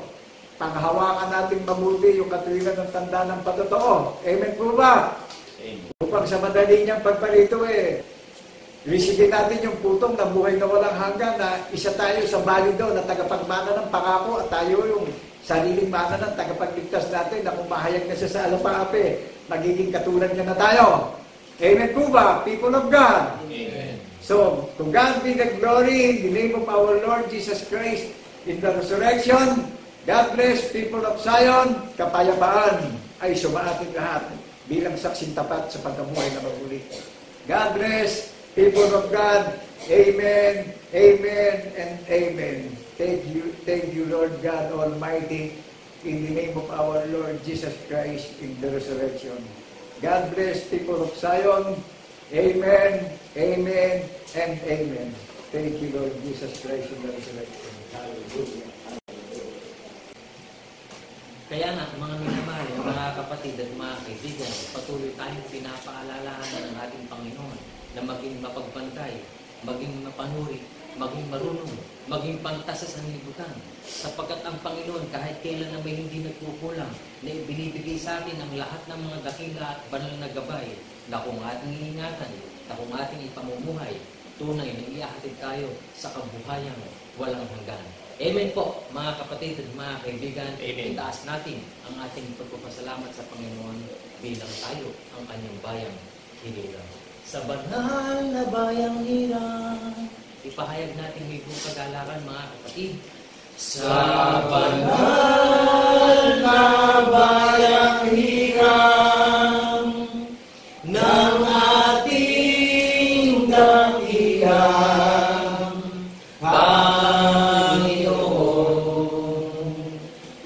Panghawakan natin mabuti yung katuwiran ng tanda ng patotoo. Amen po ba? Amen. Upang sa madali niyang pagparito risipin natin yung putong na buhay na walang hanggan na isa tayo sa balido na tagapagmana ng pangako at tayo yung sariling mana ng tagapagligtas natin na kung mahayag na siya sa alapaapi, magiging katulad niya na tayo. Amen po ba? People of God. Amen. So, to God be the glory in the name of our Lord Jesus Christ in the resurrection. God bless, people of Zion. Kapayapaan ay sumaating lahat bilang saksing tapat sa pagkabuhay na maguli. God bless, people of God. Amen, amen, and amen. Thank you, Lord God Almighty, in the name of our Lord Jesus Christ in the resurrection. God bless, people of Zion. Amen, amen, and amen. Thank you, Lord Jesus Christ in the resurrection. Hallelujah. Kaya nga, mga minamahal, mga kapatid at mga kaibigan, patuloy tayong pinapaalalahanan ng ating Panginoon na maging mapagpantay, maging mapanuri, maging marunong, maging pantas sa sanlibutan. Sapagkat ang Panginoon kahit kailan na may hindi nagkukulang, na ibinibigay sa atin ang lahat ng mga dakila at banal na gabay na kung ating iingatan, na kung ating ipamumuhay, tunay na ihahatid tayo sa kabuhayan walang hanggan. Amen po, mga kapatid at mga kaibigan. Amen. Itaas natin ang ating pagpapasalamat sa Panginoon bilang tayo ang kanyang bayang hinilang. Sa banal na bayang hirang, ipahayag natin may buong kagalakan, mga kapatid. Sa banal na bayang hirang ng ating dakilang Panginoon,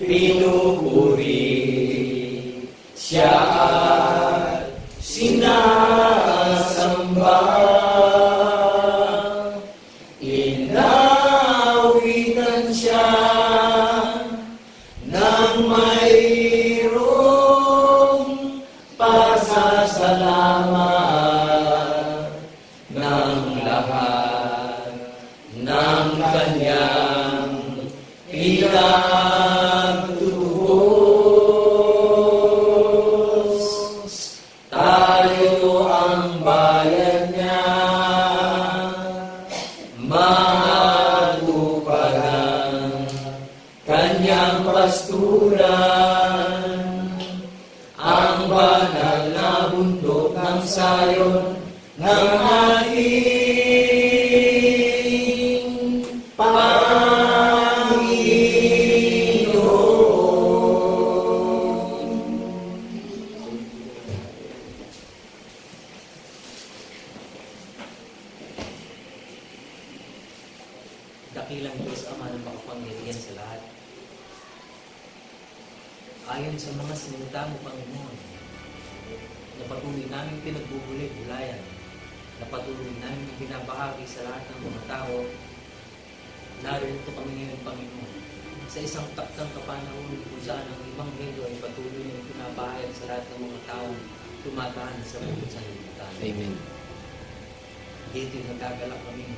pinupuri siya at sinasamba. Inawitan siya ng mayroong pasasalamat ng lahat ng kanyang pinagtutubos. Tayo ang bayan niya, matupad ang kanyang pasturan, ang banal na bundok ng Zion ng ating Panginoon. Dakilang Diyos Ama ng makapangyarihan sa lahat. Ayon sa mga sinunta mo, Panginoon, na patuloy namin pinagbubuli-bulayan, na patuloy namin binabahagi sa lahat ng mga tao, narito kami ngayon, Panginoon, sa isang taktang kapanahon kung saan ang Ebanghelyo ay patuloy na pinabahayag sa lahat ng mga taong tumataan sa bukod sa libutan. Amen. Dito'y nagagalak kami.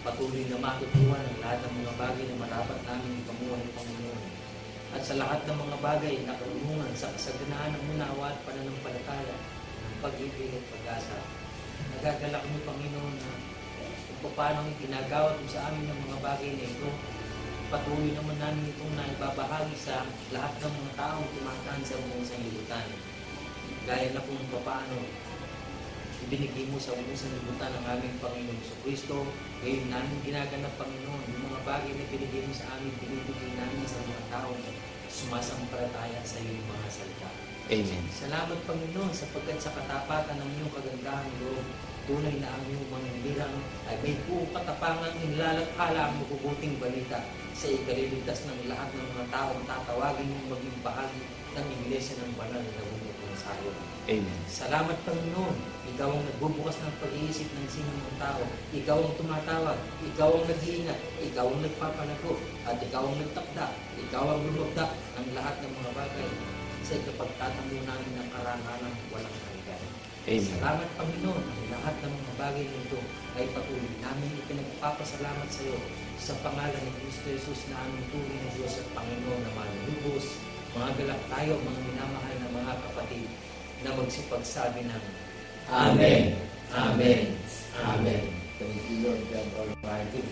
Patuloy na matutuwa ng lahat ng mga bagay na marapat namin ipamuhay, Panginoon. At sa lahat ng mga bagay na karunungan sa kasaganaan ng unawa at pananampalataya, ng pag-ibig at pag-asa. Nagagalak mo, Panginoon, na kung paano ginagawa mo sa amin ng mga bagay na ito, patuloy naman namin itong naibabahagi sa lahat ng mga taong tumataan sa buong sanlibutan. Gaya na kung paano ibinigay mo sa buong sanlibutan ng aming Panginoon sa Kristo, ngayon namin ginaganap, Panginoon, yung mga bagay na binigay mo sa amin, binibigay namin sa mga taong sumasampalataya sa iyong mga salita. Amen. Salamat, Panginoon, sapagkat sa katapatan ng iyong kagandahan loob, tunay na ang iyong mga hirang ay may buong katapangan nilalathala ang mabubuting balita sa ikaliligtas ng lahat ng mga taong tatawagin mong maging bahagi ng Iglesia ng Banal na Bundok ng Zion. Amen. Salamat, Panginoon. Ikaw ang nagbubukas ng pag-iisip ng sinong tao. Ikaw ang tumatawag. Ikaw ang nag-iingat. Ikaw ang nagpapanago. At ikaw ang nagtakda. Ikaw ang lumagda ng lahat ng mga bagay sa ikapagtatango namin ng karangalan walang hanggan. Amen. Salamat, Panginoon. Ang lahat ng mga bagay nito ay patuloy namin ipinagpapasalamat sa iyo sa pangalan ni Kristo Jesus na aming tunay na Diyos at Panginoon na manlubos. Mga galak tayo, mga minamahal na mga kapatid, na magsipagsabi ng Amen. Amen. Amen. Thank you, Lord God Almighty.